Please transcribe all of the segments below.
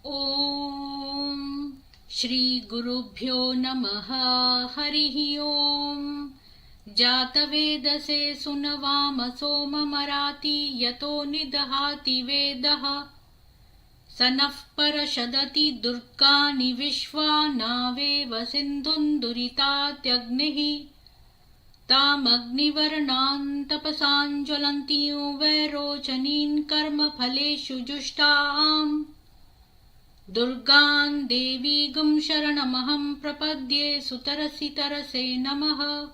ॐ श्रीगुरुभ्यो नमः। हरिः ॐ। जातवेदसे सुनवाम सोममराति यतो निदहाति वेदः। स नः परषदति दुर्गानि विश्वा नावेव सिन्धुं दुरितात्यग्निः। तामग्निवर्णान् तपसाञ्ज्वलन्तीं वैरोचनीन् कर्मफलेषु जुष्टाम्। दुर्गां देवीगुं शरणमहं प्रपद्ये सुतरसि तरसे नमः।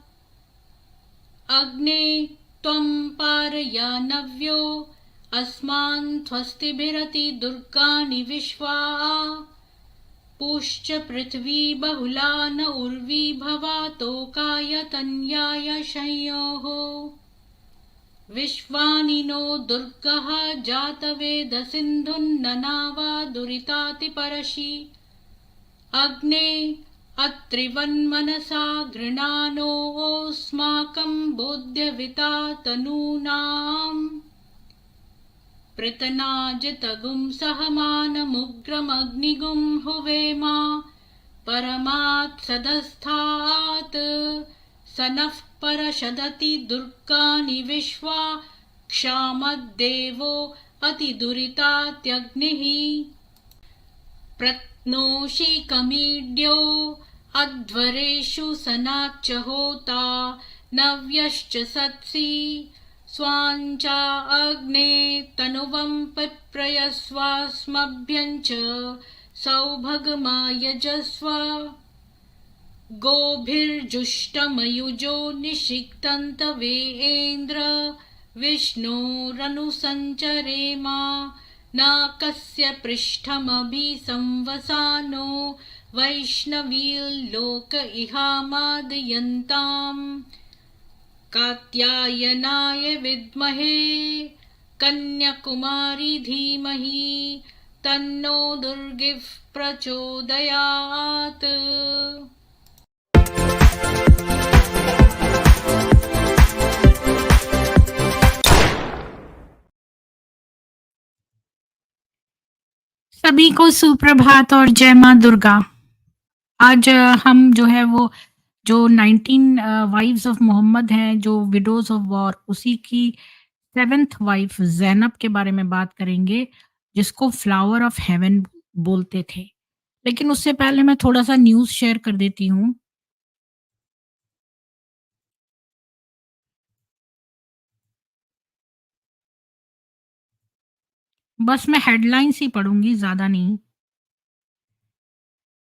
अग्ने त्वं पारयानव्यो अस्मान् स्वस्तिभिरति दुर्गाणि विश्वा। पूश्च पृथ्वी बहुला न उर्वी भवातोकाय तन्याय शंयोः। विश्वानि नो दुर्गः जातवेदसिन्धुन्ननावा दुरितातिपरशि। अग्ने अत्रिवन्मनसा गृणानोऽस्माकं बोध्यविता तनूनाम्। पृतनाजितगुं सहमानमुग्रमग्निगुं हुवेमा परमात्सदस्थात्। स नः परषदति दुर्गानि विश्वा क्षामद्देवो अतिदुरितात्यग्निः। प्रत्नोषिकमीड्यो अध्वरेषु सनाच्च होता नव्यश्च सत्सि। स्वाञ्चा अग्ने तनुवं पिप्रयस्वास्मभ्यञ्च सौभगमायजस्व। गोभिर्जुष्टमयुजो निषिक्तन्तवेन्द्र विष्णोरनुसञ्चरेमा। नाकस्य पृष्ठमभिसंवसानो वैष्णवील्लोक इहामादयन्ताम्। कात्यायनाय विद्महे कन्याकुमारी धीमहि तन्नो दुर्गिः प्रचोदयात्। सभी को सुप्रभात और जय माँ दुर्गा। आज हम जो है वो जो 19 वाइव्स ऑफ मोहम्मद हैं, जो विडोज ऑफ वॉर, उसी की 7th वाइफ ज़ैनब के बारे में बात करेंगे, जिसको फ्लावर ऑफ हेवन बोलते थे। लेकिन उससे पहले मैं थोड़ा-सा न्यूज़ शेयर कर देती हूँ। बस मैं हेडलाइन्स ही पढ़ूँगी, ज़्यादा नहीं।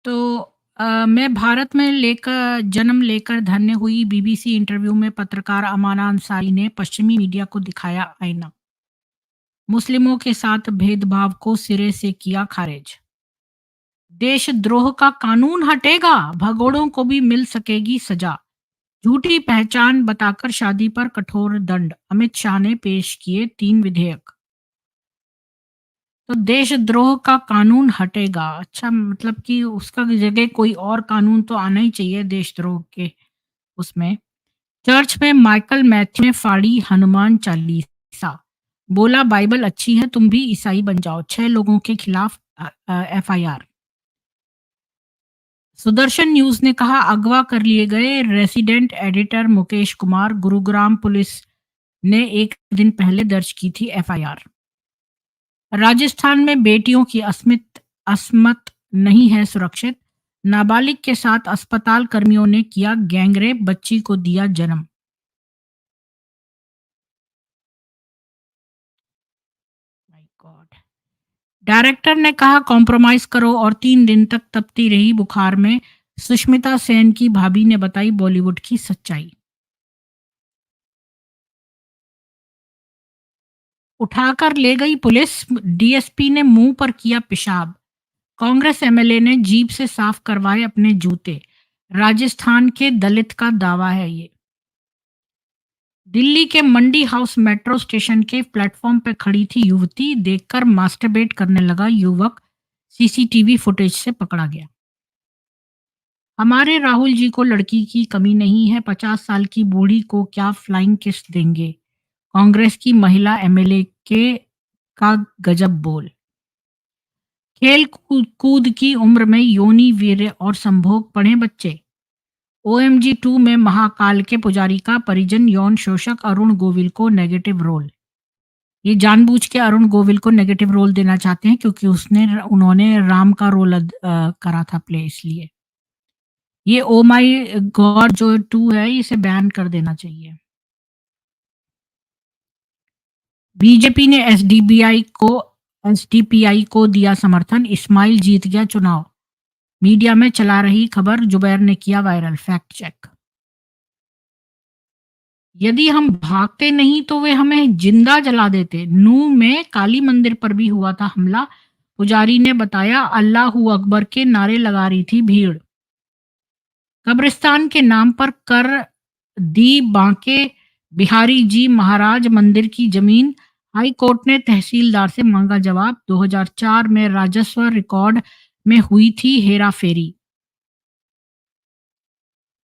तो मैं भारत में जन्म लेकर धन्य हुई। बीबीसी इंटरव्यू में पत्रकार अमाना अंसारी ने पश्चिमी मीडिया को दिखाया आईना। मुस्लिमों के साथ भेदभाव को सिरे से किया खारिज। देशद्रोह का कानून हटेगा, भगोड़ों को भी मिल सकेगी सजा। झूठी पहचान बताकर शादी पर कठोर दंड। अमित शाह ने पेश किए 3 विधेयक। तो देशद्रोह का कानून हटेगा, अच्छा मतलब कि उसका जगह कोई और कानून तो आना ही चाहिए देशद्रोह के उसमें। चर्च में माइकल मैथ्यू ने फाड़ी हनुमान चालीसा, बोला बाइबल अच्छी है, तुम भी ईसाई बन जाओ। 6 लोगों के खिलाफ एफआईआर। सुदर्शन न्यूज ने कहा अगवा कर लिए गए resident editor Mukesh Kumar. Gurugram police ने 1 दिन पहले दर्ज की थी एफआईआर। राजस्थान में बेटियों की अस्मत नहीं है सुरक्षित। नाबालिग के साथ अस्पताल कर्मियों ने किया गैंगरेप, बच्ची को दिया जन्म। My God. डायरेक्टर ने कहा कॉम्प्रोमाइज करो और 3 दिन तक तपती रही बुखार में। सुष्मिता सेन की भाभी ने बताई बॉलीवुड की सच्चाई। उठाकर ले गई पुलिस, डीएसपी ने मुंह पर किया पेशाब। कांग्रेस एमएलए ने जीप से साफ करवाए अपने जूते। राजस्थान के दलित का दावा है ये। दिल्ली के मंडी हाउस मेट्रो स्टेशन के प्लेटफॉर्म पर खड़ी थी युवती, देखकर मास्टरबेट करने लगा युवक, सीसीटीवी फुटेज से पकड़ा गया। हमारे राहुल जी को लड़की की कमी नहीं है, 50 साल की बूढ़ी को क्या फ्लाइंग किस देंगे। कांग्रेस की महिला एमएलए के का गजब बोल। खेल कूद की उम्र में योनि वीर्य और संभोग पढ़े बच्चे। ओएमजी 2 में महाकाल के पुजारी का परिजन यौन शोषक अरुण गोविल को नेगेटिव रोल। ये जानबूझ के अरुण गोविल को नेगेटिव रोल देना चाहते हैं क्योंकि उन्होंने राम का रोल करा था प्ले, इसलिए। ये ओ माय गॉड जो 2 है इसे बैन कर देना चाहिए। बीजेपी ने एसडीपीआई को दिया समर्थन, इस्माइल जीत गया चुनाव। मीडिया में चला रही खबर जुबैर ने किया वायरल, फैक्ट चेक। यदि हम भागते नहीं तो वे हमें जिंदा जला देते। नूह में काली मंदिर पर भी हुआ था हमला। पुजारी ने बताया अल्लाहू अकबर के नारे लगा रही थी भीड़। कब्रिस्तान के नाम पर कर दी बांके बिहारी जी महाराज मंदिर की जमीन। हाई कोर्ट ने तहसीलदार से मांगा जवाब। 2004 में राजस्व रिकॉर्ड में हुई थी हेराफेरी।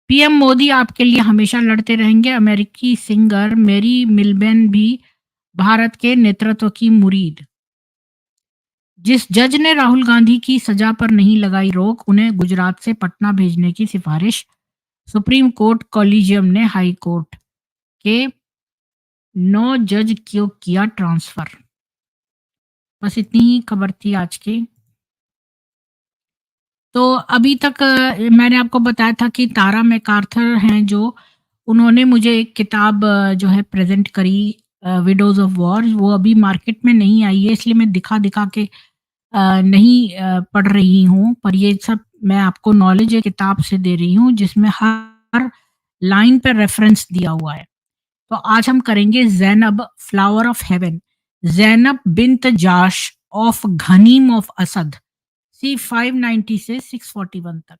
पीएम मोदी आपके लिए हमेशा लड़ते रहेंगे। अमेरिकी सिंगर मेरी मिलबेन भी भारत के नेतृत्व की मुरीद। जिस जज ने राहुल गांधी की सजा पर नहीं लगाई रोक, उन्हें गुजरात से पटना भेजने की सिफारिश। सुप्रीम कोर्ट कॉलेजियम ने हाई कोर्ट के 9 जज को किया ट्रांसफर। बस इतनी ही खबर थी आज की। तो अभी तक मैंने आपको बताया था कि तारा मैकार्थर हैं जो, उन्होंने मुझे एक किताब जो है प्रेजेंट करी, विडोज ऑफ वॉर। वो अभी मार्केट में नहीं आई है, इसलिए मैं दिखा दिखा के नहीं पढ़ रही हूँ, पर ये सब मैं आपको नॉलेज एक किताब से दे रही हूँ जिसमें हर लाइन पर रेफरेंस दिया हुआ है। तो आज हम करेंगे Zainab, flower of heaven. Zainab bint Jahsh of Ghanim of Asad, c 590 से 641 तक।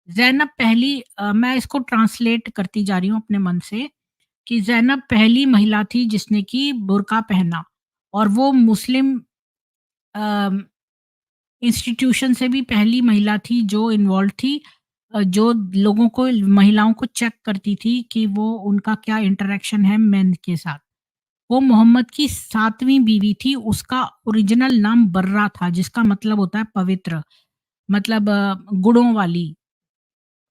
ज़ैनब पहली मैं इसको ट्रांसलेट करती जा रही हूँ अपने मन से, कि ज़ैनब पहली महिला थी जिसने की बुर्का पहना, और वो मुस्लिम इंस्टीट्यूशन से भी पहली महिला थी जो इन्वॉल्व थी, जो लोगों को, महिलाओं को चेक करती थी कि वो उनका क्या इंटरेक्शन है मेन के साथ। वो मोहम्मद की 7वीं बीवी थी। उसका ओरिजिनल नाम बर्रा था, जिसका मतलब होता है पवित्र, मतलब गुणों वाली,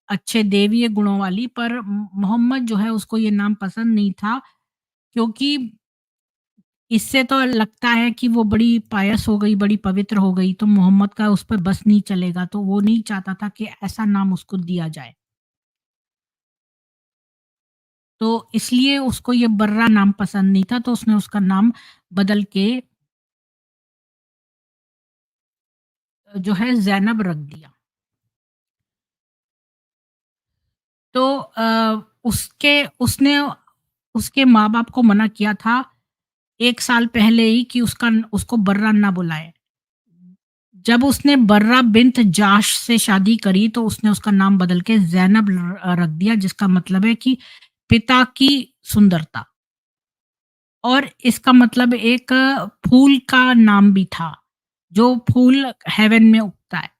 अच्छे देवीय गुणों वाली। पर मोहम्मद जो है उसको ये नाम पसंद नहीं था, क्योंकि इससे तो लगता है कि वो बड़ी पायस हो गई, बड़ी पवित्र हो गई, तो मोहम्मद का उस पर बस नहीं चलेगा, तो वो नहीं चाहता था कि ऐसा नाम उसको दिया जाए। तो इसलिए उसको ये बर्रा नाम पसंद नहीं था, तो उसने उसका नाम बदल के जो है ज़ैनब रख दिया। तो उसके माँ-बाप को मना किया था 1 साल पहले ही कि उसको बर्रा ना बुलाएँ। जब उसने बर्रा बिन्त जाश से शादी करी तो उसने उसका नाम बदल के ज़ैनब रख दिया, जिसका मतलब है कि पिता की सुंदरता। और इसका मतलब एक फूल का नाम भी था, जो फूल हेवन में उगता है।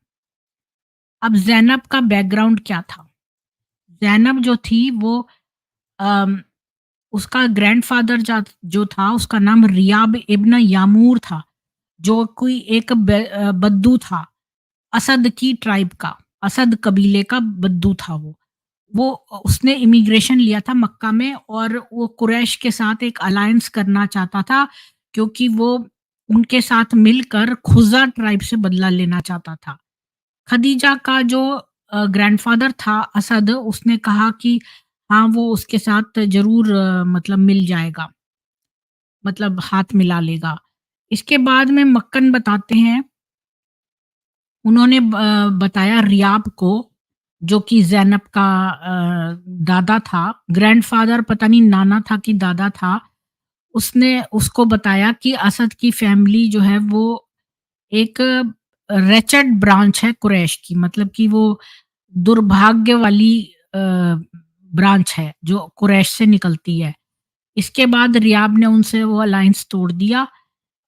अब ज़ैनब का बैकग्राउंड क्या था? ज़ैनब जो थी वो अम, उसका ग्रैंडफ़ादर जो था उसका नाम रियाब इब्न यामूर था, जो कोई एक बद्दू था, असद की ट्राइब का, असद कबीले का बद्दू था वो। वो उसने इमिग्रेशन लिया था मक्का में, और वो कुरैश के साथ एक अलायंस करना चाहता था, क्योंकि वो उनके साथ मिलकर खुज़ा ट्राइब से बदला लेना चाहता था। खदीजा का जो ग्रैंडफ़ादर था असद, उसने कहा कि हाँ, वो उसके साथ ज़रूर मतलब मिल जाएगा, मतलब हाथ मिला लेगा। इसके बाद में मक्कन बताते हैं, उन्होंने बताया रियाब को, जो कि ज़ैनब का दादा था, ग्रैंडफ़ादर पता नहीं नाना था कि दादा था। उसने उसको बताया कि असद की फ़ैमिली जो है वो एक रेचेड ब्रांच है कुरैश की, मतलब कि वो दुर्भाग्य वाली ब्रांच है जो कुरैश से निकलती है। इसके बाद रियाब ने उनसे वो अलायंस तोड़ दिया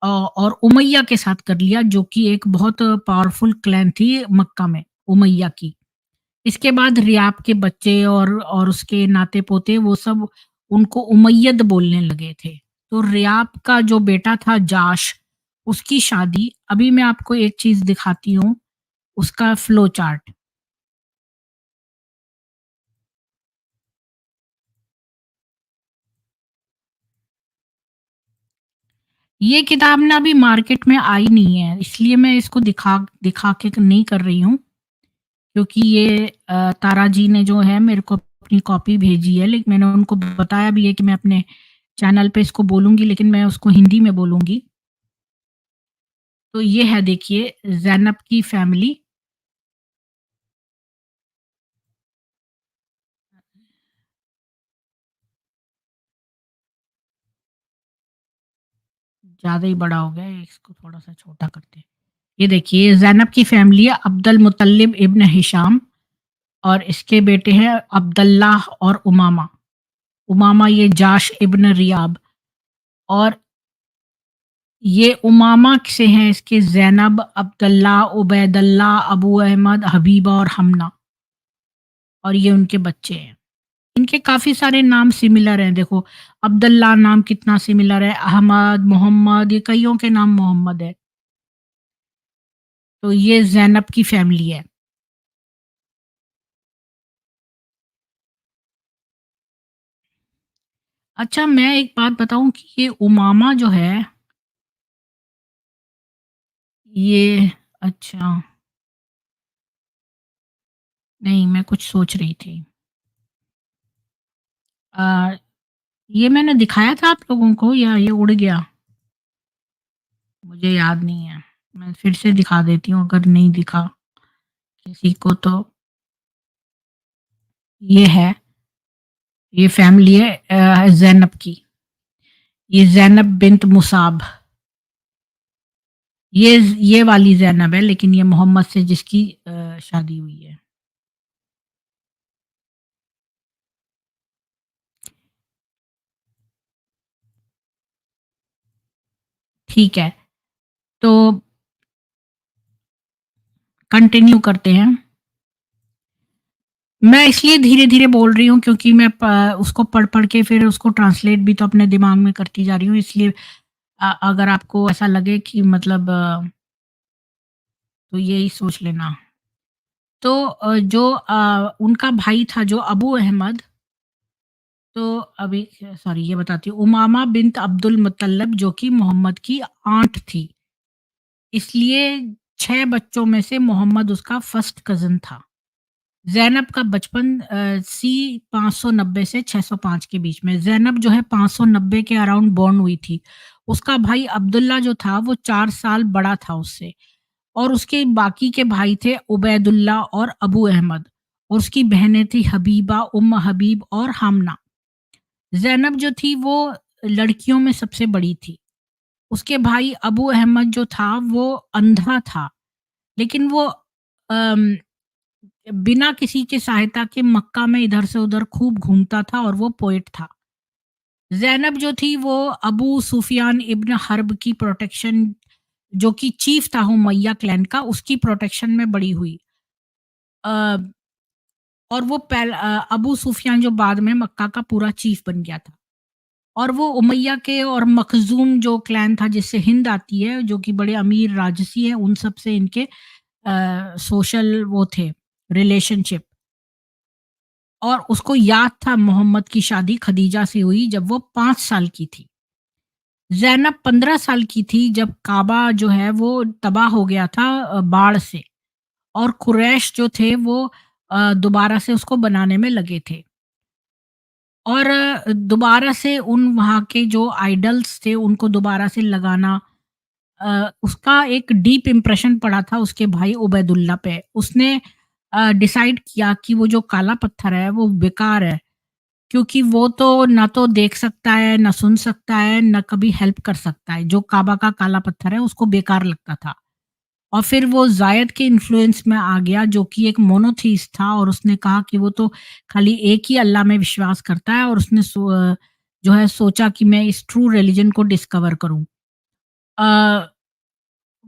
और उमैया के साथ कर लिया, जो कि एक बहुत पावरफुल क्लैन थी मक्का में, उमैया की। इसके बाद रियाब के बच्चे और उसके नाते-पोते वो सब उनको उमैयद बोलने लगे थे। तो रियाब का जो बेटा था जाश, उसकी शादी, अभी मैं आपको एक चीज़ दिखाती हूँ, उसका फ्लो चार्ट। ये किताब ना अभी मार्केट में आई नहीं है, इसलिए मैं इसको दिखा दिखा के नहीं कर रही हूँ, क्योंकि ये तारा जी ने जो है मेरे को अपनी कॉपी भेजी है, लेकिन मैंने उनको बताया भी है कि मैं अपने चैनल पे इसको बोलूँगी, लेकिन मैं उसको हिंदी में बोलूँगी। तो ये है, देखिए, ज़ैनब की फैमिली। ज़्यादा ही बड़ा हो गया है, इसको थोड़ा-सा छोटा करते हैं। ये देखिए, ज़ैनब की फैमिली है, अब्दुल मुत्तलिब इब्न हिशाम, और इसके बेटे हैं अब्दुल्लाह और उमामा। उमामा ये जाश इब्न रियाब, और ये उमामा से हैं इसके ज़ैनब, अब्दुल्लाह, उबैदुल्लाह, अबू अहमद, हबीबा और हमना, और ये उनके बच्चे हैं। इनके काफ़ी सारे नाम सिमिलर हैं, देखो, अब्दुल्लाह नाम कितना सिमिलर है, अहमद, मोहम्मद, ये कइयों के नाम मोहम्मद है। तो ये ज़ैनब की फैमिली है। अच्छा, मैं एक बात बताऊँ कि ये उमामा जो है, ये, अच्छा, नहीं, मैं कुछ सोच रही थी। अ, ये मैंने दिखाया था आप लोगों को या ये उड़ गया? मुझे याद नहीं है। मैं फिर से दिखा देती हूँ अगर नहीं दिखा किसी को तो। ये है, ये फैमिली है ज़ैनब की। ये ज़ैनब बिन्त मुसाब, ये वाली ज़ैनब है, लेकिन ये मोहम्मद से जिसकी शादी हुई है। ठीक है, तो कंटिन्यू करते हैं। मैं इसलिए धीरे-धीरे बोल रही हूँ क्योंकि मैं उसको पढ़-पढ़ के फिर उसको ट्रांसलेट भी तो अपने दिमाग में करती जा रही हूँ, इसलिए अगर आपको ऐसा लगे कि मतलब तो यही सोच लेना। तो जो उनका भाई था जो अबू अहमद, तो अभी, सॉरी, ये बताती हूँ, उमामा बिन्त अब्दुल मुत्तल्लब जो कि मोहम्मद की आंट थी। इसलिए 6 बच्चों में से मोहम्मद उसका फर्स्ट कज़िन था। ज़ैनब का बचपन सी 590 से 605 के बीच में, ज़ैनब जो है 590 के अराउंड बॉर्न हुई थी। उसका भाई अब्दुल्ला जो था वो 4 साल बड़ा था उससे, और उसके बाकी के भाई थे उबैदुल्ला और अबू अहमद, और उसकी बहनें थी हबीबा, उम्म हबीब और हामना। ज़ैनब जो थी वो लड़कियों में सबसे बड़ी थी। उसके भाई अबू अहमद जो था वो अंधा था, लेकिन वो अम बिना किसी की सहायता के मक्का में इधर से उधर खूब घूमता था, और वो पोएट था। ज़ैनब जो थी वो अबू सुफियान इब्न हर्ब की प्रोटेक्शन, जो कि चीफ था उमैया क्लैन का, उसकी प्रोटेक्शन में बड़ी हुई। अ, और वो अबू सुफियान जो बाद में मक्का का पूरा चीफ बन गया था। और वो उमैया के और मखज़ूम जो क्लैन था जिससे हिंद आती है, जो कि बड़े अमीर राजसी हैं, उन सब से इनके सोशल वो थे, रिलेशनशिप। और उसको याद था मोहम्मद की शादी खदीजा से हुई जब वो 5 साल की थी। ज़ैनब 15 साल की थी जब काबा जो है वो तबाह हो गया था बाढ़ से, और कुरैश जो थे वो दोबारा से उसको बनाने में लगे थे। और दोबारा से उन वहाँ के जो आइडल्स थे उनको दोबारा से लगाना, उसका एक डीप इम्प्रेशन पड़ा था उसके भाई उबैदुल्ला पे। उसने डिसाइड किया कि वो जो काला पत्थर है वो बेकार है, क्योंकि वो तो ना तो देख सकता है, ना सुन सकता है, ना कभी हेल्प कर सकता है। जो काबा का काला पत्थर है उसको बेकार लगता था। और फिर वो ज़ायद के इन्फ्लुएंस में आ गया जो कि एक मोनोथीइस्ट था, और उसने कहा कि वो तो खाली एक ही अल्लाह में विश्वास करता है, और उसने जो है सोचा कि मैं इस ट्रू रिलिजन को डिस्कवर करूँ। अ,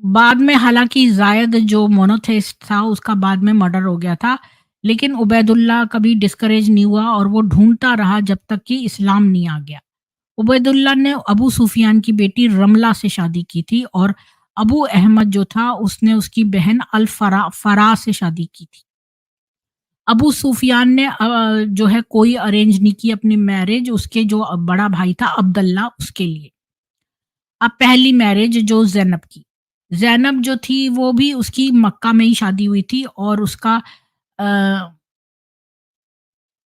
बाद में हालाँकि ज़ायद जो मोनोथीइस्ट था उसका बाद में मर्डर हो गया था, लेकिन उबैदुल्ला कभी डिस्करेज नहीं हुआ, और वो ढूँढता रहा जब तक कि इस्लाम नहीं आ गया। उबैदुल्लाह ने अबू सुफियान की बेटी रमला से शादी की थी और अबू अहमद जो था उसने उसकी बहन फरा से शादी की थी। अबू सुफियान ने जो है कोई अरेंज नहीं की अपनी मैरिज, उसके जो बड़ा भाई था अब्दुल्ला उसके लिए। अब पहली मैरिज जो ज़ैनब की। ज़ैनब जो थी वो भी उसकी मक्का में ही शादी हुई थी और उसका अ,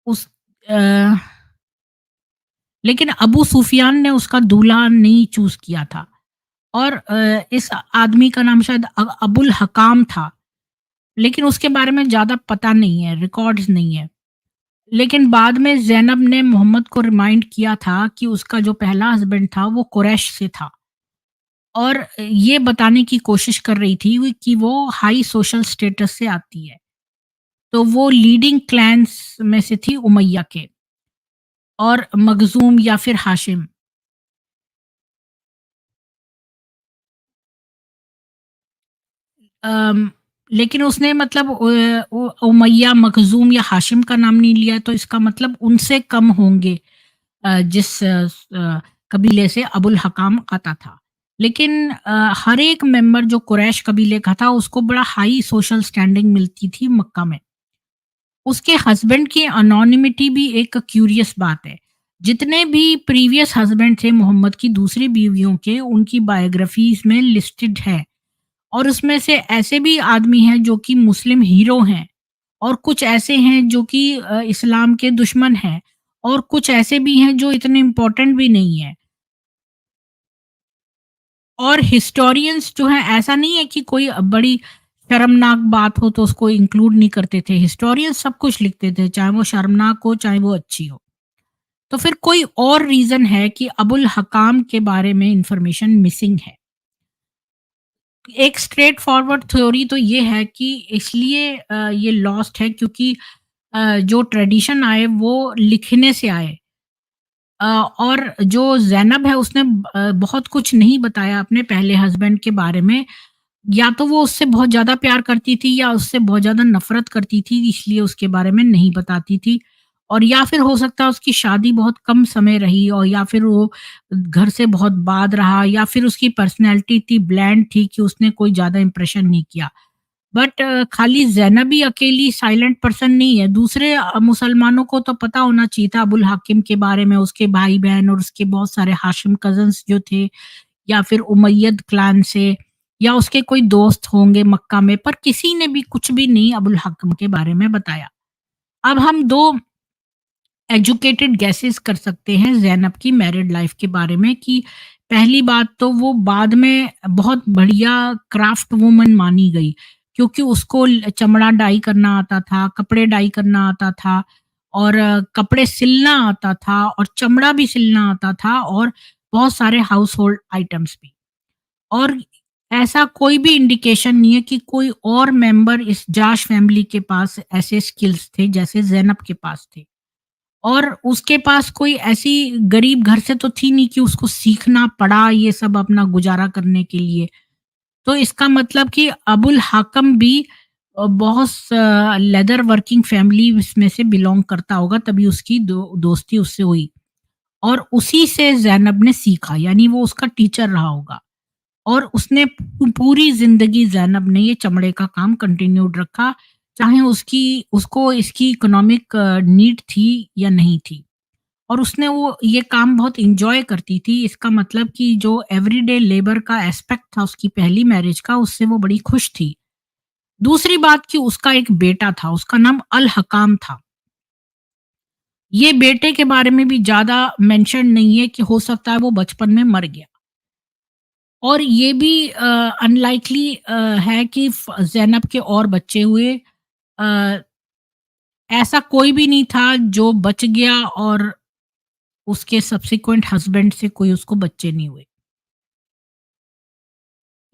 उस अ, लेकिन अबू सुफियान ने उसका दूल्हा नहीं चूज़ किया था और इस आदमी का नाम शायद अबुल हकाम था, लेकिन उसके बारे में ज़्यादा पता नहीं है, रिकॉर्ड्स नहीं है। लेकिन बाद में ज़ैनब ने मोहम्मद को रिमाइंड किया था कि उसका जो पहला हस्बैंड था वो कुरैश से था और ये बताने की कोशिश कर रही थी कि वो हाई सोशल स्टेटस से आती है। तो वो लीडिंग क्लैन्स में से थी उमैया के और मखज़ूम या फिर हाशिम। अम, लेकिन उसने मतलब उमैया, मखज़ूम या हाशिम का नाम नहीं लिया तो इसका मतलब उनसे कम होंगे जिस कबीले से अबुल हकाम आता था। लेकिन हर एक मेंबर जो कुरैश कबीले का था उसको बड़ा हाई सोशल स्टैंडिंग मिलती थी मक्का में। उसके हस्बैंड की एनोनिमिटी भी एक क्यूरियस बात है। जितने भी प्रीवियस हस्बैंड थे मोहम्मद की दूसरी बीवियों के, उनकी बायोग्राफीज़ में लिस्टेड है और उसमें से ऐसे भी आदमी हैं जो कि मुस्लिम हीरो हैं और कुछ ऐसे हैं जो कि इस्लाम के दुश्मन हैं और कुछ ऐसे भी हैं जो इतने इम्पोर्टेंट भी नहीं हैं। और हिस्टोरियंस जो हैं ऐसा नहीं है कि कोई बड़ी शर्मनाक बात हो तो उसको इंक्लूड नहीं करते थे। हिस्टोरियंस सब कुछ लिखते थे, चाहे वो शर्मनाक हो, चाहे वो अच्छी हो। तो फिर कोई और रीज़न है कि अबुल हकाम के बारे में इन्फॉर्मेशन मिसिंग है। एक स्ट्रेट फॉरवर्ड थ्योरी तो ये है कि इसलिए ये लॉस्ट है क्योंकि जो ट्रेडिशन आए वो लिखने से आए। और जो ज़ैनब है उसने बहुत कुछ नहीं बताया अपने पहले हस्बैंड के बारे में। या तो वो उससे बहुत ज़्यादा प्यार करती थी या उससे बहुत ज़्यादा नफ़रत करती थी इसलिए उसके बारे में नहीं बताती थी। और या फिर हो सकता है उसकी शादी बहुत कम समय रही और या फिर वो घर से बहुत बाद रहा या फिर उसकी पर्सनैलिटी इतनी ब्लैंड थी कि उसने कोई ज़्यादा इम्प्रेशन नहीं किया। बट खाली ज़ैनब ही अकेली साइलेंट पर्सन नहीं है, दूसरे मुसलमानों को तो पता होना चाहिए था अबुल हाकिम के बारे में, उसके भाई-बहन और उसके बहुत सारे हाशिम कज़िन्स जो थे या फिर उमय्यद क्लैन से या उसके कोई दोस्त होंगे मक्का में, पर किसी ने भी कुछ भी नहीं अबुल हाकिम के बारे में बताया। अब हम 2 एजुकेटेड गेसेस कर सकते हैं ज़ैनब की मैरिड लाइफ के बारे में कि पहली बात तो वो बाद में बहुत बढ़िया क्राफ्ट वुमन मानी गई क्योंकि उसको चमड़ा डाई करना आता था, कपड़े डाई करना आता था और कपड़े सिलना आता था और चमड़ा भी सिलना आता था और बहुत सारे हाउस होल्ड आइटम्स भी। और ऐसा कोई भी इंडिकेशन नहीं है कि कोई और मेंबर इस जाश फैमिली के पास ऐसे स्किल्स थे जैसे ज़ैनब के पास थे। और उसके पास कोई ऐसी गरीब घर से तो थी नहीं कि उसको सीखना पड़ा ये सब अपना गुज़ारा करने के लिए। तो इसका मतलब कि अबुल हाकम भी बहुत लेदर वर्किंग फैमिली इसमें से बिलॉन्ग करता होगा तभी उसकी दोस्ती उससे हुई। और उसी से ज़ैनब ने सीखा यानी वो उसका टीचर रहा होगा। और उसने पूरी ज़िंदगी ज़ैनब ने ये चमड़े का काम कंटिन्यूड रखा, चाहे उसको इसकी इकोनॉमिक नीड थी या नहीं थी। और उसने वो ये काम बहुत एन्जॉय करती थी, इसका मतलब कि जो एवरीडे लेबर का एस्पेक्ट था उसकी पहली मैरिज का, उससे वो बड़ी खुश थी। दूसरी बात कि उसका एक बेटा था, उसका नाम अल हकाम था। ये बेटे के बारे में भी ज़्यादा मेंशन नहीं है कि हो सकता है वो बचपन में मर गया। और ये भी अनलाइकली है कि ज़ैनब के और बच्चे हुए। अ, ऐसा कोई भी नहीं था जो बच गया और उसके सब्सीक्वेंट हस्बैंड से कोई उसको बच्चे नहीं हुए।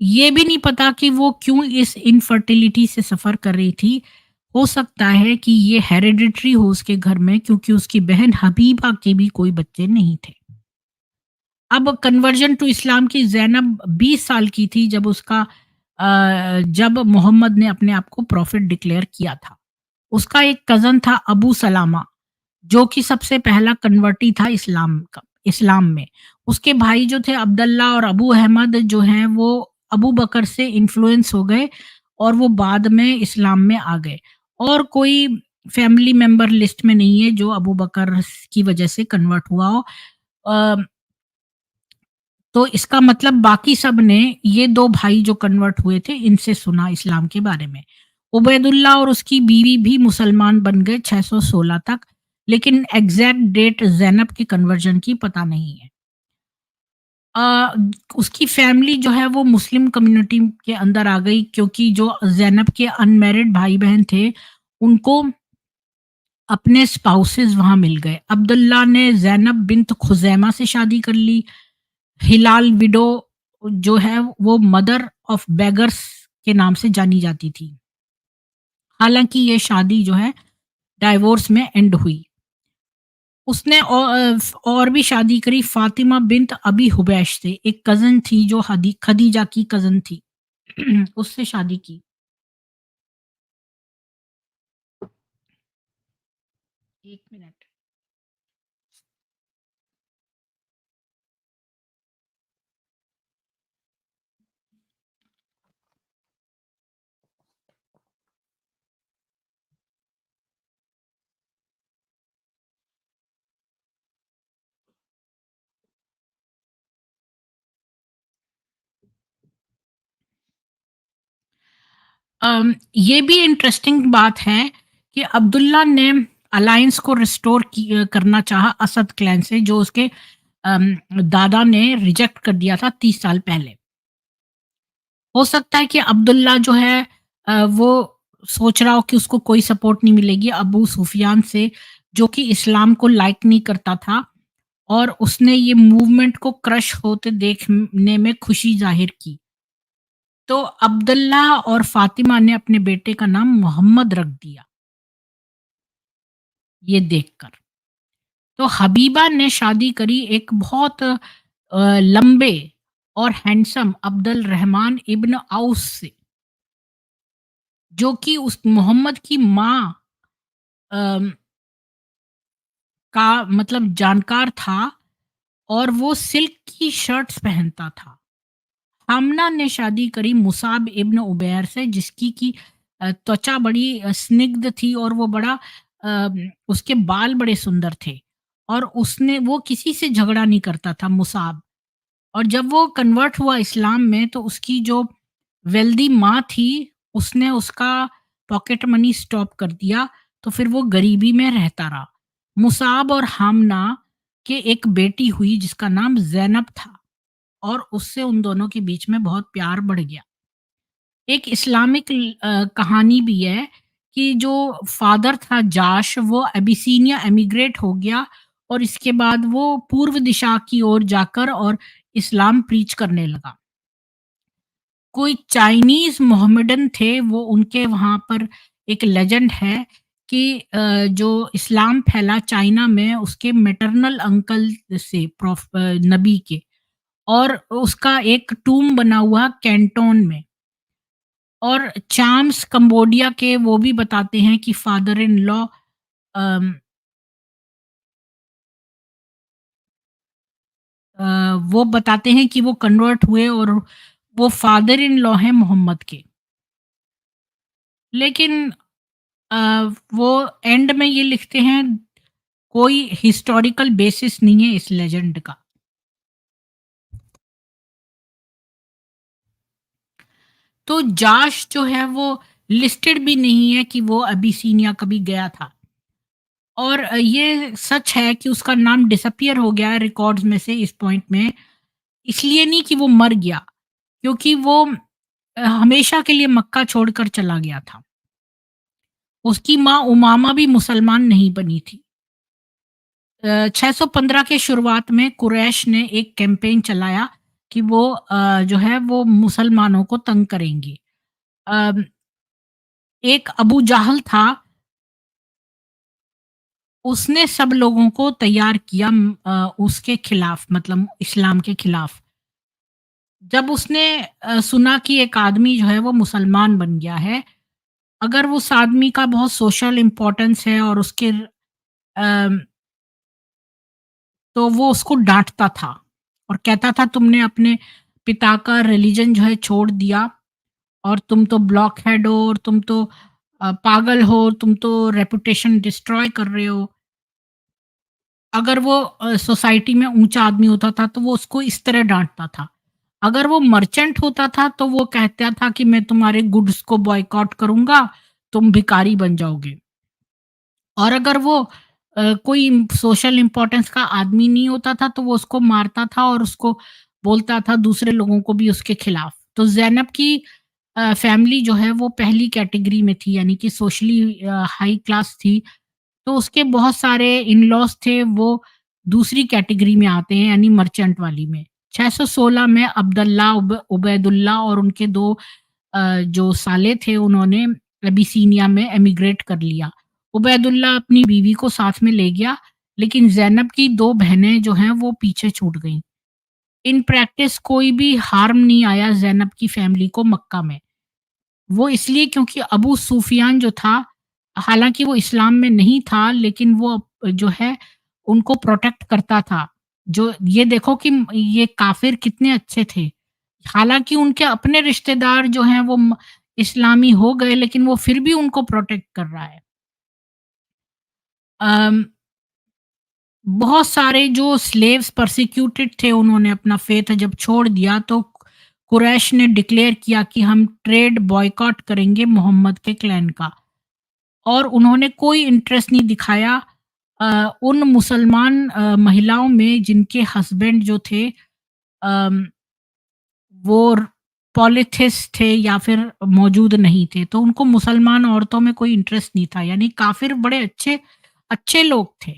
ये भी नहीं पता कि वो क्यों इस इनफर्टिलिटी से सफ़र कर रही थी। हो सकता है कि ये हेरेडिटरी हो उसके घर में क्योंकि उसकी बहन हबीबा के भी कोई बच्चे नहीं थे। अब कन्वर्जन टू इस्लाम की ज़ैनब 20 साल की थी जब जब मोहम्मद ने अपने आप को प्रॉफिट डिक्लेयर किया था। उसका एक कज़न था अबू सलामा, जो कि सबसे पहला कन्वर्टी था इस्लाम का। इस्लाम में। उसके भाई जो थे अब्दुल्ला और अबू अहमद जो हैं वो अबू बकर से इन्फ्लुएंस हो गए और वो बाद में इस्लाम में आ गए। और कोई फैमिली मेंबर लिस्ट में नहीं है जो अबू बकर की वजह से कन्वर्ट हुआ हो। अ, तो इसका मतलब बाकी सब ने ये 2 भाई जो कन्वर्ट हुए थे इनसे सुना इस्लाम के बारे में। उबैदुल्लाह और उसकी बीवी भी मुसलमान बन गए 616 तक, लेकिन एग्ज़ैक्ट डेट ज़ैनब के कन्वर्जन की पता नहीं है। अ, उसकी फैमिली जो है वो मुस्लिम कम्युनिटी के अंदर आ गई क्योंकि जो ज़ैनब के अनमैरिड भाई-बहन थे, उनको अपने स्पाउसेस वहाँ मिल गए। अब्दुल्ला ने ज़ैनब बिन्त खुज़ैमा से शादी कर ली। हिलाल विडो जो है वो मदर ऑफ बेगर्स के नाम से जानी जाती थी। हालाँकि ये शादी जो है डाइवोर्स में एंड हुई। उसने और भी शादी करी फ़ातिमा बिन्त अबी हुबैश से, एक कज़न थी जो हदी खदीजा की कज़न थी। उससे शादी की। 1 मिनट। ये भी इंटरेस्टिंग बात है कि अब्दुल्ला ने अलायंस को करना चाहा असद क्लैन से जो उसके दादा ने रिजेक्ट कर दिया था 30 साल पहले। हो सकता है कि अब्दुल्ला जो है वो सोच रहा हो कि उसको कोई सपोर्ट नहीं मिलेगी अबू सुफियान से, जो कि इस्लाम को लाइक नहीं करता था और उसने ये मूवमेंट को क्रश होते देखने में खुशी ज़ाहिर की। तो अब्दुल्ला और फ़ातिमा ने अपने बेटे का नाम मोहम्मद रख दिया, ये देखकर। तो हबीबा ने शादी करी एक बहुत लंबे और हैंडसम अब्दुल रहमान इब्न औस से, जो कि उस मोहम्मद की माँ अम, का मतलब जानकार था और वो सिल्क की शर्ट्स पहनता था। हामना ने शादी करी मुसाब इब्न उबैर से जिसकी की त्वचा बड़ी स्निग्ध थी और वो बड़ा उसके बाल बड़े सुंदर थे और उसने वो किसी से झगड़ा नहीं करता था मुसाब। और जब वो कन्वर्ट हुआ इस्लाम में तो उसकी जो वेल्दी माँ थी उसने उसका पॉकेट मनी स्टॉप कर दिया, तो फिर वो गरीबी में रहता रहा। मुसाब और हामना के एक बेटी हुई जिसका नाम ज़ैनब था और उससे उन दोनों के बीच में बहुत प्यार बढ़ गया। एक इस्लामिक कहानी भी है कि जो फादर था जाश वो अबिसीनिया एमिग्रेट हो गया और इसके बाद वो पूर्व दिशा की ओर जाकर और इस्लाम प्रीच करने लगा। कोई चाइनीज़ मोहम्मडन थे वो उनके वहाँ पर एक लेजेंड है कि जो इस्लाम फैला चाइना में उसके मैटरनल अंकल से नबी के और उसका एक टूम बना हुआ कैंटोन में। और चार्म्स कंबोडिया के वो भी बताते हैं कि फादर इन लॉ अम, वो बताते हैं कि वो कन्वर्ट हुए और वो फादर इन लॉ हैं मोहम्मद के। लेकिन अ, वो एंड में ये लिखते हैं कोई हिस्टोरिकल बेसिस नहीं है इस लेजेंड का। तो जाश जो है वो लिस्टेड भी नहीं है कि वो अबिसीनिया कभी गया था। और ये सच है कि उसका नाम डिसअपीयर हो गया है रिकॉर्ड्स में से इस पॉइंट में, इसलिए नहीं कि वो मर गया, क्योंकि वो हमेशा के लिए मक्का छोड़कर चला गया था। उसकी माँ उमामा भी मुसलमान नहीं बनी थी। 615 के शुरुआत में कुरैश ने एक कैंपेन चलाया कि वो जो है वो मुसलमानों को तंग करेंगे। अ, एक अबू जाहल था, उसने सब लोगों को तैयार किया उसके खिलाफ मतलब इस्लाम के खिलाफ। जब उसने सुना कि एक आदमी जो है वो मुसलमान बन गया है, अगर उस आदमी का बहुत सोशल इम्पोर्टेंस है और उसके तो वो उसको डाँटता था और कहता था तुमने अपने पिता का रिलिजन जो है छोड़ दिया और तुम तो ब्लॉकहेड हो और तुम तो पागल हो, तुम तो रेपुटेशन डिस्ट्रॉय कर रहे हो। अगर वो सोसाइटी में ऊँचा आदमी होता था तो वो उसको इस तरह डाँटता था। अगर वो मर्चेंट होता था तो वो कहता था कि मैं तुम्हारे गुड्स को बॉयकॉट करूँगा, तुम भिखारी बन जाओगे। और अगर वो कोई सोशल इम्पोर्टेंस का आदमी नहीं होता था तो वो उसको मारता था और उसको बोलता था दूसरे लोगों को भी उसके खिलाफ। तो ज़ैनब की फैमिली जो है वो पहली कैटेगरी में थी, यानी कि सोशली हाई क्लास थी। तो उसके बहुत सारे इन-लॉज़ थे, वो दूसरी कैटेगरी में आते हैं, यानी मर्चेंट वाली में। 616 में अब्दुल्ला, उबैदुल्ला और उनके 2 जो साले थे उन्होंने अबिसीनिया में एमिग्रेट कर लिया। उबैदुल्ला अपनी बीवी को साथ में ले गया, लेकिन ज़ैनब की 2 बहनें जो हैं वो पीछे छूट गईं। इन प्रैक्टिस कोई भी हार्म नहीं आया ज़ैनब की फैमिली को मक्का में। वो इसलिए क्योंकि अबू सुफियान जो था, हालाँकि वो इस्लाम में नहीं था, लेकिन वो जो है उनको प्रोटेक्ट करता था। जो ये देखो कि ये काफ़िर कितने अच्छे थे। हालाँकि उनके अपने रिश्तेदार जो हैं वो इस्लामी हो गए, लेकिन वो फिर भी उनको प्रोटेक्ट कर रहा है। अम, बहुत सारे जो स्लेव्स परसिक्यूटेड थे उन्होंने अपना फ़ेथ जब छोड़ दिया तो कुरैश ने डिक्लेयर किया कि हम ट्रेड बॉयकॉट करेंगे मोहम्मद के क्लैन का। और उन्होंने कोई इंटरेस्ट नहीं दिखाया उन मुसलमान महिलाओं में जिनके हस्बैंड जो थे अम, वो पॉलिथिस्ट थे या फिर मौजूद नहीं थे, तो उनको मुसलमान औरतों में कोई इंटरेस्ट नहीं था, यानी काफिर बड़े अच्छे अच्छे लोग थे।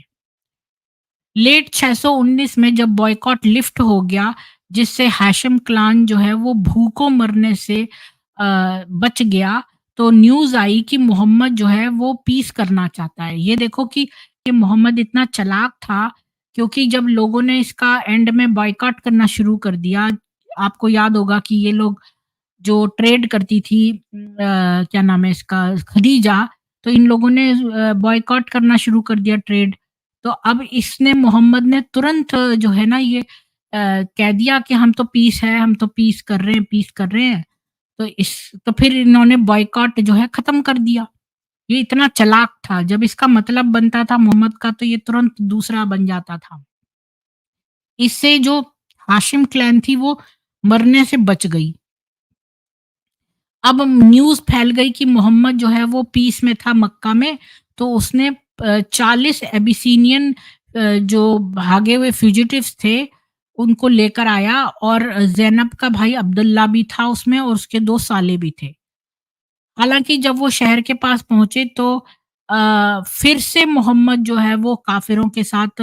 लेट 619 में जब बॉयकॉट लिफ्ट हो गया, जिससे हाशिम क्लान जो है वो भूखों मरने से बच गया, तो न्यूज़ आई कि मोहम्मद जो है वो पीस करना चाहता है। ये देखो कि मोहम्मद इतना चालाक था, क्योंकि जब लोगों ने इसका एंड में बॉयकॉट करना शुरू कर दिया, आपको याद होगा कि ये लोग जो ट्रेड करती थी क्या नाम है इसका खदीजा, तो इन लोगों ने बॉयकॉट करना शुरू कर दिया ट्रेड। तो अब इसने मोहम्मद ने तुरंत जो है ना ये कह दिया कि हम तो पीस है, हम तो पीस कर रहे हैं, पीस कर रहे हैं। तो फिर इन्होंने बॉयकॉट जो है खत्म कर दिया। ये इतना चालाक था, जब इसका मतलब बनता था मोहम्मद का तो ये तुरंत दूसरा बन जाता था। इससे जो हाशिम क्लैन थी वो मरने से बच गई। अब न्यूज़ फैल गई कि मोहम्मद जो है वो पीस में था मक्का में, तो उसने 40 एबिसिनियन जो भागे हुए फ्यूजिटिव्स थे, उनको लेकर आया और ज़ैनब का भाई अब्दुल्ला भी था उसमें और उसके 2 साले भी थे। हालाँकि जब वो शहर के पास पहुँचे तो फिर से मोहम्मद जो है वो काफ़िरों के साथ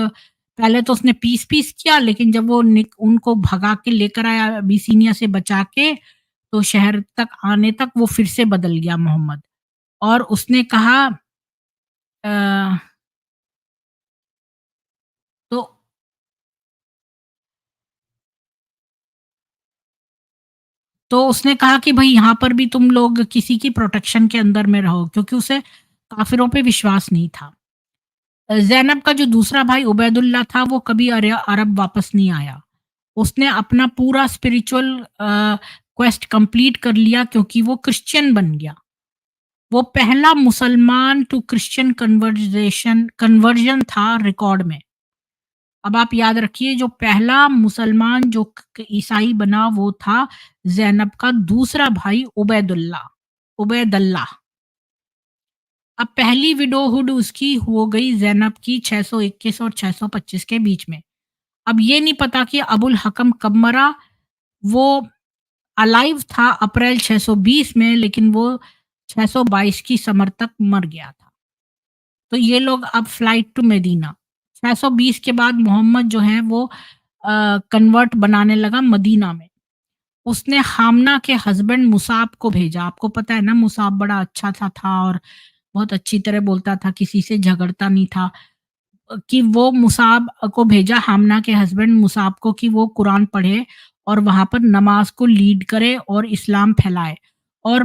पहले तो उसने पीस-पीस किया, लेकिन जब वो उनको भगा के लेकर आया अबिसिनिया से बचा के, तो शहर तक आने तक वो फिर से बदल गया मोहम्मद। और उसने कहा अ, तो उसने कहा कि भई यहाँ पर भी तुम लोग किसी की प्रोटेक्शन के अंदर में रहो, क्योंकि उसे काफ़िरों पे विश्वास नहीं था। ज़ैनब का जो दूसरा भाई उबैदुल्ला था वो कभी अरब वापस नहीं आया। उसने अपना पूरा स्पिरिचुअल क्वेस्ट कंप्लीट कर लिया, क्योंकि वो क्रिश्चियन बन गया। वो पहला मुसलमान टू क्रिश्चियन कन्वर्जन था रिकॉर्ड में। अब आप याद रखिए, जो पहला मुसलमान जो ईसाई बना वो था ज़ैनब का दूसरा भाई उबैदल्लाह। अब पहली विडोहुड उसकी हो गई ज़ैनब की 621 और 625 के बीच में। अब ये नहीं पता कि अबुल हकम कब मरा। वो अलाइव था अप्रैल 620 में, लेकिन वो 622 की समर तक मर गया था। तो ये लोग अब फ्लाइट टू मदीना 620 के बाद मोहम्मद जो है वो कन्वर्ट बनाने लगा मदीना में। उसने हामना के हस्बैंड मुसाब को भेजा। आपको पता है ना, मुसाब बड़ा अच्छा सा था और बहुत अच्छी तरह बोलता था, किसी से झगड़ता नहीं था। कि वो मुसाब को भेजा, हामना के हस्बैंड मुसाब को, कि वो कुरान पढ़े और वहाँ पर नमाज को लीड करे और इस्लाम फैलाए। और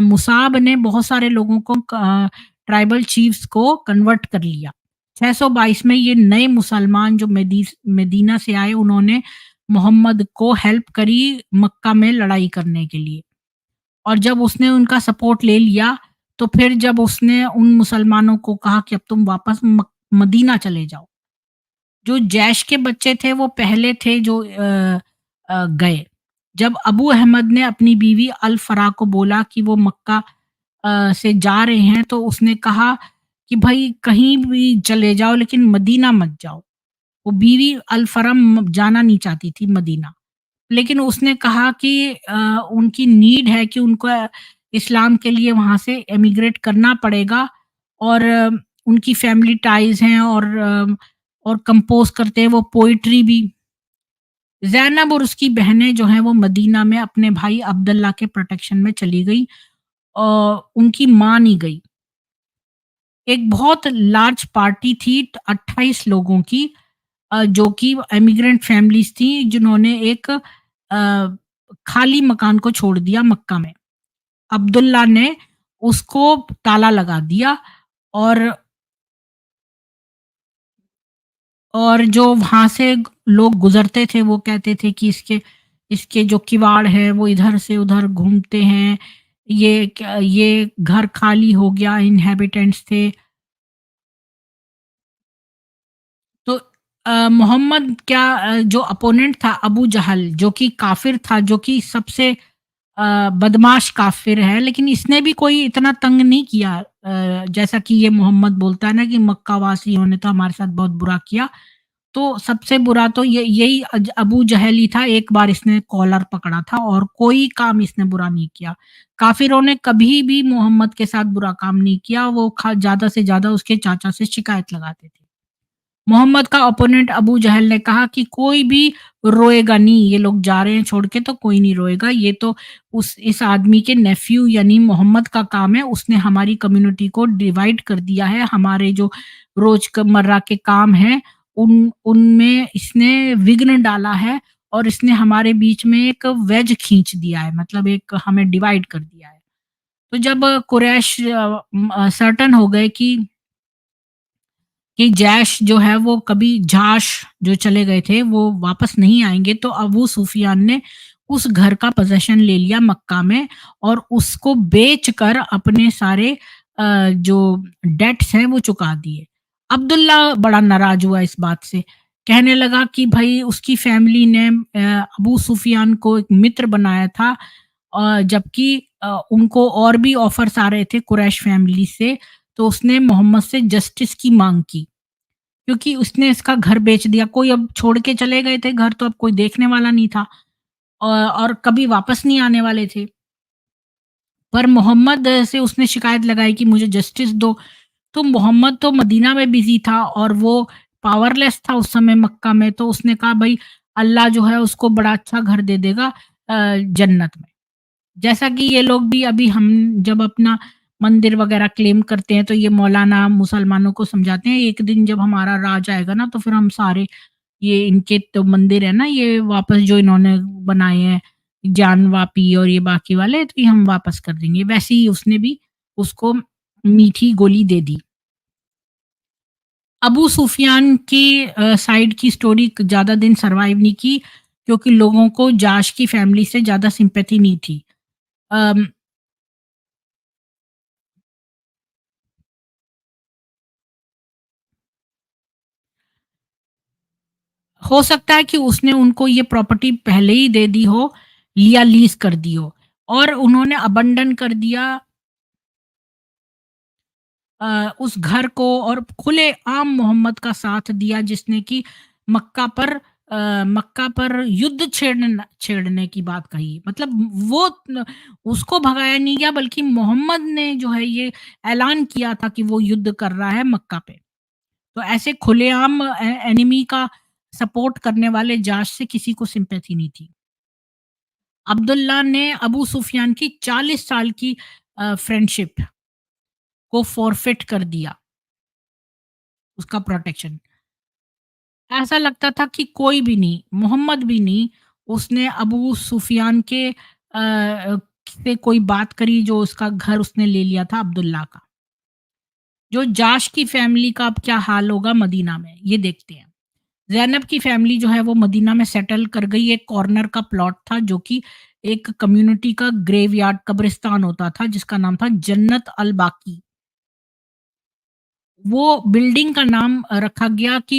मुसाब ने बहुत सारे लोगों को ट्राइबल चीफ्स को कन्वर्ट कर लिया। 622 में ये नए मुसलमान जो मदीना से आए, उन्होंने मोहम्मद को हेल्प करी मक्का में लड़ाई करने के लिए। और जब उसने उनका सपोर्ट ले लिया, तो फिर जब उसने उन मुसलमानों को कहा कि अब तुम वापस मदीना चले जाओ। जो जैश के बच्चे थे वो पहले थे जो गए। जब अबू अहमद ने अपनी बीवी अल फरा को बोला कि वो मक्का से जा रहे हैं, तो उसने कहा कि भाई कहीं भी चले जाओ लेकिन मदीना मत जाओ। वो बीवी अल फरा जाना नहीं चाहती थी मदीना। लेकिन उसने कहा कि उनकी नीड है कि उनको इस्लाम के लिए वहाँ से एमिग्रेट करना पड़ेगा, और उनकी फैमिली टाइज़ हैं, और कंपोज़ करते हैं वो पोएट्री भी। ज़ैनब और उसकी बहनें जो हैं वो मदीना में अपने भाई अब्दुल्ला के प्रोटेक्शन में चली गई, उनकी माँ नहीं गई। एक बहुत लार्ज पार्टी थी 28 लोगों की, जो कि इमिग्रेंट फैमिलीज़ थी, जिन्होंने एक खाली मकान को छोड़ दिया मक्का में। अब्दुल्ला ने उसको ताला लगा दिया, और जो वहाँ से लोग गुज़रते थे वो कहते थे कि इसके इसके जो किवाड़ हैं वो इधर से उधर घूमते हैं। ये घर खाली हो गया, इन्हेबिटेंट्स थे। तो मोहम्मद क्या, जो अपोनेंट था अबू जहल, जो कि काफ़िर था, जो कि सबसे बदमाश काफ़िर है, लेकिन इसने भी कोई इतना तंग नहीं किया, जैसा कि ये मोहम्मद बोलता है ना कि मक्का वासियों ने तो हमारे साथ बहुत बुरा किया। तो सबसे बुरा तो यही अबू जहल ही था, एक बार इसने कॉलर पकड़ा था और कोई काम इसने बुरा नहीं किया। काफ़िरों ने कभी भी मोहम्मद के साथ बुरा काम नहीं किया, वो ज़्यादा से ज़्यादा उसके चाचा से शिकायत लगाते थे। मोहम्मद का ओपोनेंट अबू जहल ने कहा कि कोई भी रोएगा नहीं, ये लोग जा रहे हैं छोड़ के तो कोई नहीं रोएगा, ये तो उस इस आदमी के नेफ्यू यानी मोहम्मद का काम है, उसने हमारी कम्युनिटी को डिवाइड कर दिया है, हमारे जो रोज़मर्रा के काम हैं उनमें इसने विघ्न डाला है, और इसने हमारे बीच में एक वेज खींच दिया है, मतलब एक हमें डिवाइड कर दिया है। तो जब कुरैश सर्टेन हो गए कि जैश जो है वो कभी जाश जो चले गए थे वो वापस नहीं आएँगे, तो अबू सुफियान ने उस घर का पोज़ेशन ले लिया मक्का में, और उसको बेचकर अपने सारे जो डेट्स हैं वो चुका दिए। अब्दुल्ला बड़ा नाराज़ हुआ इस बात से, कहने लगा कि भई उसकी फैमिली ने अबू सुफियान को एक मित्र बनाया था, जबकि उनको और भी ऑफ़र्स आ रहे थे कुरैश फैमिली से, तो उसने मोहम्मद से जस्टिस की माँग की। क्योंकि उसने इसका घर बेच दिया, कोई अब छोड़ के चले गए थे घर, तो अब कोई देखने वाला नहीं था, और कभी वापस नहीं आने वाले थे। पर मोहम्मद से उसने शिकायत लगाई कि मुझे जस्टिस दो, तो मोहम्मद तो मदीना में बिज़ी था और वो पावरलेस था उस समय मक्का में, तो उसने कहा भई अल्लाह जो है उसको बड़ा अच्छा घर दे देगा जन्नत में। जैसा कि ये लोग भी अभी हम जब अपना मंदिर वगैरह क्लेम करते हैं, तो ये मौलाना मुसलमानों को समझाते हैं, एक दिन जब हमारा राज आएगा ना तो फिर हम सारे ये इनके तो मंदिर है ना ये वापस जो इन्होंने बनाए हैं, जान वापी और ये बाकी वाले, तो ये हम वापस कर देंगे। वैसे ही उसने भी उसको मीठी गोली दे दी। अबू सुफियान की साइड की स्टोरी ज़्यादा दिन सर्वाइव नहीं की, क्योंकि लोगों को जाश की फैमिली से ज़्यादा सिंपैथी नहीं थी। अम, हो सकता है कि उसने उनको ये प्रॉपर्टी पहले ही दे दी हो, या लीज़ कर दी हो, और उन्होंने अबंडन कर दिया उस घर को, और खुलेआम मोहम्मद का साथ दिया, जिसने कि मक्का पर युद्ध छेड़ने की बात कही। मतलब वो उसको भगाया नहीं गया, बल्कि मोहम्मद ने जो है ये ऐलान किया था कि वो युद्ध कर रहा है मक्का पे। तो ऐसे खुलेआम एनिमी का सपोर्ट करने वाले जाश से किसी को सिंपैथी नहीं थी। अब्दुल्ला ने अबू सुफियान की 40 साल की फ्रेंडशिप को फॉरफिट कर दिया, उसका प्रोटेक्शन। ऐसा लगता था कि कोई भी नहीं, मोहम्मद भी नहीं, उसने अबू सुफियान के से कोई बात करी जो उसका घर उसने ले लिया था अब्दुल्ला का। जो जाश की फैमिली का अब क्या हाल होगा मदीना में, ये देखते हैं। ज़ैनब की फैमिली जो है वो मदीना में सेटल कर गई। एक कॉर्नर का प्लॉट था जो कि एक कम्युनिटी का ग्रेवयार्ड कब्रिस्तान होता था जिसका नाम था जन्नत अल बाकी। वो बिल्डिंग का नाम रखा गया कि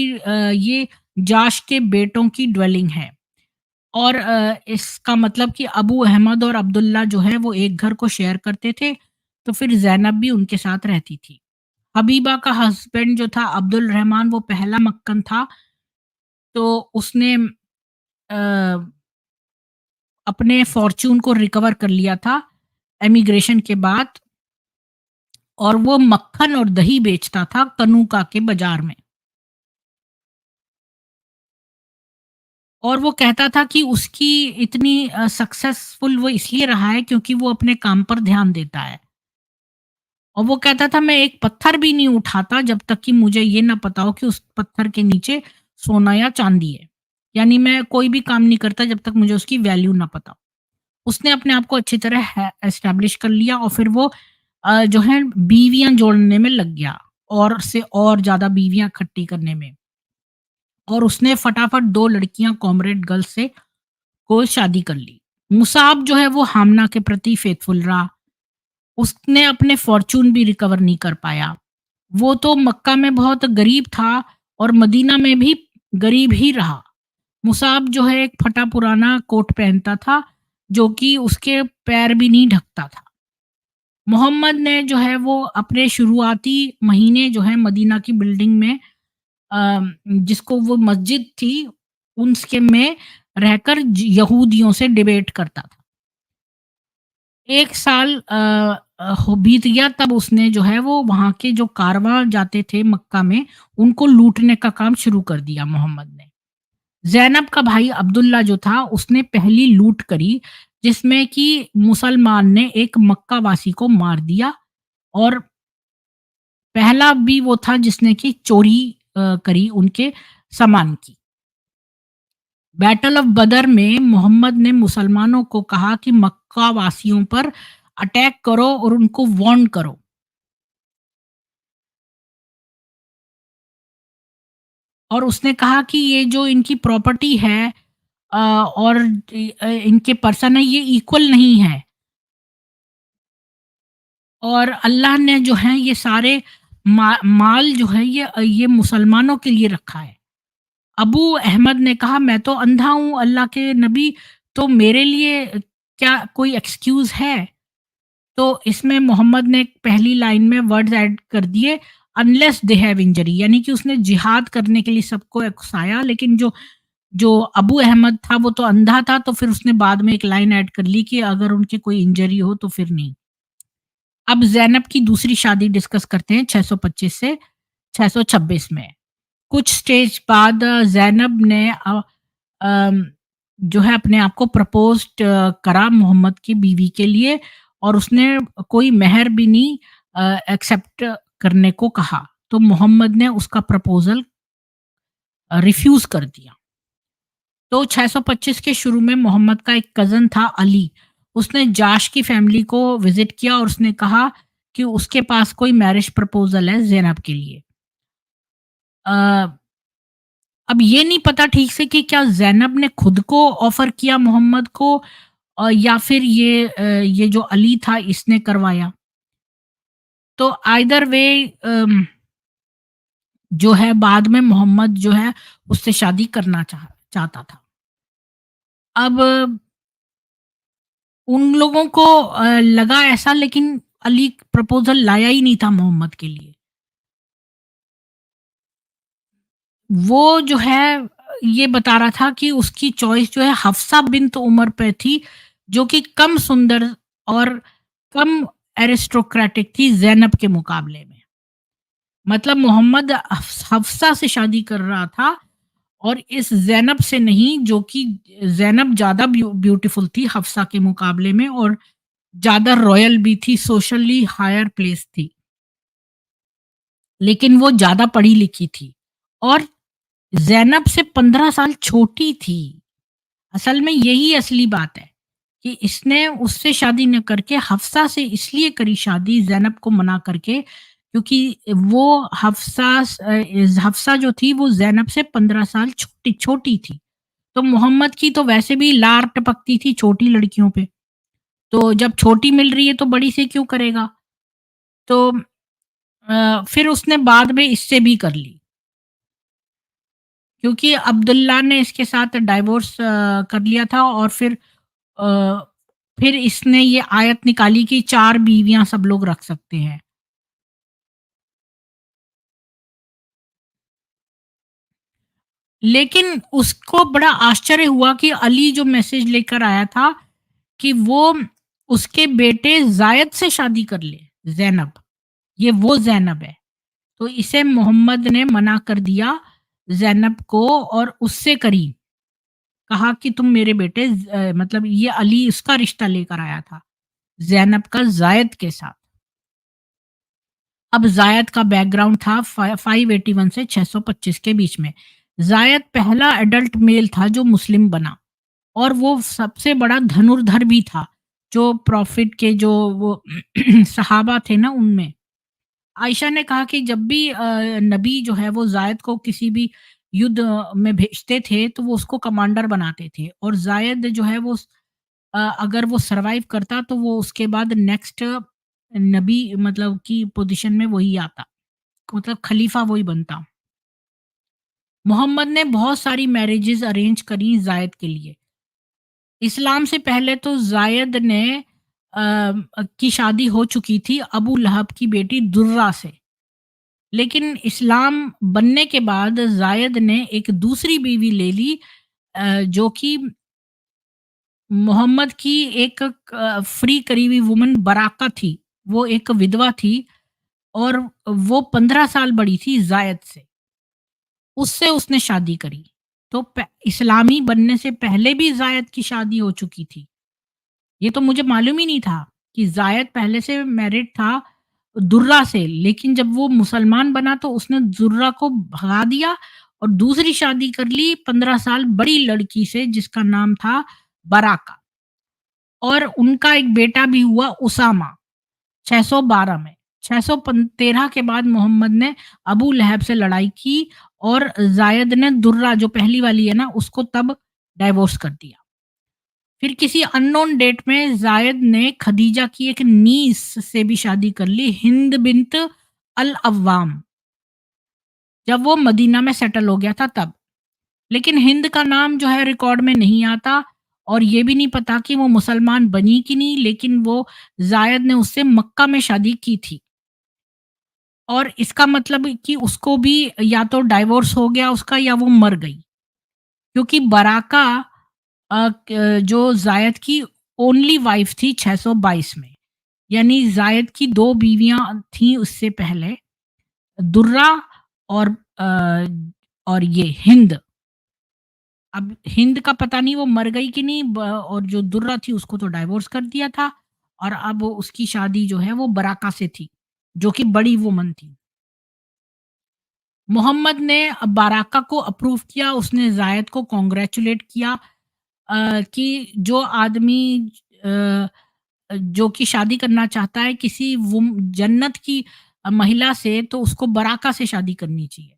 ये जाश के बेटों की ड्वेलिंग है। और इसका मतलब कि अबू अहमद और अब्दुल्ला जो है वो एक घर को शेयर करते थे, तो फिर ज़ैनब भी उनके साथ रहती थी। हबीबा का हस्बैंड जो था अब्दुल रहमान वो पहला मक्कन था, तो उसने अपने फॉर्च्यून को रिकवर कर लिया था एमिग्रेशन के बाद, और वो मक्खन और दही बेचता था कनूका के बाजार में। और वो कहता था कि उसकी इतनी सक्सेसफुल वो इसलिए रहा है क्योंकि वो अपने काम पर ध्यान देता है। और वो कहता था मैं एक पत्थर भी नहीं उठाता जब तक कि मुझे ये ना पता हो कि उस पत्थर के नीचे सोना या चांदी है। यानी मैं कोई भी काम नहीं करता जब तक मुझे उसकी वैल्यू ना पता हो। उसने अपने आप को अच्छी तरह एस्टैब्लिश कर लिया और फिर वो जो है बीवियां जोड़ने में लग गया, और से और ज्यादा बीवियां इकट्ठी करने में। और उसने फटाफट 2 लड़कियां कॉमरेड गर्ल से को शादी कर ली। मुसाब जो है वो हामना के प्रति फेथफुल रहा। उसने अपने फॉर्च्यून भी रिकवर नहीं कर पाया। वो तो मक्का में बहुत गरीब था और मदीना में भी गरीब ही रहा। मुसाब जो है एक फटा पुराना कोट पहनता था जो कि उसके पैर भी नहीं ढकता था। मोहम्मद ने जो है वो अपने शुरुआती महीने जो है मदीना की बिल्डिंग में जिसको वो मस्जिद थी उसके में रहकर यहूदियों से डिबेट करता था। 1 साल बीत गया, तब उसने जो है वो वहाँ के जो कारवां जाते थे मक्का में उनको लूटने का काम शुरू कर दिया मोहम्मद ने। ज़ैनब का भाई अब्दुल्ला जो था उसने पहली लूट करी जिसमें कि मुसलमान ने एक मक्का वासी को मार दिया, और पहला भी वो था जिसने कि चोरी करी उनके सामान की। बैटल ऑफ बदर में मोहम्मद ने मुसलमानों को कहा कि मक्का वासियों पर अटैक करो और उनको वार्न करो। और उसने कहा कि ये जो इनकी प्रॉपर्टी है और इनके पर्सन है ये इक्वल नहीं है, और अल्लाह ने जो है ये सारे माल जो है ये मुसलमानों के लिए रखा है। अबू अहमद ने कहा मैं तो अंधा हूँ अल्लाह के नबी, तो मेरे लिए क्या कोई एक्सक्यूज़ है? तो इसमें मोहम्मद ने पहली लाइन में वर्ड्स ऐड कर दिए, अनलेस दे हैव इंजरी, यानी कि उसने जिहाद करने के लिए सबको उकसाया, लेकिन जो जो अबू अहमद था वो तो अंधा था, तो फिर उसने बाद में एक लाइन ऐड कर ली कि अगर उनकी कोई इंजरी हो तो फिर नहीं। अब ज़ैनब की दूसरी शादी डिस्कस करते हैं 625 से 626 में। कुछ स्टेज बाद ज़ैनब ने अम, जो है अपने आप को प्रपोज़्ड करा मोहम्मद की बीवी के लिए, और उसने कोई मेहर भी नहीं एक्सेप्ट करने को कहा। तो मोहम्मद ने उसका प्रपोज़ल रिफ्यूज़ कर दिया। तो 625 के शुरू में मोहम्मद का एक कज़न था अली, उसने जाश की फैमिली को विज़िट किया और उसने कहा कि उसके पास कोई मैरिज प्रपोज़ल है ज़ैनब के लिए। अ, अब ये नहीं पता ठीक से कि क्या ज़ैनब ने खुद को ऑफ़र किया मोहम्मद को या फिर ये जो अली था इसने करवाया। तो आइदर वे जो है बाद में मोहम्मद जो है उससे शादी करना चाहता था। अब उन लोगों को लगा ऐसा, लेकिन अली प्रपोज़ल लाया ही नहीं था मोहम्मद के लिए। वो जो है ये बता रहा था कि उसकी चॉइस जो है हफ्सा बिन्त उमर पे थी, जो कि कम सुंदर और कम एरिस्टोक्रेटिक थी ज़ैनब के मुकाबले में। मतलब मोहम्मद हफ्सा से शादी कर रहा था और इस ज़ैनब से नहीं, जो कि ज़ैनब ज़्यादा ब्यूटीफुल थी हफ्सा के मुकाबले में और ज़्यादा रॉयल भी थी, सोशली हायर प्लेस थी। लेकिन वो ज़्यादा पढ़ी लिखी थी और ज़ैनब से 15 साल छोटी थी। असल में यही असली बात है कि इसने उससे शादी न करके हफ्सा से इसलिए करी शादी ज़ैनब को मना करके क्योंकि वो हफ्सा जो थी वो ज़ैनब से 15 साल छोटी छोटी थी। तो मोहम्मद की तो वैसे भी लार टपकती थी छोटी लड़कियों पे, तो जब छोटी मिल रही है तो बड़ी से क्यों करेगा? तो फिर उसने बाद में इससे भी कर ली, क्योंकि अब्दुल्ला ने इसके साथ डाइवोर्स कर लिया था और अ, फिर इसने ये आयत निकाली कि 4 बीवियाँ सब लोग रख सकते हैं। लेकिन उसको बड़ा आश्चर्य हुआ कि अली जो मैसेज लेकर आया था कि वो उसके बेटे ज़ायद से शादी कर ले, ज़ैनब, ये वो ज़ैनब है। तो इसे मोहम्मद ने मना कर दिया ज़ैनब को और उससे करी। कहा कि तुम मेरे बेटे मतलब ये अली उसका रिश्ता लेकर आया था, ज़ैनब का ज़ायद के साथ। अब ज़ायद का बैकग्राउंड था 581 से 625 के बीच में। ज़ायद पहला एडल्ट मेल था जो मुस्लिम बना और वो सबसे बड़ा धनुर्धर भी था, जो प्रॉफ़िट के जो वो सहाबा थे ना उनमें। आयशा ने कहा कि जब भी नबी जो है वो ज़ायद को किसी भी युद्ध में भेजते थे तो वो उसको कमांडर बनाते थे और ज़ायद जो है वो अगर वो सर्वाइव करता तो वो उसके बाद नेक्स्ट नबी मतलब की पोजीशन में वही आता, मतलब खलीफा वही बनता। मोहम्मद ने बहुत सारी मैरिजेस अरेंज करी ज़ायद के लिए। इस्लाम से पहले तो ज़ायद ने की शादी हो चुकी थी अबू लहब की बेटी दुर्रा से। लेकिन इस्लाम बनने के बाद ज़ायद ने एक दूसरी बीवी ले ली, जो कि मोहम्मद की एक फ्री करी हुई वुमन बराका थी। वो एक विधवा थी और वो 15 साल बड़ी थी ज़ायद से। उससे उसने शादी करी। तो इस्लामी बनने से पहले भी ज़ायद की शादी हो चुकी थी। ये तो मुझे मालूम ही नहीं था कि ज़ायद पहले से मैरिड था दुर्रा से, लेकिन जब वो मुसलमान बना तो उसने दुर्रा को भगा दिया और दूसरी शादी कर ली 15 साल बड़ी लड़की से जिसका नाम था बराका और उनका एक बेटा भी हुआ उसामा 612 में। 613 के बाद मोहम्मद ने अबू लहब से लड़ाई की और ज़ायद ने दुर्रा जो पहली वाली है ना उसको तब डाइवोर्स कर दिया। फिर किसी अननोन डेट में ज़ायद ने खदीजा की एक नीस से भी शादी कर ली, हिंद बिन्त अल अव्वाम, जब वो मदीना में सेटल हो गया था तब। लेकिन हिंद का नाम जो है रिकॉर्ड में नहीं आता और ये भी नहीं पता कि वो मुसलमान बनी कि नहीं, लेकिन वो ज़ायद ने उससे मक्का में शादी की थी। और इसका मतलब कि उसको भी या तो डाइवोर्स हो गया उसका या वो मर गई। क्योंकि बराका जो ज़ायद की ओनली वाइफ थी 622 में। यानी ज़ायद की 2 बीवियाँ थीं उससे पहले, दुर्रा और और ये हिंद। अब हिंद का पता नहीं वो मर गई कि नहीं और जो दुर्रा थी उसको तो डाइवोर्स कर दिया था और अब उसकी शादी जो है वो बराका से थी, जो कि बड़ी वुमन थी। मोहम्मद ने बाराका को अप्रूव किया, उसने ज़ायद को कांग्रेचुलेट किया कि जो आदमी अ, जो कि शादी करना चाहता है किसी जन्नत की महिला से तो उसको बराका से शादी करनी चाहिए।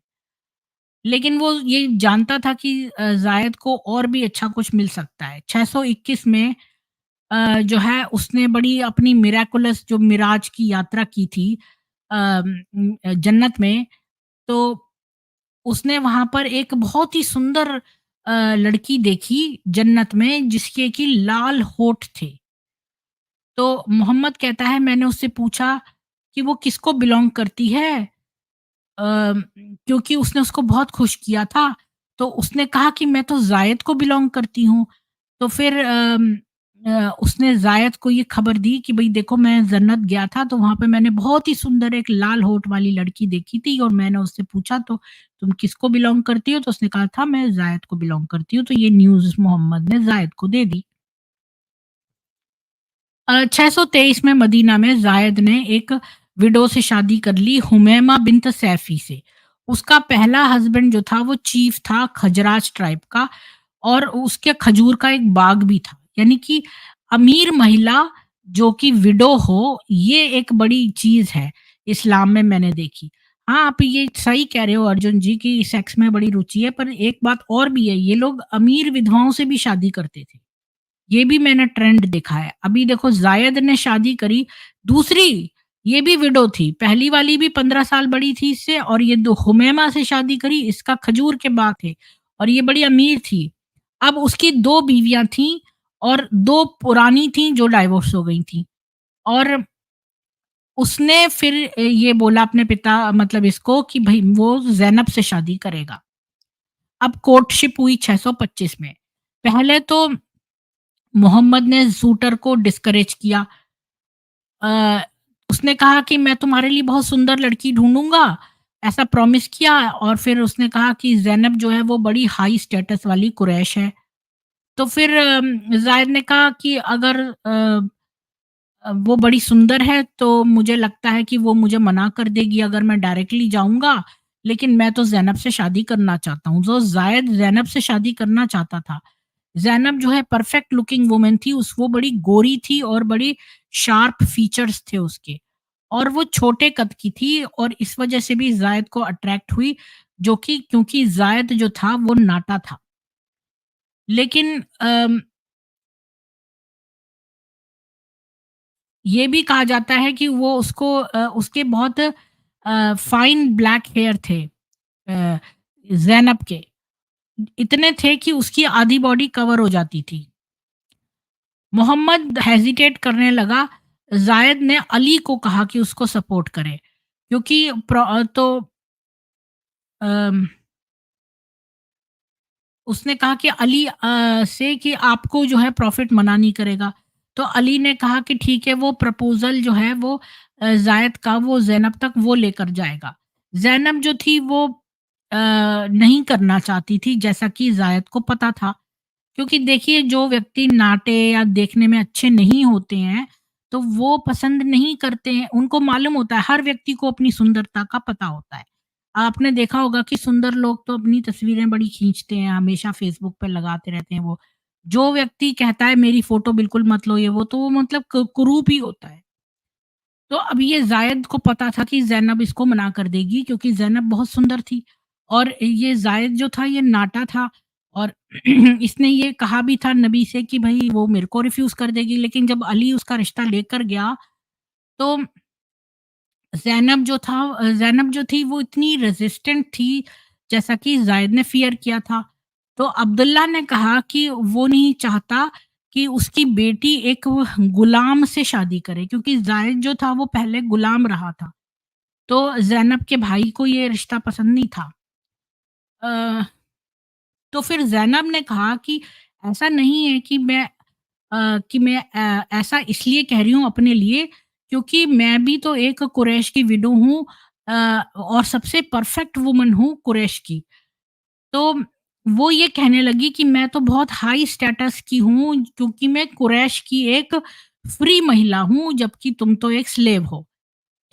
लेकिन वो ये जानता था कि ज़ायद को और भी अच्छा कुछ मिल सकता है। 621 में जो है उसने बड़ी अपनी मिरेकुलस जो मिराज की यात्रा की थी जन्नत में, तो उसने वहाँ पर एक बहुत ही सुंदर लड़की देखी जन्नत में जिसके कि लाल होठ थे। तो मोहम्मद कहता है मैंने उससे पूछा कि वो किसको बिलॉन्ग करती है? क्योंकि उसने उसको बहुत खुश किया था। तो उसने कहा कि मैं तो ज़ायद को बिलॉन्ग करती हूँ। तो फिर उसने ज़ायद को ये खबर दी कि भई देखो मैं जन्नत गया था तो वहाँ पे मैंने बहुत ही सुंदर एक लाल होठ वाली लड़की देखी थी और मैंने उससे पूछा तो तुम किसको बिलॉन्ग करती हो? तो उसने कहा था मैं ज़ायद को बिलॉन्ग करती हूँ। तो ये न्यूज़ मोहम्मद ने ज़ायद को दे दी। 623 में मदीना में ज़ायद ने एक विडो से शादी कर ली हुमैमा बिन्त सैफ़ी से। उसका पहला हस्बैंड जो था वो चीफ था खजराज ट्राइब का और उसके खजूर का एक बाग भी था। यानी कि अमीर महिला जो कि विडो हो ये एक बड़ी चीज़ है। इस्लाम में मैंने देखी। हाँ, आप ये सही कह रहे हो अर्जुन जी कि सेक्स में बड़ी रुचि है, पर एक बात और भी है, ये लोग अमीर विधवाओं से भी शादी करते थे। ये भी मैंने ट्रेंड देखा है। अभी देखो ज़ायद ने शादी करी, दूसरी ये भी विडो थी। पहली वाली भी 15 साल बड़ी थी इससे और ये दो हुमैमा से शादी करी, इसका खजूर के बाग थे और ये बड़ी अमीर थी। अब उसकी 2 बीवियाँ थीं और 2 पुरानी थीं जो डाइवोर्स हो गई थीं और उसने फिर ये बोला अपने पिता मतलब इसको कि भई वो ज़ैनब से शादी करेगा। अब कोर्टशिप हुई 625 में। पहले तो मोहम्मद ने शूटर को डिस्करेज किया। अ, उसने कहा कि मैं तुम्हारे लिए बहुत सुंदर लड़की ढूँढूँगा, ऐसा प्रॉमिस किया और फिर उसने कहा कि ज़ैनब जो है वो बड़ी हाई स्टेटस वाली कुरैश है। तो फिर ज़ाहिद ने कहा कि अगर वो बड़ी सुंदर है तो मुझे लगता है कि वो मुझे मना कर देगी अगर मैं डायरेक्टली जाऊँगा, लेकिन मैं तो ज़ैनब से शादी करना चाहता हूँ। तो ज़ायद ज़ैनब से शादी करना चाहता था। ज़ैनब जो है परफेक्ट लुकिंग वुमन थी, उस वो बड़ी गोरी थी और बड़ी शार्प फीचर्स थे उसके और वो छोटे कद की थी और इस वजह से भी ज़ायद को अट्रैक्ट हुई, जो कि क्योंकि ज़ायद जो था वो नाटा था। लेकिन ये भी कहा जाता है कि वो उसको उसके बहुत फाइन ब्लैक हेयर थे ज़ैनब के। इतने थे कि उसकी आधी बॉडी कवर हो जाती थी। मोहम्मद हेजिटेट करने लगा, ज़ायद ने अली को कहा कि उसको सपोर्ट करे क्योंकि तो अम, उसने कहा कि अली से कि आपको जो है प्रॉफ़िट मना नहीं करेगा। तो अली ने कहा कि ठीक है वो प्रपोज़ल जो है वो ज़ायद का वो ज़ैनब तक वो लेकर जाएगा। ज़ैनब जो थी वो नहीं करना चाहती थी जैसा कि ज़ायद को पता था। क्योंकि देखिए जो व्यक्ति नाटे या देखने में अच्छे नहीं होते हैं, तो वो पसंद नहीं करते हैं। उनको मालूम होता है, हर व्यक्ति को अपनी सुंदरता का पता होता है। आपने देखा होगा कि सुंदर लोग तो अपनी तस्वीरें बड़ी खींचते हैं, हमेशा फ़ेसबुक पे लगाते रहते हैं वो। जो व्यक्ति कहता है मेरी फ़ोटो बिल्कुल मत लो ये वो, तो वो मतलब कुरूप ही होता है। तो अब ये ज़ायद को पता था कि ज़ैनब इसको मना कर देगी क्योंकि ज़ैनब बहुत सुंदर थी और ये ज़ायद जो था ये नाटा था और इसने ये कहा भी था नबी से कि भई वो मेरे को रिफ्यूज़ कर देगी लेकिन जब अली उसका रिश्ता लेकर गया तो ज़ैनब जो थी वो इतनी रेज़िस्टेंट थी जैसा कि ज़ायद ने फ़ियर किया था। तो अब्दुल्ला ने कहा कि वो नहीं चाहता कि उसकी बेटी एक वो गुलाम से शादी करे क्योंकि ज़ायद जो था वो पहले गुलाम रहा था। तो ज़ैनब के भाई को ये रिश्ता पसंद नहीं था। अ, तो फिर ज़ैनब ने कहा कि ऐसा नहीं है कि मैं ऐसा इसलिए कह रही हूँ अपने लिए क्योंकि मैं भी तो एक कुरैश की विडो हूँ और सबसे परफेक्ट वुमन हूँ कुरैश की। तो वो ये कहने लगी कि मैं तो बहुत हाई स्टेटस की हूँ क्योंकि मैं कुरैश की एक फ्री महिला हूँ जबकि तुम तो एक स्लेव हो।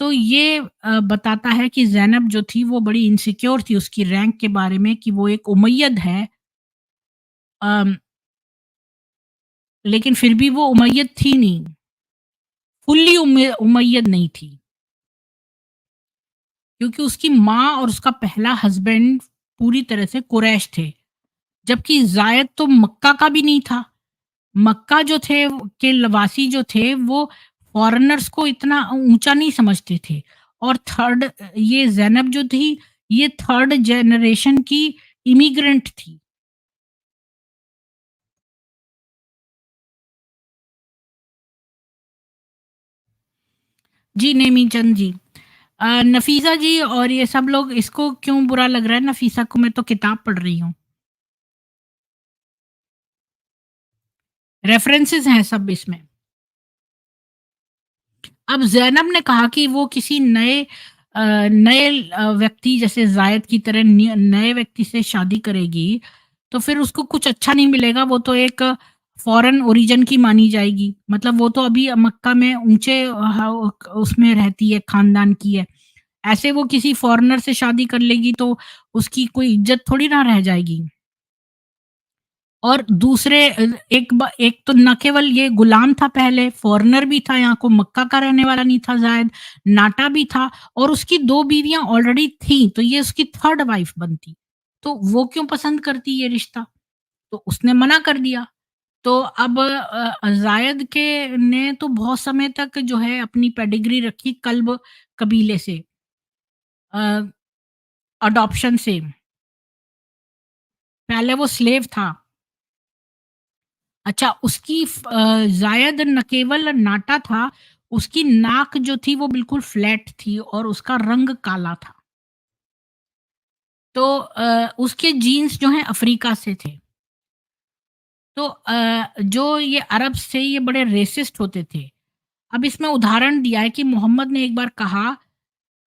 तो ये बताता है कि ज़ैनब जो थी वो बड़ी इनसिक्योर थी उसकी रैंक के बारे में कि वो एक उमय्यद है। अम, लेकिन फिर भी वो उमय्यद थी नहीं, फुल्ली उमय्यद नहीं थी। क्योंकि उसकी माँ और उसका पहला हस्बैंड पूरी तरह से कुरैश थे। जबकि ज़ायद तो मक्का का भी नहीं था। मक्का जो थे के लवासी जो थे वो फ़ॉरेनर्स को इतना ऊँचा नहीं समझते थे। और थर्ड ये ज़ैनब जो थी ये थर्ड जनरेशन की इमिग्रेंट थी। जी, नेमीचंद जी। नफ़ीसा जी और ये सब लोग इसको क्यों बुरा लग रहा है नफ़ीसा को? मैं तो किताब पढ़ रही हूँ। रेफ़रेंसेस हैं सब इसमें। अब ज़ैनब ने कहा कि वो किसी नए व्यक्ति जैसे ज़ायद की तरह नए व्यक्ति से शादी करेगी, तो फिर उसको कुछ अच्छा नहीं मिलेगा, वो तो एक फ़ॉरेन ओरिजिन की मानी जाएगी। मतलब वो तो अभी मक्का में ऊँचे उसमें रहती है, ख़ानदान की है। ऐसे वो किसी फ़ॉरेनर से शादी कर लेगी तो उसकी कोई इज़्ज़त थोड़ी ना रह जाएगी। और दूसरे एक तो न केवल ये गुलाम था पहले, फ़ॉरेनर भी था, यहाँ को मक्का का रहने वाला नहीं था ज़ायद, नाटा भी था और उसकी 2 बीवियाँ ऑलरेडी थीं, तो ये उसकी 3rd वाइफ़ बनती। तो वो क्यों पसंद करती ये रिश्ता? तो उसने मना कर दिया। तो अब ज़ायद के ने तो बहुत समय तक जो है अपनी पेडिग्री रखी कल्ब कबीले से, अ, अडॉप्शन से। पहले वो स्लेव था। अच्छा, ज़ायद न केवल नाटा था, उसकी नाक जो थी वो बिल्कुल फ्लैट थी और उसका रंग काला था। तो उसके जीन्स जो हैं अफ्रीका से थे। तो जो ये अरब्स थे ये बड़े रेसिस्ट होते थे। अब इसमें उदाहरण दिया है कि मोहम्मद ने एक बार कहा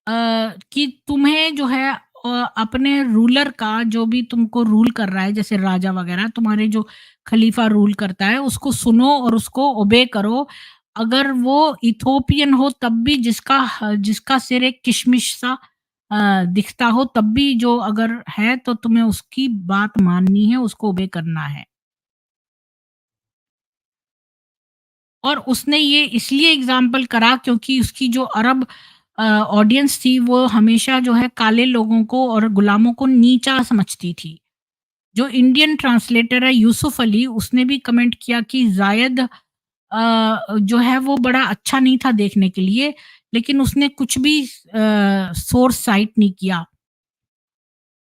कि तुम्हें जो है अपने रूलर का, जो भी तुमको रूल कर रहा है जैसे राजा वगैरह, तुम्हारे जो खलीफा रूल करता है उसको सुनो और उसको ओबे करो। अगर वो इथोपियन हो तब भी, जिसका सिर एक किशमिश सा दिखता हो तब भी, जो अगर है तो तुम्हें उसकी बात माननी है, उसको ओबे करना है। और उसने ये इसलिए एग्ज़ाम्पल करा क्योंकि उसकी जो अरब ऑडियंस थी वो हमेशा जो है काले लोगों को और गुलामों को नीचा समझती थी। जो इंडियन ट्रांसलेटर है यूसुफ अली, उसने भी कमेंट किया कि ज़ायद जो है वो बड़ा अच्छा नहीं था देखने के लिए, लेकिन उसने कुछ भी सोर्स साइट नहीं किया।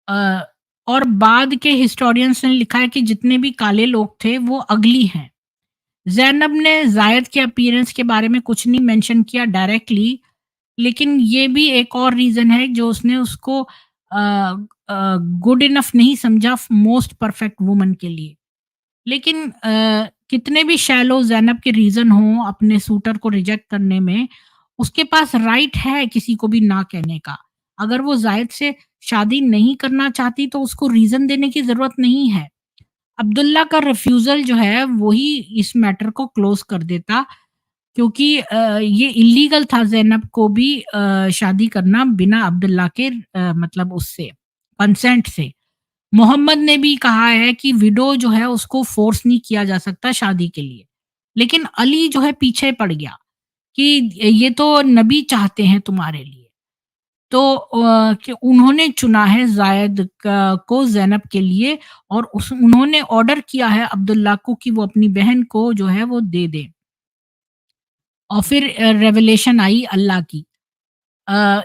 अ, और बाद के हिस्टोरियंस ने लिखा है कि जितने भी काले लोग थे वो अगली हैं। ज़ैनब ने ज़ायद के अपीयरेंस के बारे में कुछ नहीं मेंशन किया डायरेक्टली, लेकिन ये भी एक और रीज़न है जो उसने उसको गुड इनफ नहीं समझा मोस्ट परफेक्ट वुमन के लिए। लेकिन कितने भी शैलो ज़ैनब के रीज़न हों अपने सूटर को रिजेक्ट करने में, उसके पास राइट है किसी को भी ना कहने का। अगर वो ज़ायद से शादी नहीं करना चाहती तो उसको रीज़न देने की ज़रूरत नहीं है। अब्दुल्ला का रिफ्यूज़ल जो है वही इस मैटर को क्लोज़ कर देता, क्योंकि ये इल्लीगल था ज़ैनब को भी शादी करना बिना अब्दुल्ला के, मतलब उससे कंसेंट से। मोहम्मद ने भी कहा है कि विडो जो है उसको फ़ोर्स नहीं किया जा सकता शादी के लिए। लेकिन अली जो है पीछे पड़ गया कि ये तो नबी चाहते हैं तुम्हारे लिए। तो कि उन्होंने चुना है ज़ायद को ज़ैनब के लिए और उस उन्होंने ऑर्डर किया है अब्दुल्ला को कि वो अपनी बहन को जो है वो दे दे। और फिर रेवलेशन आई अल्लाह की।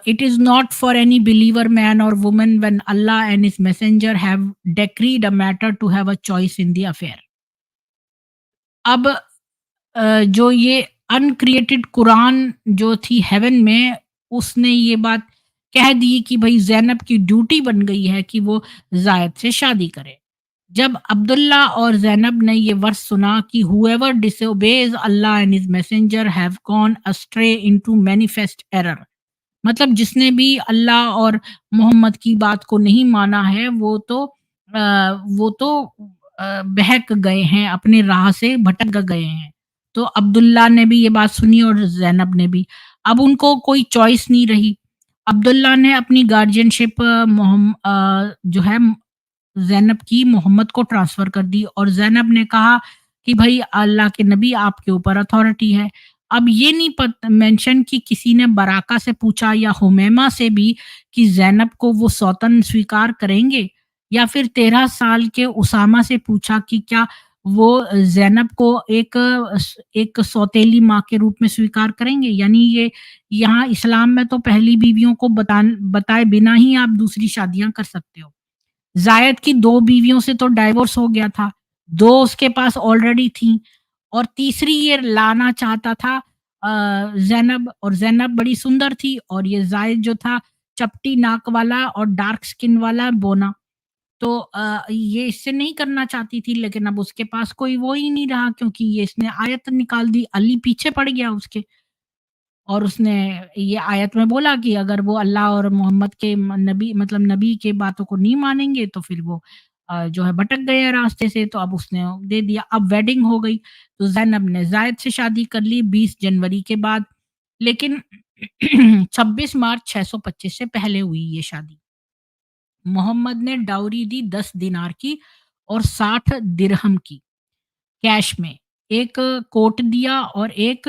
It is not for any believer man और woman when Allah and his messenger have decreed a matter to have a choice in the affair. अब जो ये अनक्रिएटेड कुरान जो थी हेवन में, उसने ये बात कह दी कि भई ज़ैनब की ड्यूटी बन गई है कि वो ज़ायद से शादी करे। जब अब्दुल्ला और ज़ैनब ने ये वर्स सुना कि whoever disobeys Allah and his messenger have gone astray into manifest error, मतलब जिसने भी अल्लाह और मोहम्मद की बात को नहीं माना है वो तो बहक गए हैं, अपनी राह से भटक गए हैं। तो अब्दुल्ला ने भी ये बात सुनी और ज़ैनब ने भी। अब उनको कोई चॉइस नहीं रही। अब्दुल्ला ने अपनी गार्डियनशिप जो है ज़ैनब की मोहम्मद को ट्रांसफ़र कर दी और ज़ैनब ने कहा कि भई अल्लाह के नबी आपके ऊपर अथॉरिटी है। अब ये नहीं मेंशन कि किसी ने बराका से पूछा या हुमैमा से भी कि ज़ैनब को वो सौतन स्वीकार करेंगे, या फिर 13 साल के उसामा से पूछा कि क्या वो ज़ैनब को एक सौतेली माँ के रूप में स्वीकार करेंगे। यानी ये यहाँ इस्लाम में तो पहली बीवियों को बताए बिना ही आप दूसरी शादियाँ कर सकते हो। ज़ायद की 2 बीवियों से तो डाइवोर्स हो गया था, 2 उसके पास ऑलरेडी थीं और तीसरी ये लाना चाहता था ज़ैनब, और ज़ैनब बड़ी सुंदर थी और ये ज़ायद जो था चपटी नाक वाला और डार्क स्किन वाला बोना। तो ये इससे नहीं करना चाहती थी, लेकिन अब उसके पास कोई वो ही नहीं रहा क्योंकि ये इसने आयत निकाल दी, अली पीछे पड़ गया उसके। और उसने ये आयत में बोला कि अगर वो अल्लाह और मोहम्मद के नबी, मतलब नबी के बातों को नहीं मानेंगे तो फिर वो जो है भटक गए हैं रास्ते से, तो अब उसने दे दिया। अब वेडिंग हो गई, तो ज़ैनब ने ज़ायद से शादी कर ली 20 जनवरी के बाद, लेकिन 26 मार्च 625 से पहले हुई ये शादी। मोहम्मद ने डाउरी दी 10 दिनार की और 60 दिरहम की कैश में। एक कोट दिया और एक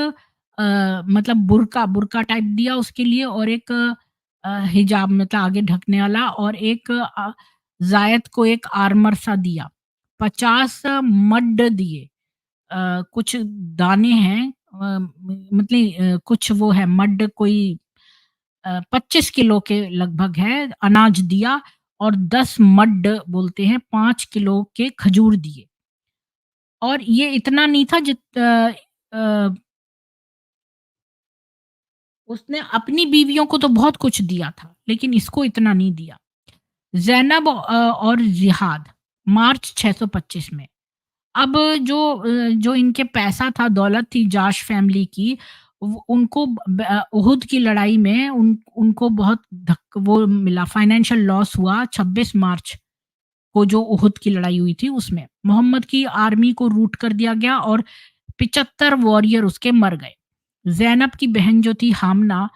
मतलब बुर्का टाइप दिया उसके लिए, और एक हिजाब मतलब आगे ढकने वाला, और एक ज़ायद को एक आर्मर सा दिया। 50 मड दिए। कुछ दाने हैं, मतलब कुछ वो है मड, कोई 25 किलो के लगभग है, अनाज दिया, और 10 मड बोलते हैं 5 किलो के खजूर दिए। और ये इतना नहीं था अ, उसने अपनी बीवियों को तो बहुत कुछ दिया था, लेकिन इसको इतना नहीं दिया। ज़ैनब और जिहाद, मार्च 625 में। अब जो इनके पैसा था, दौलत थी जाश फैमिली की, उनको उहुद की लड़ाई में उनको बहुत वो मिला, फाइनेंशियल लॉस हुआ 26 मार्च को, जो उहुद की लड़ाई हुई थी उसमें। मोहम्मद की आर्मी को रूट कर दिया गया और 75 वॉरियर उसके मर गए। ज़ैनब की बहन जो थी हामना,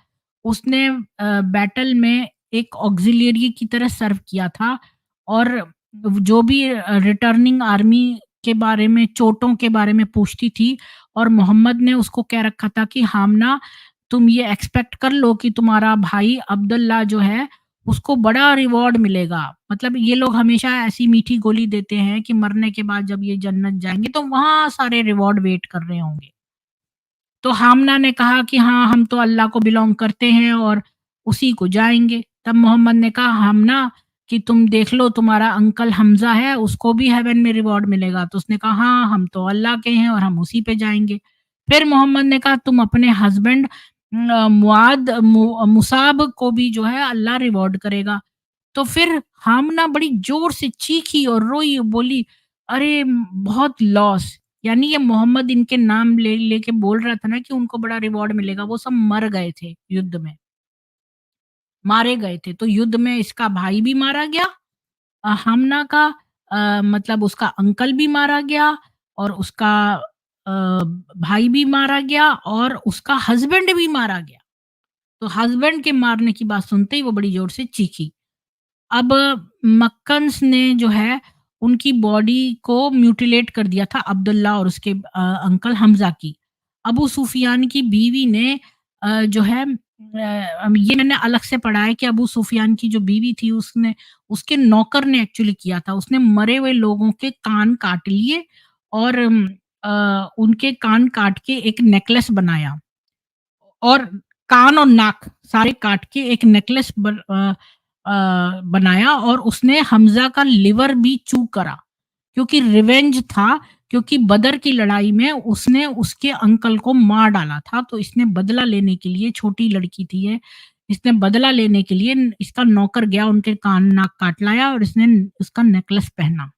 उसने बैटल में एक ऑक्सिलियरी की तरह सर्व किया था, और जो भी रिटर्निंग आर्मी के बारे में, चोटों के बारे में पूछती थी, और मोहम्मद ने उसको कह रखा था कि हामना, तुम ये एक्सपेक्ट कर लो कि तुम्हारा भाई अब्दुल्ला जो है उसको बड़ा रिवॉर्ड मिलेगा। मतलब ये लोग हमेशा ऐसी मीठी गोली देते हैं कि मरने के बाद जब ये जन्नत जाएँगे तो वहाँ सारे रिवॉर्ड वेट कर रहे होंगे। तो हामना ने कहा कि हाँ, हम तो अल्लाह को बिलॉन्ग करते हैं और उसी को जाएँगे। तब मोहम्मद ने कहा, हामना, कि तुम देख लो, तुम्हारा अंकल हम्ज़ा है, उसको भी हेवन में रिवॉर्ड मिलेगा। तो उसने कहा, हाँ, हम तो अल्लाह के हैं और हम उसी पे जाएँगे। फिर मोहम्मद ने कहा, तुम अपने हस्बैंड मुसाब को भी जो है अल्लाह रिवॉर्ड करेगा। तो फिर हामना बड़ी ज़ोर से चीखी और रोई और बोली, "अरे! बहुत लॉस।" यानी ये मोहम्मद इनके नाम ले लेके बोल रहा था ना कि उनको बड़ा रिवॉर्ड मिलेगा, वो सब मर गए थे युद्ध में, मारे गए थे। तो युद्ध में इसका भाई भी मारा गया, हामना का, मतलब उसका अंकल भी मारा गया, और उसका भाई भी मारा गया, और उसका हस्बैंड भी मारा गया। तो हस्बैंड के मारने की बात सुनते ही वो बड़ी ज़ोर से चीखी। अब मक्कन्स ने जो है उनकी बॉडी को म्यूटिलेट कर दिया था, अब्दुल्ला और उसके अंकल हमज़ा की। अबू सुफियान की बीवी ने जो है, ये मैंने अलग से पढ़ा है कि अबू सुफियान की जो बीवी थी, उसने, उसके नौकर ने एक्चुअली किया था। उसने मरे हुए लोगों के कान काट लिए, और उनके कान काट के एक नेकलेस बनाया, और कान और नाक सारे काट के एक नेकलेस बनाया, और उसने हमज़ा का लिवर भी चू करा, क्योंकि रिवेंज था, क्योंकि बदर की लड़ाई में उसने उसके अंकल को मार डाला था, तो इसने बदला लेने के लिए, छोटी लड़की थी ये, इसने बदला लेने के लिए इसका नौकर गया, उनके कान नाक काट लाया, और इसने उसका नेकलेस पहना।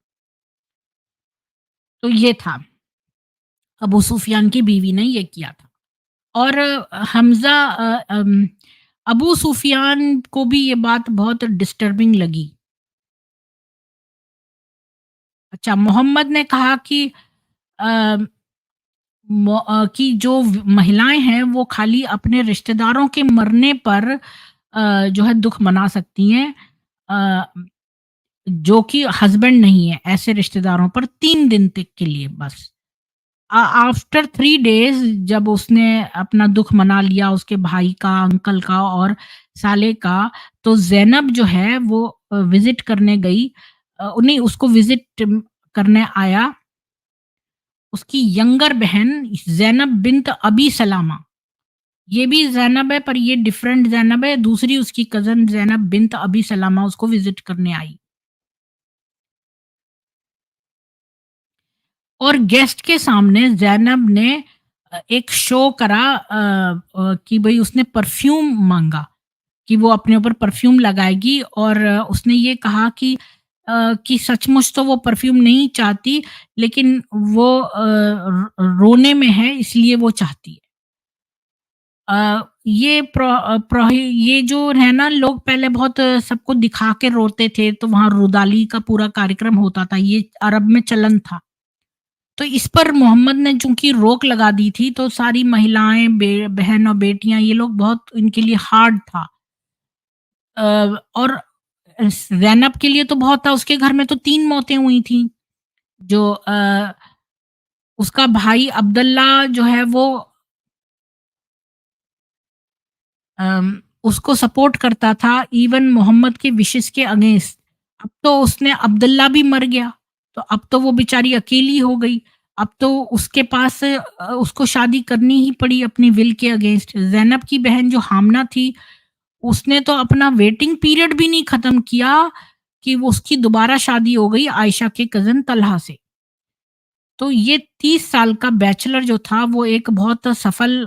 तो ये था, अबू सुफियान की बीवी ने ये किया था। और हमज़ा अबू सुफियान को भी ये बात बहुत डिस्टर्बिंग लगी। अच्छा, मोहम्मद ने कहा कि अ, कि जो महिलाएँ हैं वो खाली अपने रिश्तेदारों के मरने पर जो है दुःख मना सकती हैं, अ, जो कि हस्बैंड नहीं है, ऐसे रिश्तेदारों पर 3 दिन तक के लिए बस। आफ्टर 3 डेज़ जब उसने अपना दुःख मना लिया, उसके भाई का, अंकल का और साले का, तो ज़ैनब जो है वो विज़िट करने गई, नहीं, उसको विज़िट करने आया उसकी यंगर बहन ज़ैनब बिन्त अबी सलामा। ये भी ज़ैनब है, पर ये डिफरेंट ज़ैनब है, दूसरी उसकी कज़न ज़ैनब बिन्त अबी सलामा उसको विज़िट करने आई। और गेस्ट के सामने ज़ैनब ने एक शो करा, कि भई उसने परफ्यूम माँगा, कि वो अपने ऊपर परफ्यूम लगाएगी, और उसने ये कहा कि सचमुच तो वो परफ्यूम नहीं चाहती, लेकिन वो रोने में है, इसलिए वो चाहती है। ये जो है ना, लोग पहले बहुत सबको दिखा के रोते थे, तो वहाँ रुदाली का पूरा कार्यक्रम होता था, ये अरब में चलन था। तो इस पर मोहम्मद ने चूँकि रोक लगा दी थी, तो सारी महिलाएँ, बहन और बेटियाँ, ये लोग बहुत, इनके लिए हार्ड था। और ज़ैनब के लिए तो बहुत था, उसके घर में तो 3 मौतें हुई थीं। जो उसका भाई अब्दुल्ला जो है वो उसको सपोर्ट करता था इवन मोहम्मद के विशेस के अगेंस्ट। अब तो उसने अब्दुल्ला भी मर गया, तो अब तो वो बेचारी अकेली हो गई। अब तो उसके पास उसको शादी करनी ही पड़ी अपनी विल के अगेंस्ट। ज़ैनब की बहन जो हामना थी, उसने तो अपना वेटिंग पीरियड भी नहीं खत्म किया कि वो उसकी दोबारा शादी हो गई आयशा के कज़न तल्हा से। तो ये 30 साल का बैचलर जो था वो एक बहुत सफल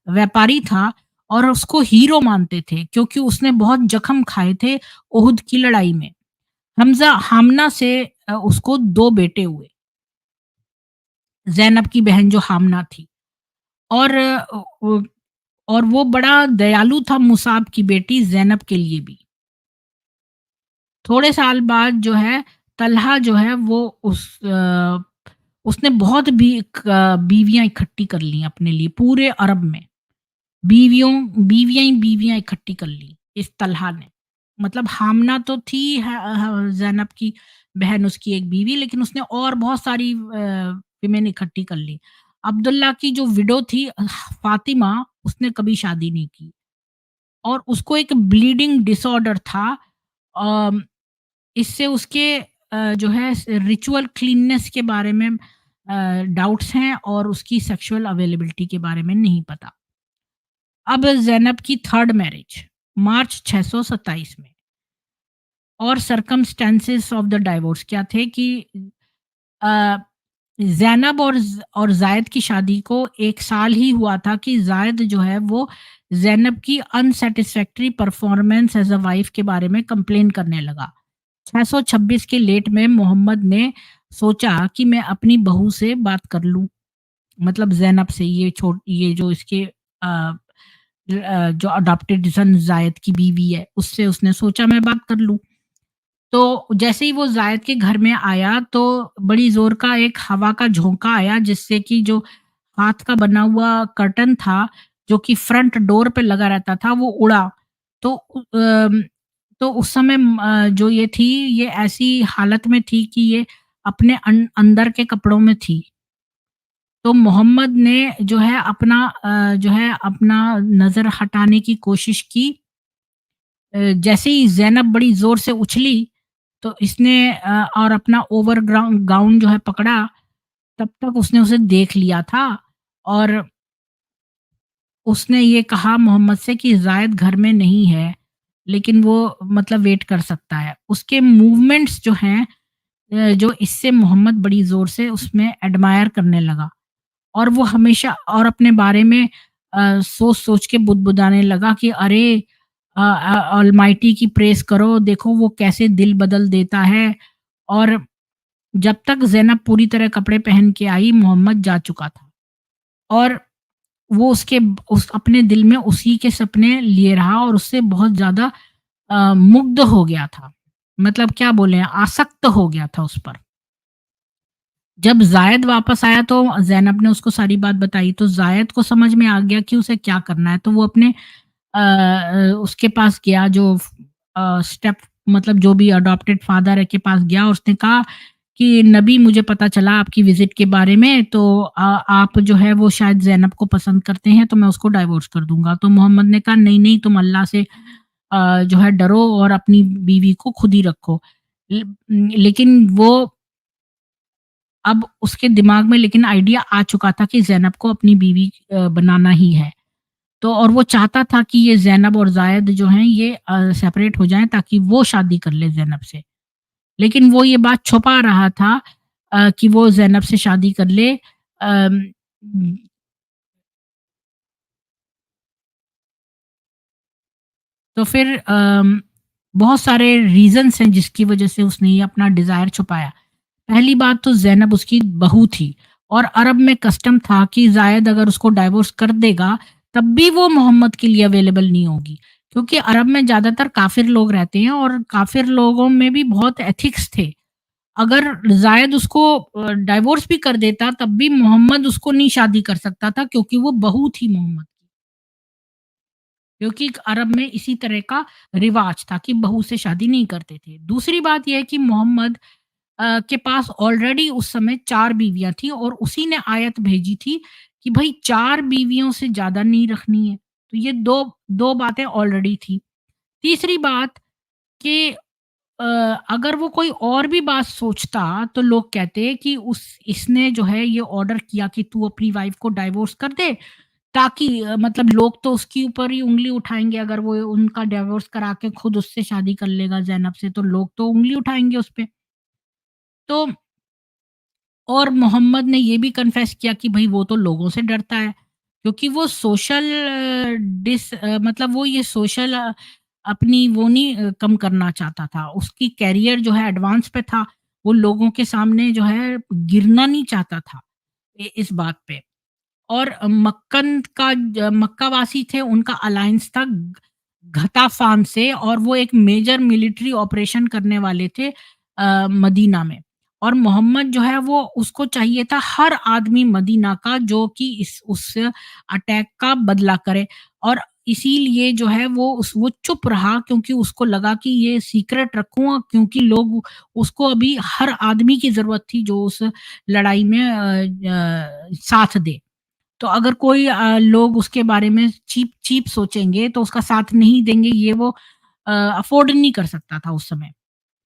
व्यापारी था और उसको हीरो मानते थे क्योंकि उसने बहुत जख्म खाए थे ओहुद की लड़ाई में। हमज़ा हामना से उसको 2 बेटे हुए, ज़ैनब की बहन जो हामना थी और और वो बड़ा दयालु था मुसाब की बेटी ज़ैनब के लिए भी। थोड़े साल बाद जो है तल्हा जो है वो उसने बहुत भी बीवियाँ इकट्ठी कर ली अपने लिए पूरे अरब में। बीवियों बीवियाँ ही बीवियाँ इकट्ठी कर ली इस तल्हा ने। मतलब हामना तो थी ज़ैनब की बहन उसकी एक बीवी, लेकिन उसने और बहुत सारी विमेन इकट्ठी कर ली। अब्दुल्ला की जो विडो थी फातिमा, उसने कभी शादी नहीं की और उसको एक ब्लीडिंग डिसऑर्डर था। अम, इससे उसके जो है रिचुअल क्लीननेस के बारे में डाउट्स हैं और उसकी सेक्सुअल अवेलेबिलिटी के बारे में नहीं पता। अब ज़ैनब की थर्ड मैरिज मार्च 627 में और सर्कमस्टेंसेस ऑफ द डाइवोर्स क्या थे कि अ, ज़ैनब और ज़ायद की शादी को 1 साल ही हुआ था कि ज़ायद जो है वो ज़ैनब की unsatisfactory performance as a wife के बारे में कंप्लेन करने लगा। 626 के लेट में मोहम्मद ने सोचा कि मैं अपनी बहू से बात कर लूँ, मतलब ज़ैनब से ये जो इसके जो अडॉप्टेड सन ज़ायद की बीवी है, उससे उसने सोचा मैं बात कर लूँ। तो जैसे ही वो ज़ायद के घर में आया तो बड़ी ज़ोर का एक हवा का झोंका आया जिससे कि जो हाथ का बना हुआ कर्टन था, जो कि फ्रंट डोर पे लगा रहता था, वो उड़ा। तो तो उस समय जो ये थी, ये ऐसी हालत में थी कि ये अपने अंदर के कपड़ों में थी। तो मोहम्मद ने जो है अपना नज़र हटाने की कोशिश की। जैसे ही ज़ैनब बड़ी ज़ोर से उछली, तो इसने और अपना गाउन जो है पकड़ा, तब तक उसने उसे देख लिया था और उसने ये कहा मोहम्मद से कि ज़ायद घर में नहीं है, लेकिन वो मतलब वेट कर सकता है। उसके मूवमेंट्स जो हैं जो इससे मोहम्मद बड़ी ज़ोर से उसमें एडमायर करने लगा और वो हमेशा और अपने बारे में सोच-सोच के बुदबुदाने लगा कि अरे ऑलमाइटी की प्रेज़ करो, देखो वो कैसे दिल बदल देता है। और जब तक ज़ैनब पूरी तरह कपड़े पहन के आई, मोहम्मद जा चुका था और वो उस अपने दिल में उसी के सपने लिए रहा और उससे बहुत ज़्यादा मुग्ध हो गया था। मतलब क्या बोलें, आसक्त हो गया था उस पर। जब ज़ायद वापस आया तो ज़ैनब ने उसको सारी बात बताई, तो ज़ायद को समझ में आ गया कि उसे क्या करना है, तो वो अपने उसके पास गया जो स्टेप मतलब जो भी अडॉप्टेड फादर है के पास गया और उसने कहा कि नबी मुझे पता चला आपकी विज़िट के बारे में, तो आप जो है वो शायद ज़ैनब को पसंद करते हैं, तो मैं उसको डाइवोर्स कर दूँगा। तो मोहम्मद ने कहा नहीं, नहीं तुम अल्लाह से जो है डरो और अपनी बीवी को खुद ही रखो। लेकिन वो अब उसके दिमाग में लेकिन आइडिया आ चुका था कि ज़ैनब को अपनी बीवी बनाना ही है। तो और वो चाहता था कि ये ज़ैनब और ज़ायद जो हैं ये सेपरेट हो जाएँ ताकि वो शादी कर ले ज़ैनब से। लेकिन वो ये बात छुपा रहा था कि वो ज़ैनब से शादी कर ले। अम, तो फिर बहुत सारे रीज़न्स हैं जिसकी वज़ह से उसने ये अपना डिज़ायर छुपाया। पहली बात तो ज़ैनब उसकी बहू थी और अरब में कस्टम था कि ज़ायद अगर उसको डाइवोर्स कर देगा, तब भी वो मोहम्मद के लिए अवेलेबल नहीं होगी। क्योंकि अरब में ज़्यादातर काफ़िर लोग रहते हैं और काफ़िर लोगों में भी बहुत एथिक्स थे। अगर ज़ायद उसको डाइवोर्स भी कर देता, तब भी मोहम्मद उसको नहीं शादी कर सकता था क्योंकि वो बहू थी मोहम्मद की। क्योंकि अरब में इसी तरह का रिवाज था कि बहू से शादी नहीं करते थे। दूसरी बात ये है कि मोहम्मद के पास ऑलरेडी उस समय 4 बीवियाँ थी और उसी ने आयत भेजी थी कि भई 4 बीवियों से ज़्यादा नहीं रखनी है। तो ये 2 बातें ऑलरेडी थी। तीसरी बात कि अ, अगर वो कोई और भी बात सोचता तो लोग कहते कि उस इसने जो है ये ऑर्डर किया कि तू अपनी वाइफ को डाइवोर्स कर दे, ताकि मतलब लोग तो उसके ऊपर ही उँगली उठाएँगे। अगर वो उनका डिवोर्स करा के खुद उससे शादी कर लेगा ज़ैनब से, तो लोग तो उँगली उठाएँगे उस पे। तो और मोहम्मद ने ये भी कन्फेस किया कि भई वो तो लोगों से डरता है, क्योंकि वो सोशल मतलब वो ये सोशल अपनी वो नहीं कम करना चाहता था। उसकी करियर जो है एडवांस पे था, वो लोगों के सामने जो है गिरना नहीं चाहता था इस बात पे। और मक्का वासी थे, उनका अलायंस था गताफान से, और वो एक मेजर मिलिट्री ऑपरेशन करने वाले थे मदीना में। और मोहम्मद जो है वो उसको चाहिए था हर आदमी मदीना का जो कि इस उस अटैक का बदला करे, और इसीलिए जो है वो चुप रहा, क्योंकि उसको लगा कि ये सीक्रेट रखूँ, क्योंकि लोग उसको अभी हर आदमी की ज़रूरत थी जो उस लड़ाई में साथ दे। तो अगर कोई लोग उसके बारे में चीप चीप सोचेंगे तो उसका साथ नहीं देंगे, ये वो अफ़ोर्ड नहीं कर सकता था उस समय।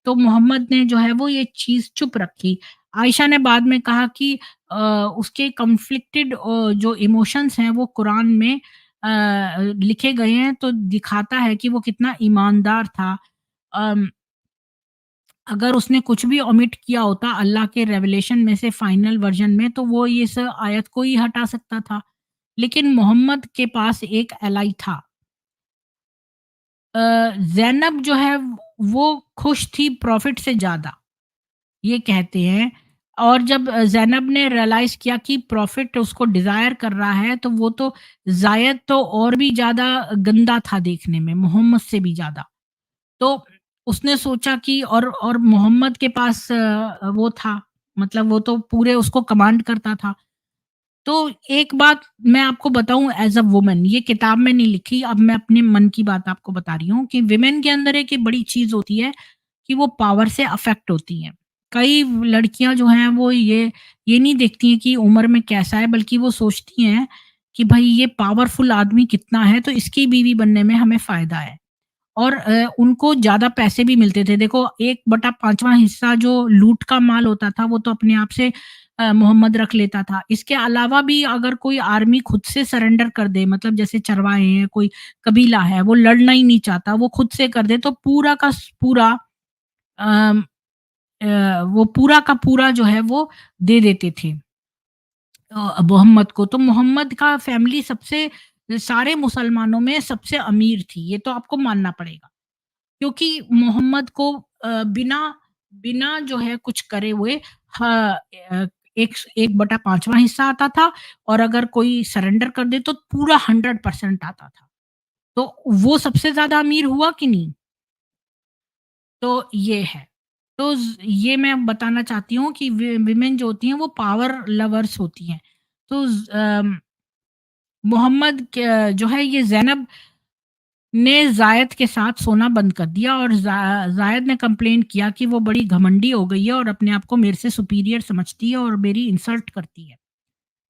तो मोहम्मद ने जो है वो ये चीज़ चुप रखी। आयशा ने बाद में कहा कि अ, उसके कॉन्फ्लिक्टेड जो इमोशंस हैं वो कुरान में लिखे गए हैं, तो दिखाता है कि वो कितना ईमानदार था। अम, अगर उसने कुछ भी ओमिट किया होता अल्लाह के रेवलेशन में से फाइनल वर्ज़न में, तो वो इस आयत को ही हटा सकता था। लेकिन मोहम्मद के पास एक एलाई था। ज़ैनब जो है वो खुश थी प्रॉफ़िट से ज़्यादा, ये कहते हैं। और जब ज़ैनब ने रियलाइज़ किया कि प्रॉफ़िट उसको डिज़ायर कर रहा है, तो वो तो ज़ायद तो और भी ज़्यादा गंदा था देखने में, मोहम्मद से भी ज़्यादा। तो उसने सोचा कि और मोहम्मद के पास वो था, मतलब वो तो पूरे उसको कमांड करता था। तो एक बात मैं आपको बताऊँ एज़ अ वुमन, ये किताब में नहीं लिखी, अब मैं अपने मन की बात आपको बता रही हूँ कि विमेन के अंदर एक ये बड़ी चीज़ होती है कि वो पावर से अफ़ेक्ट होती हैं। कई लड़कियाँ जो हैं वो ये नहीं देखती हैं कि उम्र में कैसा है, बल्कि वो सोचती हैं कि भई ये पावरफुल आदमी कितना है, तो इसकी बीवी बनने में हमें फ़ायदा है। और उनको ज़्यादा पैसे भी मिलते थे। देखो 1/5वाँ हिस्सा जो लूट का माल होता था, वो तो अपने आप से मोहम्मद रख लेता था। इसके अलावा भी अगर कोई आर्मी खुद से सरेंडर कर दे, मतलब जैसे चरवाहे हैं, कोई कबीला है, वो लड़ना ही नहीं चाहता, वो खुद से कर दे, तो पूरा का पूरा अम, वो पूरा का पूरा जो है वो दे देते थे मोहम्मद को। तो मोहम्मद का फैमिली सबसे सारे मुसलमानों में सबसे अमीर थी, ये तो आपको मानना पड़ेगा। क्योंकि मोहम्मद को बिना बिना जो है कुछ करे हुए एक 1/5वाँ हिस्सा आता था, और अगर कोई सरेंडर कर दे तो पूरा 100% आता था। तो वो सबसे ज़्यादा अमीर हुआ कि नहीं? तो ये है। तो ये मैं बताना चाहती हूँ कि विमेन जो होती हैं वो पावर लवर्स होती हैं। तो मोहम्मद जो है ये ज़ैनब ने ज़ायद के साथ सोना बंद कर दिया, और ज़ायद ने कंप्लेंट किया कि वो बड़ी घमंडी हो गई है और अपने आप को मेरे से सुपीरियर समझती है और मेरी इंसल्ट करती है।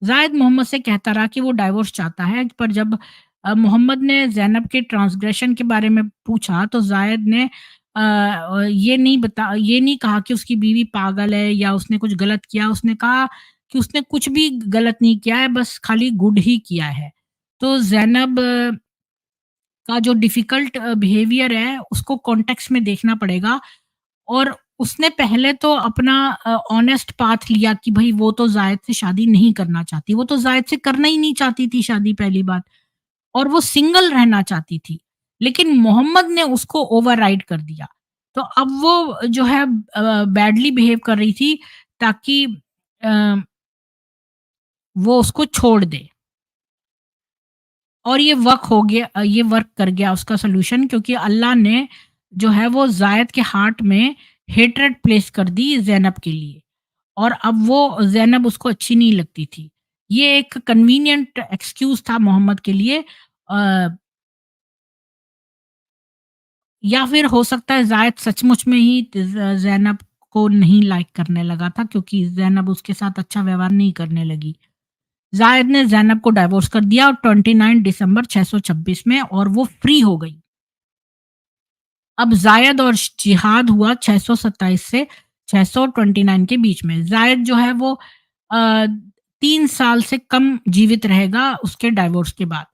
ज़ायद मोहम्मद से कहता रहा कि वो डाइवोर्स चाहता है, पर जब मोहम्मद ने ज़ैनब के ट्रांसग्रेशन के बारे में पूछा, तो ज़ायद ने ये नहीं कहा कि उसकी बीवी पागल है या उसने कुछ गलत किया। उसने कहा कि उसने कुछ भी गलत नहीं किया है, बस खाली गुड ही किया है। तो ज़ैनब का जो डिफ़िकल्ट बिहेवियर है, उसको कॉन्टेक्स्ट में देखना पड़ेगा। और उसने पहले तो अपना ऑनेस्ट पाथ लिया कि भई वो तो ज़ायद से शादी नहीं करना चाहती, वो तो ज़ायद से करना ही नहीं चाहती थी शादी, पहली बात, और वो सिंगल रहना चाहती थी। लेकिन मोहम्मद ने उसको ओवरराइड कर दिया। तो अब वो जो है बैडली बिहेव कर रही थी, ताकि अ, वो उसको छोड़ दे। और ये वर्क कर गया उसका सॉल्यूशन, क्योंकि अल्लाह ने जो है वो ज़ायद के हार्ट में हेट्रेड प्लेस कर दी ज़ैनब के लिए, और अब वो ज़ैनब उसको अच्छी नहीं लगती थी। ये एक कन्वीनिएंट एक्सक्यूज़ था मोहम्मद के लिए, अ, या फिर हो सकता है ज़ायद सचमुच में ही ज़ैनब को नहीं लाइक करने लगा था क्योंकि ज़ैनब उसके साथ अच्छा व्यवहार नहीं करने लगी। ज़ायद ने ज़ैनब को डाइवोर्स कर दिया और 29 दिसंबर 626 में और वो फ्री हो गई। अब ज़ायद और जिहाद हुआ 627 से 629 के बीच में। ज़ायद जो है वो 3 साल से कम जीवित रहेगा उसके डाइवोर्स के बाद।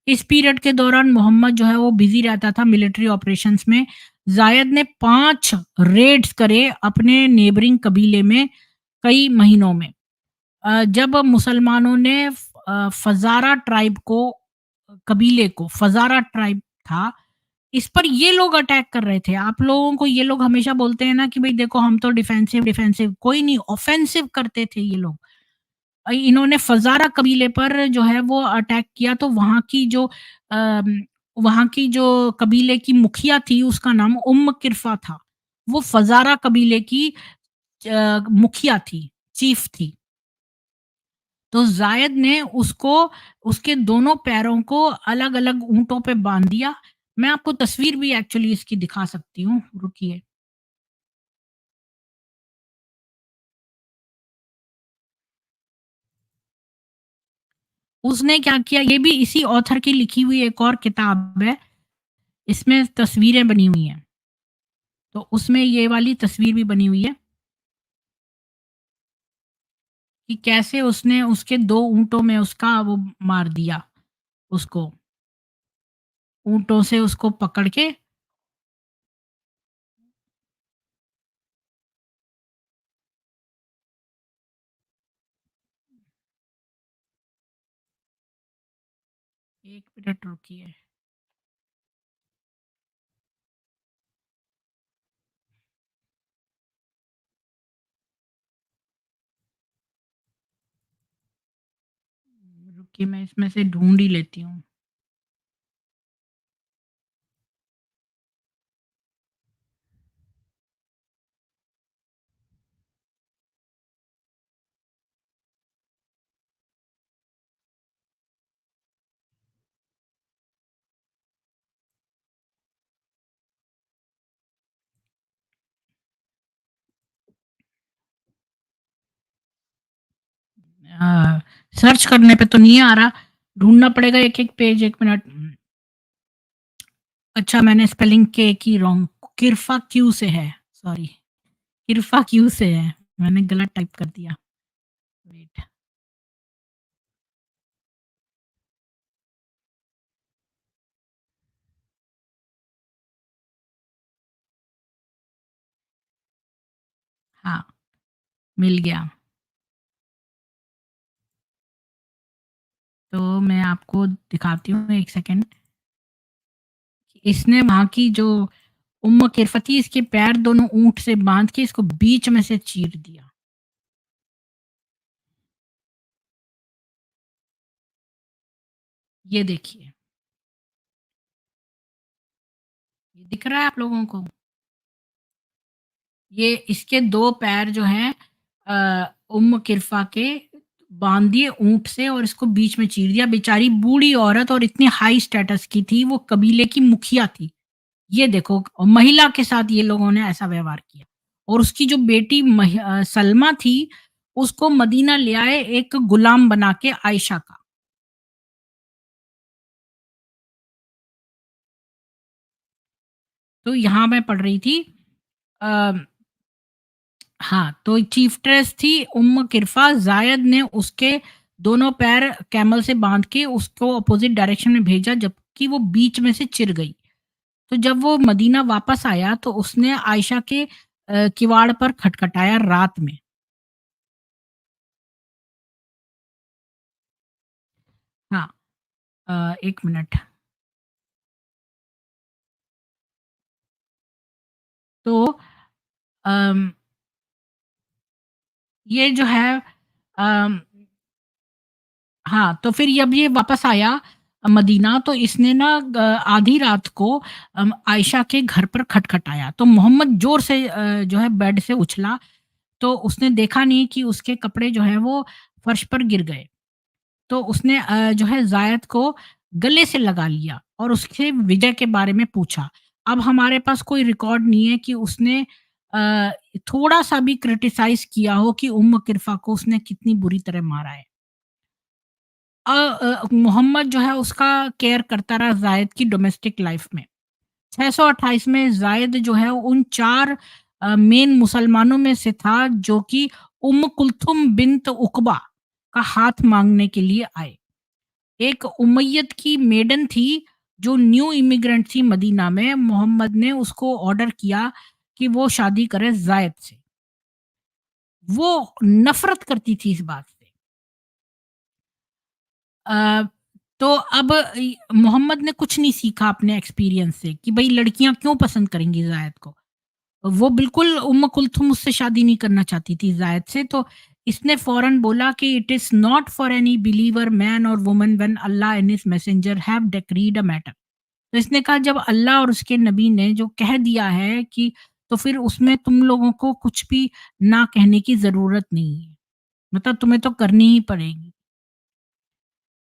इस पीरियड के दौरान मोहम्मद जो है वो बिज़ी रहता था मिलिट्री ऑपरेशंस में। ज़ायद ने 5 रेड्स करे अपने नेबरिंग कबीले में कई महीनों में। जब मुसलमानों ने फज़ारा ट्राइब को कबीले को फज़ारा ट्राइब था, इस पर ये लोग अटैक कर रहे थे। आप लोगों को ये लोग हमेशा बोलते हैं ना कि भई देखो हम तो डिफेंसिव डिफेंसिव, कोई नहीं ऑफेंसिव करते थे ये लोग। इन्होंने फज़ारा कबीले पर जो है वो अटैक किया तो अम, वहाँ की जो कबीले की मुखिया थी उसका नाम किरफ़ा था। वो फज़ारा कबीले की मुखिया थी, चीफ थी। तो ज़ायद ने उसको उसके दोनों पैरों को अलग-अलग ऊँटों पे बाँध दिया। मैं आपको तस्वीर भी एक्चुअली इसकी दिखा सकती हूँ, रुकिए। उसने क्या किया ये भी इसी ऑथर की लिखी हुई एक और किताब है, इसमें तस्वीरें बनी हुई हैं। तो उसमें ये वाली तस्वीर भी बनी हुई है कि कैसे उसने उसके 2 ऊँटों में उसका वो मार दिया उसको, ऊँटों से उसको पकड़ के 1 मिनट रुकिए। रुकिए मैं इसमें से ढूँढ ही लेती हूँ। अ, सर्च करने पे तो नहीं आ रहा, ढूँढना पड़ेगा एक-एक पेज 1 मिनट। अच्छा मैंने स्पेलिंग के की रॉन्ग किरफ़ा क्यू से है, सॉरी किरफ़ा क्यू से है, मैंने गलत टाइप कर दिया। वेट हाँ, मिल गया। तो मैं आपको दिखाती हूँ 1 सेकंड। इसने वहाँ की जो किरफ़ा थी इसके पैर दोनों ऊँट से बाँध के इसको बीच में से चीर दिया। ये देखिए, ये दिख रहा है आप लोगों को? ये इसके 2 पैर जो हैं किरफ़ा के बाँध दिए ऊँट से और इसको बीच में चीर दिया। बेचारी बूढ़ी औरत और इतनी हाई स्टेटस की थी, वो कबीले की मुखिया थी। ये देखो महिला के साथ ये लोगों ने ऐसा व्यवहार किया। और उसकी जो बेटी सलमा थी, उसको मदीना ले आए एक गुलाम बना के आयशा का। तो यहाँ मैं पढ़ रही थी अ हाँ, तो चीफ्टेस थी किरफ़ा, ज़ायद ने उसके दोनों पैर कैमल से बाँध के उसको अपोज़िट डायरेक्शन में भेजा जबकि वो बीच में से चिर गई। तो जब वो मदीना वापस आया तो उसने आयशा के किवाड़ पर खटखटाया रात में। हाँ, 1 मिनट। तो अम, ये जो है अम हाँ, तो फिर जब ये वापस आया मदीना तो इसने ना आधी रात को आयशा के घर पर खटखटाया। तो मोहम्मद ज़ोर से जो है बेड से उछला, तो उसने देखा नहीं कि उसके कपड़े जो हैं वो फर्श पर गिर गए। तो उसने जो है ज़ायद को गले से लगा लिया और उससे विजय के बारे में पूछा। अब हमारे पास कोई रिकॉर्ड नहीं है कि उसने अ, थोड़ा-सा भी क्रिटिसाइज़ किया हो कि उम्म किरफ़ा को उसने कितनी बुरी तरह मारा है। मोहम्मद जो है उसका केयर करता रहा ज़ायद की डोमेस्टिक लाइफ़ में। 628 में ज़ायद जो है उन 4 मेन मुसलमानों में से था जो कि उम्म कुल्थुम बिन्त उक़बा का हाथ माँगने के लिए आए। एक उमय्यद की मेडन थी जो न्यू इमिग्रेंट थी मदीना में, मोहम्मद ने उसको ऑर्डर किया कि वो शादी करे ज़ायद से। वो नफ़रत करती थी इस बात से। अ, तो अब मोहम्मद ने कुछ नहीं सीखा अपने एक्सपीरियंस से कि भई लड़कियाँ क्यों पसंद करेंगी ज़ायद को। वो बिल्कुल उम्म कुल्थुम उससे शादी नहीं करना चाहती थी ज़ायद से, तो इसने फ़ौरन बोला कि it is not for any believer man और woman when Allah and his messenger have decreed a matter. तो इसने कहा जब अल्लाह और उसके नबी ने जो कह दिया है कि तो फिर उसमें तुम लोगों को कुछ भी ना कहने की ज़रूरत नहीं है। मतलब तुम्हें तो करनी ही पड़ेगी।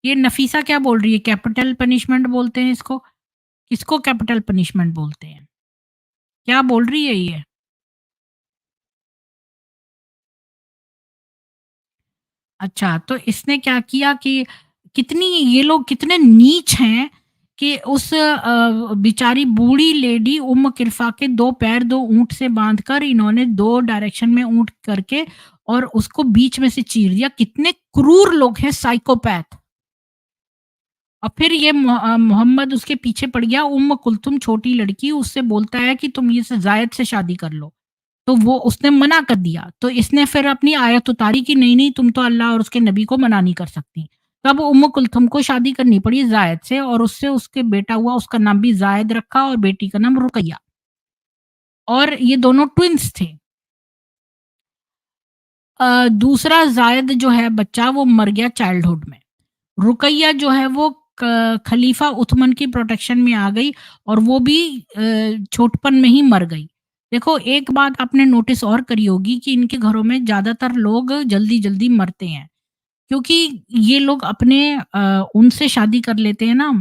ये नफ़ीसा क्या बोल रही है? कैपिटल पनिशमेंट बोलते हैं इसको? किसको कैपिटल पनिशमेंट बोलते हैं? क्या बोल रही है ये? अच्छा, तो इसने क्या किया कि कितनी ये लोग कितने नीच हैं कि उस बेचारी बूढ़ी लेडी उम्म किरफ़ा के 2 पैर 2 ऊँट से बाँधकर इन्होंने 2 डायरेक्शन में ऊँट करके और उसको बीच में से चीर दिया। कितने क्रूर लोग हैं, साइकोपैथ। और फिर ये मोहम्मद उसके पीछे पड़ गया, उम्म कुल्थुम छोटी लड़की उससे बोलता है कि तुम ये से ज़ायद से शादी कर लो। तो वो उसने मना कर दिया। तो इसने फिर अपनी आयत उतारी कि नहीं-नहीं तुम तो अल्लाह और उसके नबी को मना नहीं कर सकती। तब उम्म कुल्थुम को शादी करनी पड़ी ज़ायद से और उससे उसके बेटा हुआ, उसका नाम भी ज़ायद रखा और बेटी का नाम रुकैया। और ये दोनों ट्विन्स थे। दूसरा ज़ायद जो है बच्चा वो मर गया चाइल्डहुड में। रुकैया जो है वो खलीफा उथमन की प्रोटेक्शन में आ गई और वो भी छोटपन में ही मर गई। देखो एक बात आपने नोटिस और करी होगी कि इनके घरों में ज़्यादातर लोग जल्दी-जल्दी मरते हैं क्योंकि ये लोग अपने उनसे शादी कर लेते हैं ना,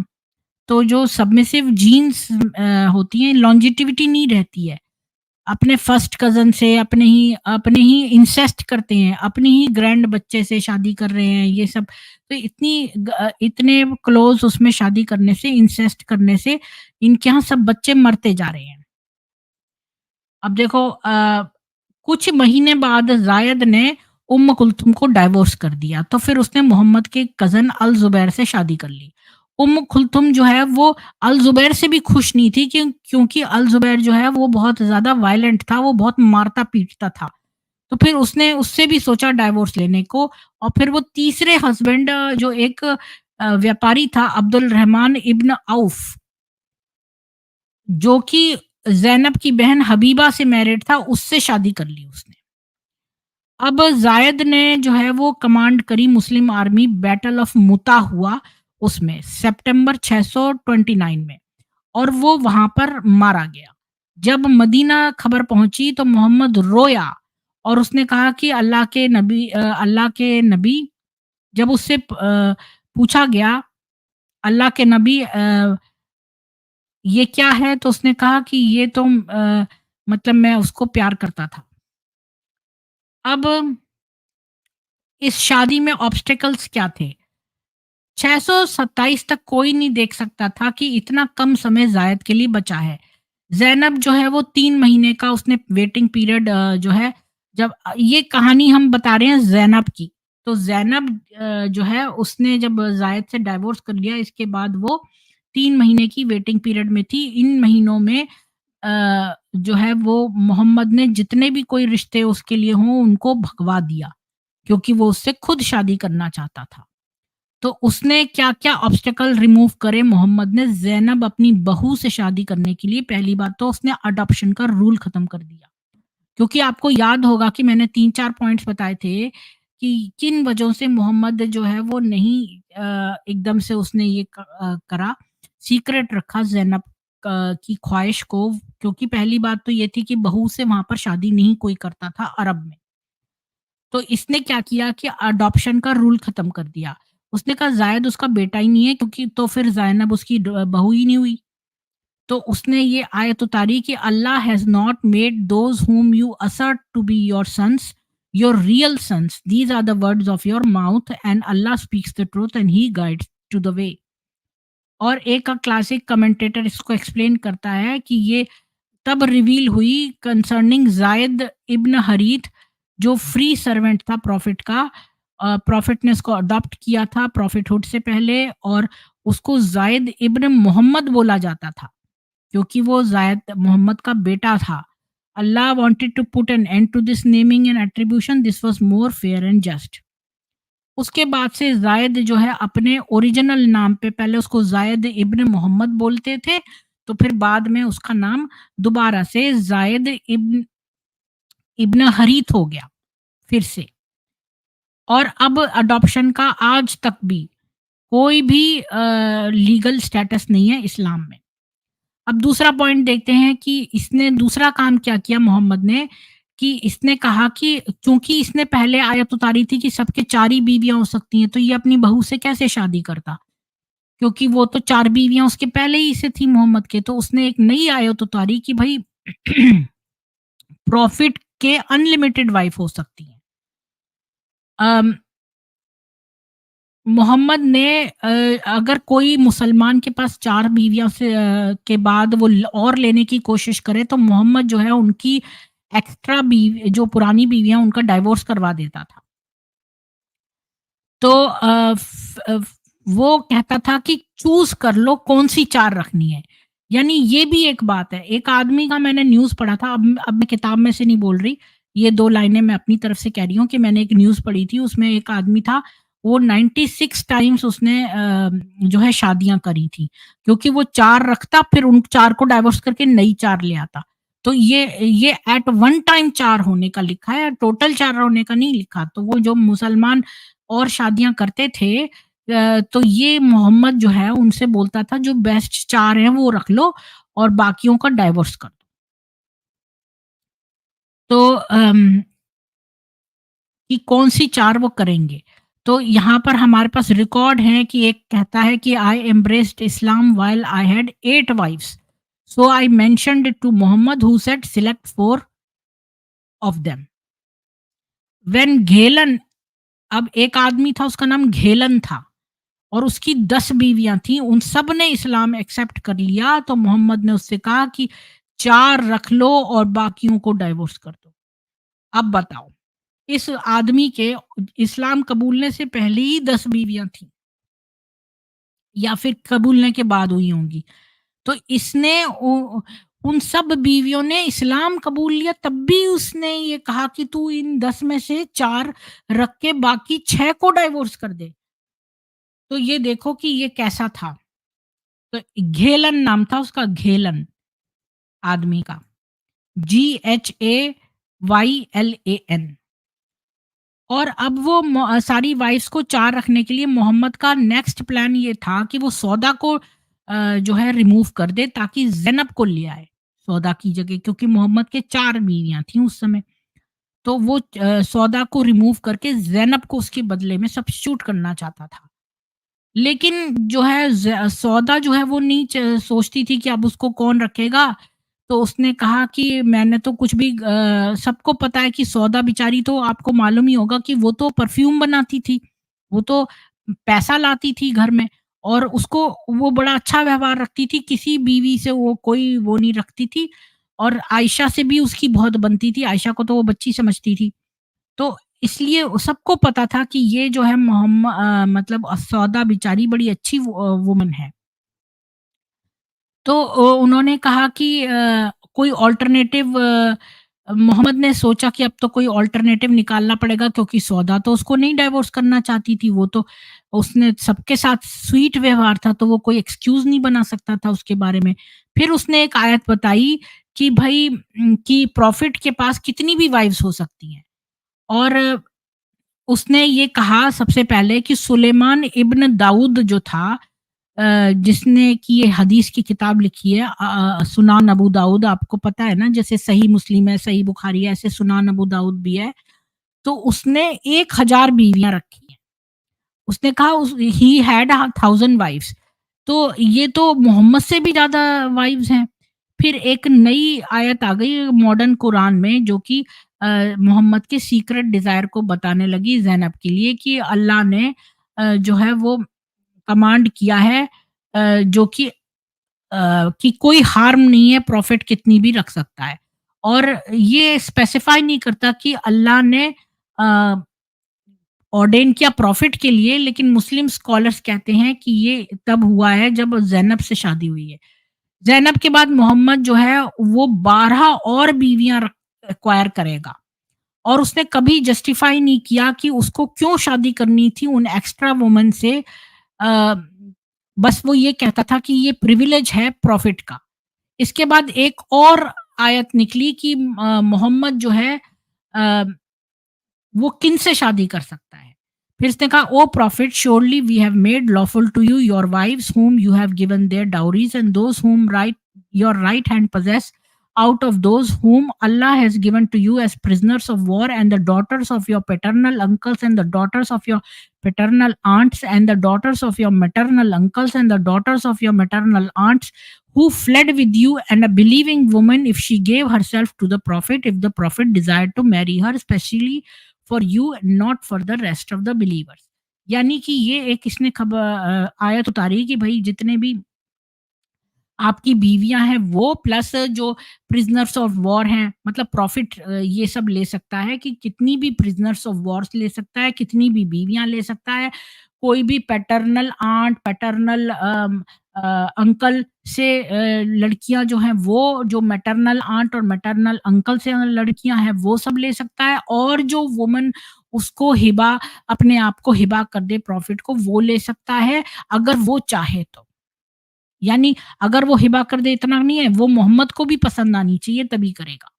तो जो सबमिसिव जीन्स होती हैं लॉन्जेटिविटी नहीं रहती है। अपने फर्स्ट कज़न से अपने ही इंसेस्ट करते हैं, अपने ही ग्रैंड बच्चे से शादी कर रहे हैं ये सब। तो इतने क्लोज़ उसमें शादी करने से, इंसेस्ट करने से इनके यहाँ सब बच्चे मरते जा रहे हैं। अब देखो कुछ महीने बाद ज़ायद ने उम्म कुल्थुम को डाइवोर्स कर दिया, तो फिर उसने मोहम्मद के कज़न अल ज़ुबैर से शादी कर ली। उम्म कुल्थुम जो है वो अल ज़ुबैर से भी खुश नहीं थी क्योंकि अल ज़ुबैर जो है वो बहुत ज़्यादा वायलेंट था, वो बहुत मारता-पीटता था। तो फिर उसने उससे भी सोचा डाइवोर्स लेने को और फिर वो तीसरे हस्बैंड जो एक व्यापारी था अब्दुल रहमान इब्न औफ जो कि ज़ैनब की बहन हबीबा से मैरिड था, उससे शादी कर ली उसने। अब ज़ायद ने जो है वो कमांड करी मुस्लिम आर्मी बैटल ऑफ मुता हुआ उसमें सितंबर 629 में और वो वहाँ पर मारा गया। जब मदीना खबर पहुँची तो मोहम्मद रोया और उसने कहा कि अल्लाह के नबी जब उससे पूछा गया अल्लाह के नबी ये क्या है? तो उसने कहा कि ये तो मतलब मैं उसको प्यार करता था। अब इस शादी में ऑब्स्टेकल्स क्या थे? 627 तक कोई नहीं देख सकता था कि इतना कम समय ज़ायद के लिए बचा है। ज़ैनब जो है वो 3 महीने का उसने वेटिंग पीरियड जो है जब ये कहानी हम बता रहे हैं ज़ैनब की। तो ज़ैनब जो है उसने जब ज़ायद से डाइवोर्स कर लिया इसके बाद वो 3 महीने की वेटिंग पीरियड में थी। इन महीनों में जो है वो मोहम्मद ने जितने भी कोई रिश्ते उसके लिए हों उनको भगवा दिया, क्योंकि वो उससे खुद शादी करना चाहता था। तो उसने क्या-क्या ऑब्स्टेकल रिमूव करे मोहम्मद ने ज़ैनब अपनी बहू से शादी करने के लिए पहली बात तो उसने अडॉप्शन का रूल खत्म कर दिया। क्योंकि आपको याद होगा कि मैंने 3-4 पॉइंट्स बताए थे कि किन वजहों से मोहम्मद जो है वो नहीं एकदम से उसने ये करा, सीक्रेट रखा ज़ैनब की ख्वाहिश को क्योंकि पहली बात तो ये थी कि बहू से वहाँ पर शादी नहीं कोई करता था अरब में। तो इसने क्या किया कि अडॉप्शन का रूल खत्म कर दिया। उसने कहा ज़ायद उसका बेटा ही नहीं है क्योंकि तो फिर ज़ैनब उसकी बहू ही नहीं हुई। तो उसने ये आयत उतारी कि Allah has not made those whom you assert to be your sons, your real sons. These are the words of your mouth and Allah speaks the truth and he guides to the way. और एक classic commentator इसको explain करता है कि ये तब reveal हुई concerning जायद इब्न हरीथ, जो फ्री सर्वेंट था प्रॉफिट का। प्रॉफिट ने इसको अडॉप्ट किया था प्रॉफिटहुड से पहले, और उसको जायद इब्न मोहम्मद बोला जाता था क्योंकि वो जायद मोहम्मद का बेटा था। Allah wanted to put an end to this naming and attribution, this was more fair and just. उसके बाद से जायद जो है अपने ओरिजिनल नाम पे, पहले उसको जायद इब्न मोहम्मद बोलते थे, तो फिर बाद में उसका नाम दोबारा से जायद इब्न इब्न हरीथ हो गया फिर से। और अब अडॉप्शन का आज तक भी कोई भी लीगल स्टेटस नहीं है इस्लाम में। अब दूसरा पॉइंट देखते हैं कि इसने दूसरा काम क्या किया मोहम्मद ने, कि इसने कहा कि क्योंकि इसने पहले आयत उतारी थी कि सबके 4 ही बीवियाँ हो सकती हैं, तो ये अपनी बहू से कैसे शादी करता? क्योंकि वो तो 4 बीवियाँ उसके पहले ही से थी मोहम्मद के। तो उसने एक नई आयत उतारी कि भई प्रॉफिट के अनलिमिटेड वाइफ हो सकती हैं। अम मोहम्मद ने अगर कोई मुसलमान के पास 4 बीवियों से के बाद वो और लेने की कोशिश करे, तो मोहम्मद जो है उनकी एक्स्ट्रा बीवी, जो पुरानी बीवियां, उनका डाइवोर्स करवा देता था। तो वो कहता था कि चूज कर लो कौन सी 4 रखनी है। यानी ये भी एक बात है। एक आदमी का मैंने न्यूज़ पढ़ा था, अब मैं किताब में से नहीं बोल रही, ये 2 लाइनें मैं अपनी तरफ से कह रही हूँ कि मैंने एक न्यूज़ पढ़ी थी, उसमें एक आदमी था, वो 96 टाइम्स उसने जो है शादियाँ करी थी, क्योंकि वो 4 रखता, फिर उन 4 को डाइवोर्स करके नई 4 ले आता। तो ये एट वन टाइम 4 होने का लिखा है, टोटल 4 होने का नहीं लिखा। तो वो जो मुसलमान और शादियाँ करते थे, तो ये मोहम्मद जो है उनसे बोलता था जो बेस्ट 4 हैं वो रख लो और बाकियों का डाइवोर्स कर दो। तो कि कौन-सी 4 वो करेंगे। तो यहाँ पर हमारे पास रिकॉर्ड है कि एक कहता है कि I embraced Islam while I had 8 wives, so I mentioned it to Muhammad who said select 4 of them. When Ghaylan, अब एक आदमी था उसका नाम घेलन था और उसकी 10 बीवियाँ थीं, उन सब ने इस्लाम एक्सेप्ट कर लिया, तो मोहम्मद ने उससे कहा कि 4 रख लो और बाकियों को डाइवोर्स कर दो। अब बताओ, इस आदमी के इस्लाम कबूलने से पहले ही 10 बीवियाँ थीं या फिर कबूलने के बाद हुई होंगी। तो इसने उन सब बीवियों ने इस्लाम कबूल लिया, तब भी उसने ये कहा कि तू इन 10 में से 4 रख के बाकी 6 को डाइवोर्स कर दे। तो ये देखो कि ये कैसा था। तो घेलन नाम था उसका, घेलन आदमी का, GHAYLAN। और अब वो सारी वाइफ्स को 4 रखने के लिए मोहम्मद का नेक्स्ट प्लान ये था कि वो सौदा को जो है रिमूव कर दे ताकि ज़ैनब को ले आए सौदा की जगह, क्योंकि मोहम्मद के 4 बीवियाँ थीं उस समय। तो वो सौदा को रिमूव करके ज़ैनब को उसके बदले में सब्स्टिट्यूट करना चाहता था। लेकिन जो है सौदा जो है वो नहीं सोचती थी कि अब उसको कौन रखेगा। तो उसने कहा कि मैंने तो कुछ भी सबको पता है कि सौदा बेचारी, तो आपको मालूम ही होगा कि वो तो परफ्यूम बनाती थी, वो तो पैसा लाती थी घर में, और उसको वो बड़ा अच्छा व्यवहार रखती थी, किसी बीवी से वो कोई वो नहीं रखती थी, और आयशा से भी उसकी बहुत बनती थी, आयशा को तो वो बच्ची समझती थी। तो इसलिए सबको पता था कि ये जो है मतलब सौदा बेचारी बड़ी अच्छी वुमन है। तो उन्होंने कहा कि कोई अल्टरनेटिव, मोहम्मद ने सोचा कि अब तो कोई अल्टरनेटिव निकालना पड़ेगा, क्योंकि सौदा तो उसको नहीं डाइवोर्स करना चाहती थी, वो तो उसने सबके साथ स्वीट व्यवहार था, तो वो कोई एक्सक्यूज़ नहीं बना सकता था उसके बारे में। फिर उसने एक आयत बताई कि भई कि प्रॉफिट के पास कितनी भी वाइव्स हो सकती हैं, और उसने ये कहा सबसे पहले कि सुलेमान इब्न दाऊद जो था, जिसने कि ये हदीस की किताब लिखी है, सुनान अबू दाऊद, आपको पता है ना, जैसे सही मुस्लिम है, सही बुखारी है, ऐसे सुनान अबू दाऊद भी है। तो उसने 1000 बीवियाँ रखी हैं। उसने कहा ही हैड 1000 वाइफ्स। तो ये तो मोहम्मद से भी ज़्यादा वाइव्स हैं। फिर एक नई आयत आ गई मॉडर्न कुरान में जो कि मोहम्मद के सीक्रेट डिज़ायर को बताने लगी ज़ैनब के लिए कि अल्लाह ने जो है वो कमांड किया है जो कि कोई हार्म नहीं है प्रॉफ़िट कितनी भी रख सकता है। और ये स्पेसिफ़ाई नहीं करता कि अल्लाह ने अ, ऑर्डेन किया प्रॉफ़िट के लिए, लेकिन मुस्लिम स्कॉलर्स कहते हैं कि ये तब हुआ है जब ज़ैनब से शादी हुई है। ज़ैनब के बाद मोहम्मद जो है वो 12 और बीवियाँ एक्वायर करेगा और उसने कभी जस्टिफ़ाई नहीं किया कि उसको क्यों शादी करनी थी उन एक्स्ट्रा वुमन से। अ, बस वो ये कहता था कि ये प्रिविलेज है प्रॉफ़िट का। इसके बाद एक और आयत निकली कि मोहम्मद जो है अ, वो किन से शादी कर सकता है। फिर इसने कहा O prophet surely we have made lawful to you your wives whom you have given their dowries and those whom your right hand possess out of those whom Allah has given to you as prisoners of war and the daughters of your paternal uncles and the daughters of your paternal aunts and the daughters of your maternal uncles and the daughters of your maternal aunts who fled with you and a believing woman if she gave herself to the prophet if the prophet desired to marry her especially for you not for the rest of the believers. यानी कि ये एक इसने खबर आयत उतारी कि भाई जितने भी आपकी बीवियां हैं वो प्लस जो प्रिजनर्स ऑफ वॉर हैं मतलब प्रॉफिट ये सब ले सकता है कि कितनी भी प्रिजनर्स ऑफ वॉर्स ले सकता है कितनी भी बीवियां ले सकता है कोई भी पैटर्नल आंट पैटर्नल अंकल से लड़कियां जो हैं वो जो मैटरनल आंट और मैटरनल अंकल से लड़कियां हैं वो सब ले सकता है और जो वुमन उसको हिबा अपने आप को हिबा कर दे प्रॉफिट को वो ले सकता है अगर वो चाहे तो। यानी अगर वो हिबा कर दे इतना नहीं है, वो मोहम्मद को भी पसंद आनी चाहिए तभी करेगा।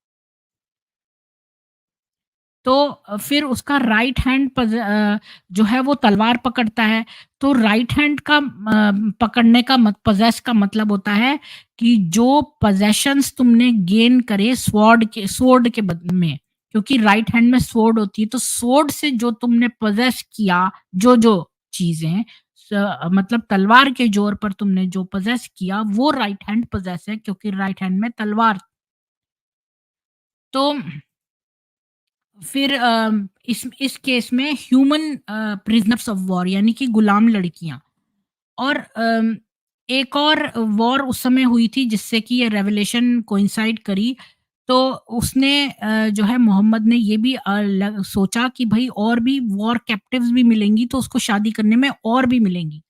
तो फिर उसका राइट हैंड जो है वो तलवार पकड़ता है, तो राइट हैंड का पकड़ने का पॉसेस का मतलब होता है कि जो पोजेशंस तुमने गेन करे स्वॉर्ड के बदले में, क्योंकि राइट हैंड में स्वॉर्ड होती है, तो स्वॉर्ड से जो तुमने पोजेस किया, जो चीज़ें मतलब तलवार के ज़ोर पर तुमने जो पोजेस किया, वो राइट हैंड पोजेस है क्योंकि राइट हैंड में तलवार। तो फिर इस केस में ह्यूमन प्रिजनर्स ऑफ वॉर यानी कि गुलाम लड़कियां और एक और वॉर उस समय हुई थी जिससे कि ये रेवलेशन कोइंसाइड करी तो उसने जो है मोहम्मद ने ये भी सोचा कि भाई और भी वॉर कैप्टिव्स भी मिलेंगी तो उसको शादी करने में और भी मिलेंगी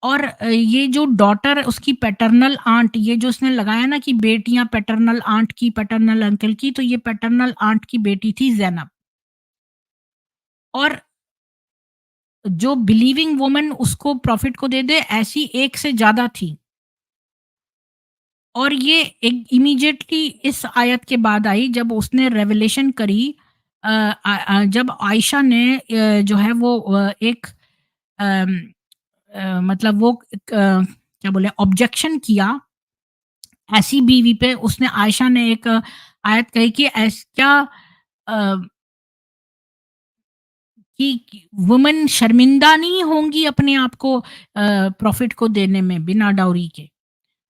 और ये जो डॉटर उसकी पैटर्नल आंट ये जो उसने लगाया ना कि बेटियां पैटर्नल आंट की पैटर्नल अंकल की तो ये पैटर्नल आंट की बेटी थी जैनब और जो बिलीविंग वुमन उसको प्रॉफिट को दे दे ऐसी एक से ज्यादा थी और ये एक इमीडिएटली इस आयत के बाद आई जब उसने रेवलेशन करी जब आयशा ने जो है वो एक अम, मतलब वो क्या बोले ऑब्जेक्शन किया ऐसी बीवी पे उसने आयशा ने एक आयत कही कि क्या अ, कि वुमन शर्मिंदा नहीं होंगी अपने आप को प्रॉफिट को देने में बिना डाउरी के।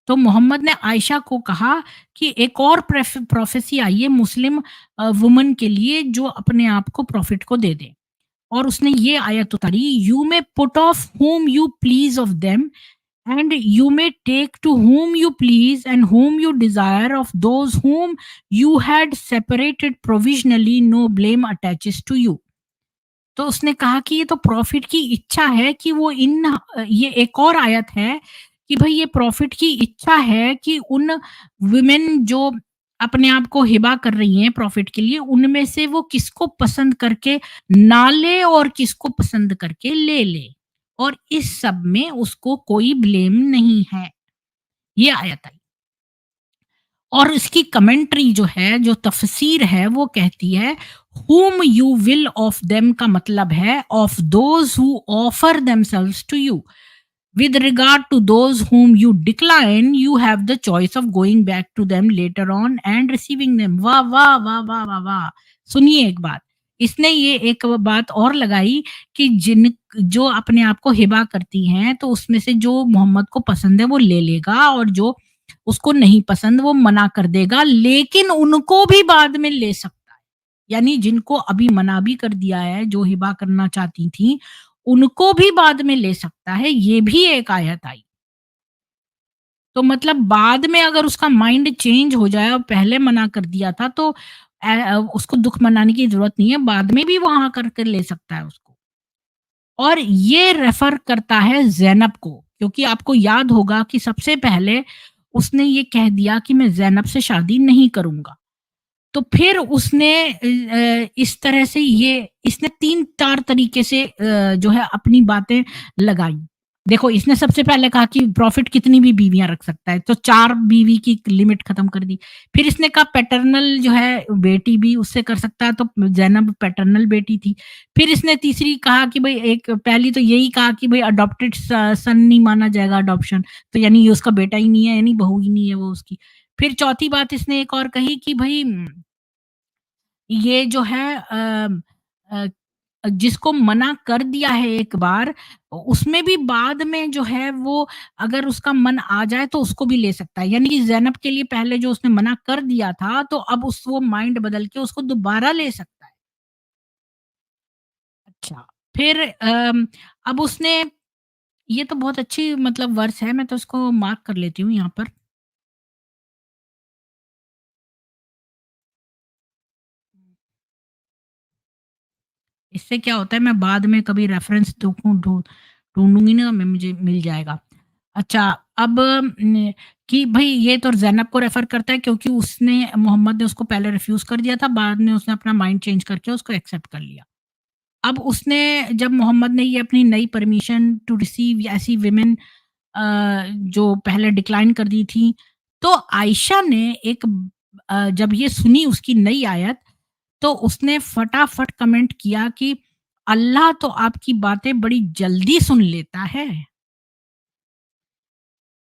तो मोहम्मद ने आयशा को कहा कि एक और प्रोफेसी आई है मुस्लिम वुमन के लिए जो अपने आप को प्रॉफिट को दे दे और उसने ये आयत उतारी you may put off whom you please of them and you may take to whom you please and whom you desire of those whom you had separated provisionally no blame attaches to you। तो उसने कहा कि ये तो profit की इच्छा है कि वो ये एक और आयत है कि भाई ये प्रॉफिट की इच्छा है कि उन वुमेन जो अपने आप को हिबा कर रही हैं प्रॉफिट के लिए उनमें से वो किसको पसंद करके ना ले और किसको पसंद करके ले ले और इस सब में उसको कोई ब्लेम नहीं है। ये आयत आई और इसकी कमेंट्री जो है जो तफसीर है वो कहती है whom you will of them का मतलब है of those who offer themselves to you with regard to those whom you decline you have the choice of going back to them later on and receiving them। वाह वाह वाह वाह वाह वाह। सुनिए एक बात इसने ये एक बात और लगाई कि जिन जो अपने आप को हिबा करती हैं, तो उसमें से जो मोहम्मद को पसंद है वो ले लेगा और जो उसको नहीं पसंद वो मना कर देगा, लेकिन उनको भी बाद में ले सकता है। यानी जिनको अभी मना भी कर दिया है, जो हिबा करना चाहती थीं, उनको भी बाद में ले सकता है, ये भी एक आयत आई। तो मतलब बाद में अगर उसका माइंड चेंज हो जाए और पहले मना कर दिया था तो उसको दुःख मनाने की ज़रूरत नहीं है, बाद में भी वहाँ करके ले सकता है उसको। और ये रेफ़र करता है ज़ैनब को, क्योंकि आपको याद होगा कि सबसे पहले उसने ये कह दिया कि मैं ज़ैनब से शादी नहीं करूँगा। तो फिर उसने इस तरह से ये इसने 3-4 तरीके से जो है अपनी बातें लगाई। देखो इसने सबसे पहले कहा कि प्रॉफ़िट कितनी भी बीवियाँ रख सकता है, तो 4 बीवी की लिमिट ख़त्म कर दी। फिर इसने कहा पैटर्नल जो है बेटी भी उससे कर सकता है, तो ज़ैनब पैटर्नल बेटी थी। फिर इसने तीसरी कहा कि भई एक पहली तो यही कहा कि भई अडॉप्टेड सन नहीं माना जाएगा अडॉप्शन, तो यानी ये उसका बेटा ही नहीं है, यानी बहू ही नहीं है वो उसकी। फिर चौथी बात इसने एक और कही कि भई ये जो है अ, जिसको मना कर दिया है एक बार, उसमें भी बाद में जो है वो अगर उसका मन आ जाए तो उसको भी ले सकता है। यानी कि ज़ैनब के लिए पहले जो उसने मना कर दिया था, तो अब उस वो माइंड बदल के उसको दोबारा ले सकता है। अच्छा, फिर अब उसने ये तो बहुत अच्छी मतलब वर्स है, मैं तो इसको मार्क कर लेती हूँ यहाँ पर। इससे क्या होता है मैं बाद में कभी रेफ़रेंस ढूँढूँगी ना मैं मुझे मिल जाएगा। अच्छा, अब कि भई ये तो ज़ैनब को रेफ़र करता है क्योंकि उसने मोहम्मद ने उसको पहले रिफ्यूज़ कर दिया था, बाद में उसने अपना माइंड चेंज करके उसको एक्सेप्ट कर लिया। अब उसने जब मोहम्मद ने ये अपनी नई परमिशन टू रिसीव ऐसी वुमेन जो पहले डिक्लाइन कर दी थी, तो आयशा ने जब ये सुनी उसकी नई आयत, तो उसने फटाफट कमेंट किया कि अल्लाह तो आपकी बातें बड़ी जल्दी सुन लेता है।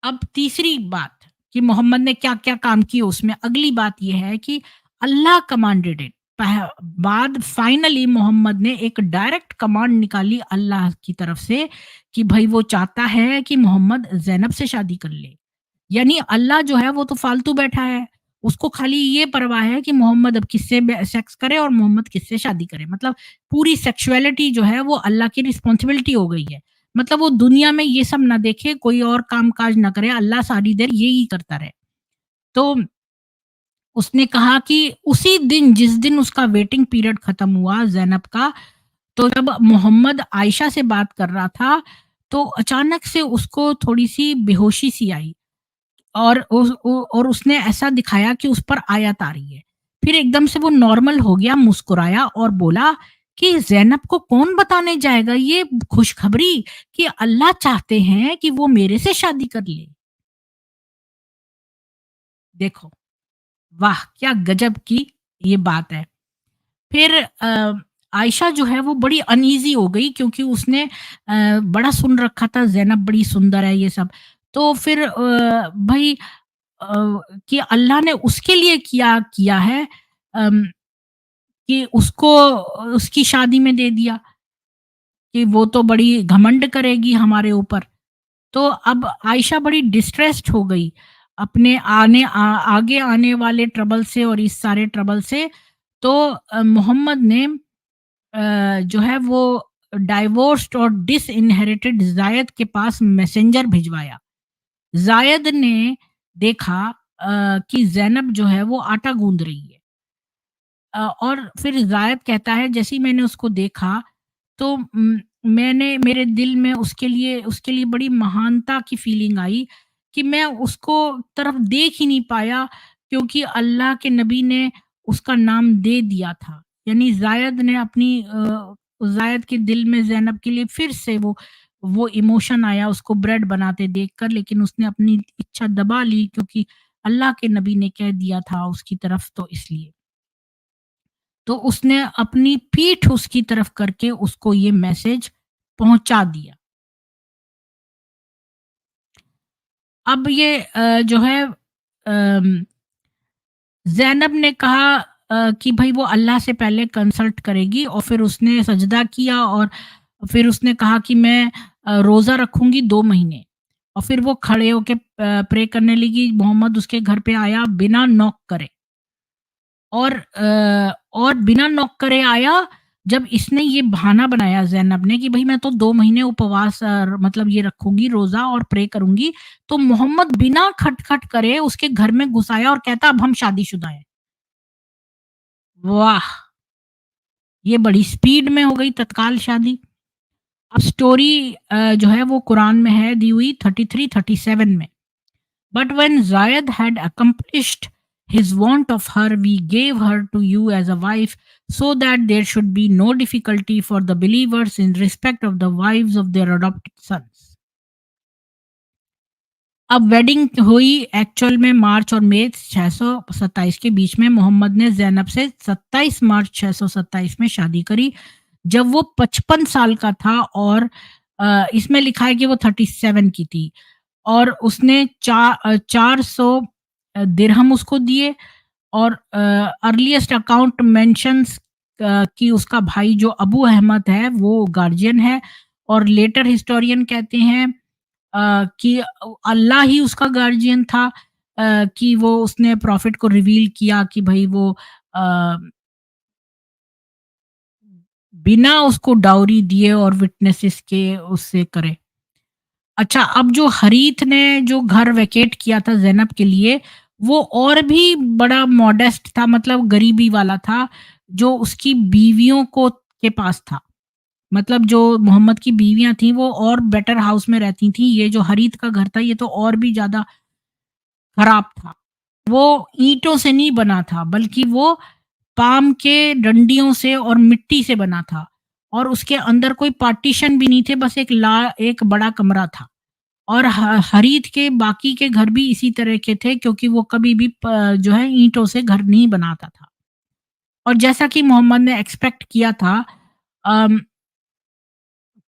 अब तीसरी बात कि मोहम्मद ने क्या-क्या काम किए उसमें, अगली बात ये है कि अल्लाह कमांडेड इट। बाद फाइनली मोहम्मद ने एक डायरेक्ट कमांड निकाली अल्लाह की तरफ से कि भई वो चाहता है कि मोहम्मद ज़ैनब से शादी कर ले। यानी अल्लाह जो है वो तो फालतू बैठा है। उसको खाली ये परवाह है कि मोहम्मद अब किससे सेक्स करे और मोहम्मद किससे शादी करे। मतलब पूरी सेक्सुअलिटी जो है वो अल्लाह की रिस्पॉन्सिबिलिटी हो गई है। मतलब वो दुनिया में ये सब ना देखे, कोई और काम-काज ना करे, अल्लाह सारी देर यही करता रहे। तो उसने कहा कि उसी दिन जिस दिन उसका वेटिंग पीरियड खत्म हुआ ज़ैनब का, तो जब मोहम्मद आयशा से बात कर रहा था, तो अचानक से उसको थोड़ी-सी बेहोशी-सी आई। और उसने ऐसा दिखाया कि उस पर आयत आ रही है। फिर एकदम से वो नॉर्मल हो गया, मुस्कुराया और बोला कि ज़ैनब को कौन बताने जाएगा ये खुशखबरी कि अल्लाह चाहते हैं कि वो मेरे से शादी कर ले। देखो, वाह! क्या गज़ब की ये बात है। फिर आयशा जो है वो बड़ी अनईज़ी हो गई क्योंकि उसने बड़ा सुन रखा था ज़ैनब बड़ी सुंदर है ये सब। तो फिर भई कि अल्लाह ने उसके लिए क्या किया है अम, कि उसको उसकी शादी में दे दिया कि वो तो बड़ी घमंड करेगी हमारे ऊपर। तो अब आयशा बड़ी डिस्ट्रेस्ड हो गई अपने आगे आने वाले ट्रबल से और इस सारे ट्रबल से। तो मोहम्मद ने जो है वो डाइवोर्स्ड और डिसइनहेरिटेड ज़ायद के पास मैसेंजर भिजवाया। ज़ायद ने देखा कि ज़ैनब जो है वो आटा गूँध रही है। और फिर ज़ायद कहता है जैसे ही मैंने उसको देखा तो मैंने मेरे दिल में उसके लिए बड़ी महानता की फीलिंग आई कि मैं उसको तरफ देख ही नहीं पाया क्योंकि अल्लाह के नबी ने उसका नाम दे दिया था। यानी ज़ायद ने ज़ायद के दिल में ज़ैनब के लिए फिर से वो इमोशन आया उसको ब्रेड बनाते देखकर, लेकिन उसने अपनी इच्छा दबा ली क्योंकि अल्लाह के नबी ने कह दिया था उसकी तरफ, तो इसलिए। तो उसने अपनी पीठ उसकी तरफ करके उसको ये मैसेज पहुँचा दिया। अब ये जो है ज़ैनब ने कहा कि भई वो अल्लाह से पहले कंसल्ट करेगी और फिर उसने सजदा किया और फिर उसने कहा कि मैं रोज़ा रखूँगी 2 महीने और फिर वो खड़े होके प्रे करने लगी। मोहम्मद उसके घर पे आया बिना नॉक करे और बिना नॉक करे आया। जब इसने ये बहाना बनाया ज़ैनब ने कि भई मैं तो 2 महीने उपवास मतलब ये रखूँगी रोज़ा और प्रे करूँगी, तो मोहम्मद बिना खटखट करे उसके घर में घुस आया और कहता अब हम शादीशुदा हैं। वाह! ये बड़ी स्पीड में हो गई तत्काल शादी। अब स्टोरी जो है वो कुरान में है दी हुई 33-37 में। But when Zayed had accomplished his want of her, we gave her to you as a wife, so that there should be no difficulty for the believers in respect of the wives of their adopted sons. अब wedding हुई actual में मार्च और मई 627 के बीच में। मोहम्मद ने ज़ैनब से 27 मार्च 627 में शादी करी, जब वो 55 साल का था और इसमें लिखा है कि वो 37 की थी। और उसने 400 दिरहम उसको दिए और अर्लीस्ट अकाउंट मेंशन्स कि उसका भाई जो अबू अहमद है वो गार्जियन है और लेटर हिस्टोरियन कहते हैं कि अल्लाह ही उसका गार्जियन था, कि वो उसने प्रॉफिट को रिवील किया कि भई वो अ, बिना उसको डाउरी दिए और विटनेसेस के उससे करे। अच्छा, अब जो हरीथ ने जो घर वैकेट किया था ज़ैनब के लिए, वो और भी बड़ा मॉडेस्ट था, मतलब गरीबी वाला था, जो उसकी बीवियों को के पास था। मतलब जो मोहम्मद की बीवियाँ थीं, वो और बेटर हाउस में रहती थीं। ये जो हरीथ का घर था, ये तो और भी ज़्यादा खराब था। वो ईंटों से नहीं बना था, बल्कि वो पाम के डंडियों से और मिट्टी से बना था और उसके अंदर कोई पार्टीशन भी नहीं थे, बस एक बड़ा कमरा था। और हरीथ के बाकी के घर भी इसी तरह के थे, क्योंकि वो कभी भी जो है ईंटों से घर नहीं बनाता था। और जैसा कि मोहम्मद ने एक्सपेक्ट किया था, अम,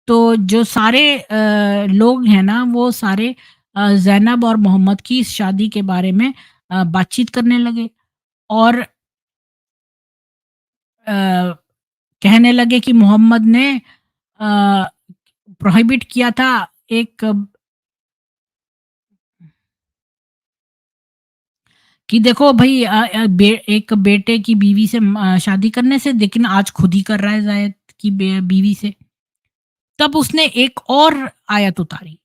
तो जो सारे लोग हैं ना वो सारे ज़ैनब और मोहम्मद की इस शादी के बारे में बातचीत करने लगे और कहने लगे कि मोहम्मद ने प्रोहिबिट किया था एक कि देखो भई एक बेटे की बीवी से शादी करने से, लेकिन आज खुद ही कर रहा है ज़ायद की बीवी से। तब उसने एक और आयत उतारी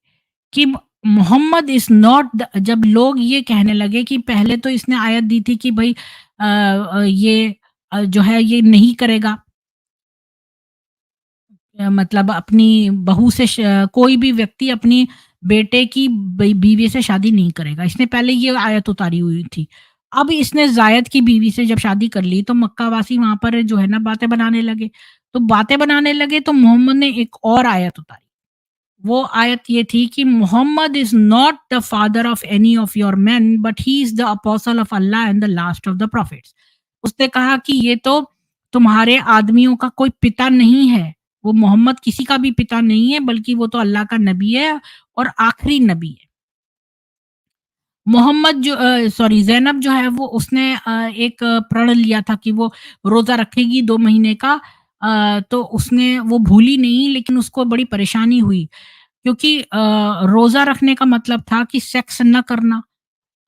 कि मोहम्मद इज़ नॉट द, जब लोग ये कहने लगे कि पहले तो इसने आयत दी थी कि भई ये जो है ये नहीं करेगा, मतलब अपनी बहू से कोई भी व्यक्ति अपनी बेटे की बीवी से शादी नहीं करेगा। इसने पहले ये आयत उतारी हुई थी। अब इसने ज़ायद की बीवी से जब शादी कर ली तो मक्का वासी वहाँ पर जो है ना बातें बनाने लगे। तो बातें बनाने लगे तो मोहम्मद ने एक और आयत उतारी। वो आयत ये थी कि Muhammad is not the father of any of your men, but he is the apostle of Allah and the last of the prophets. उसने कहा कि ये तो तुम्हारे आदमियों का कोई पिता नहीं है। वो मोहम्मद किसी का भी पिता नहीं है, बल्कि वो तो अल्लाह का नबी है और आखिरी नबी है। मोहम्मद जो सॉरी ज़ैनब जो है वो उसने एक प्रण लिया था कि वो रोज़ा रखेगी 2 महीने का। तो उसने वो भूली नहीं, लेकिन उसको बड़ी परेशानी हुई, क्योंकि रोज़ा रखने का मतलब था कि सेक्स न करना,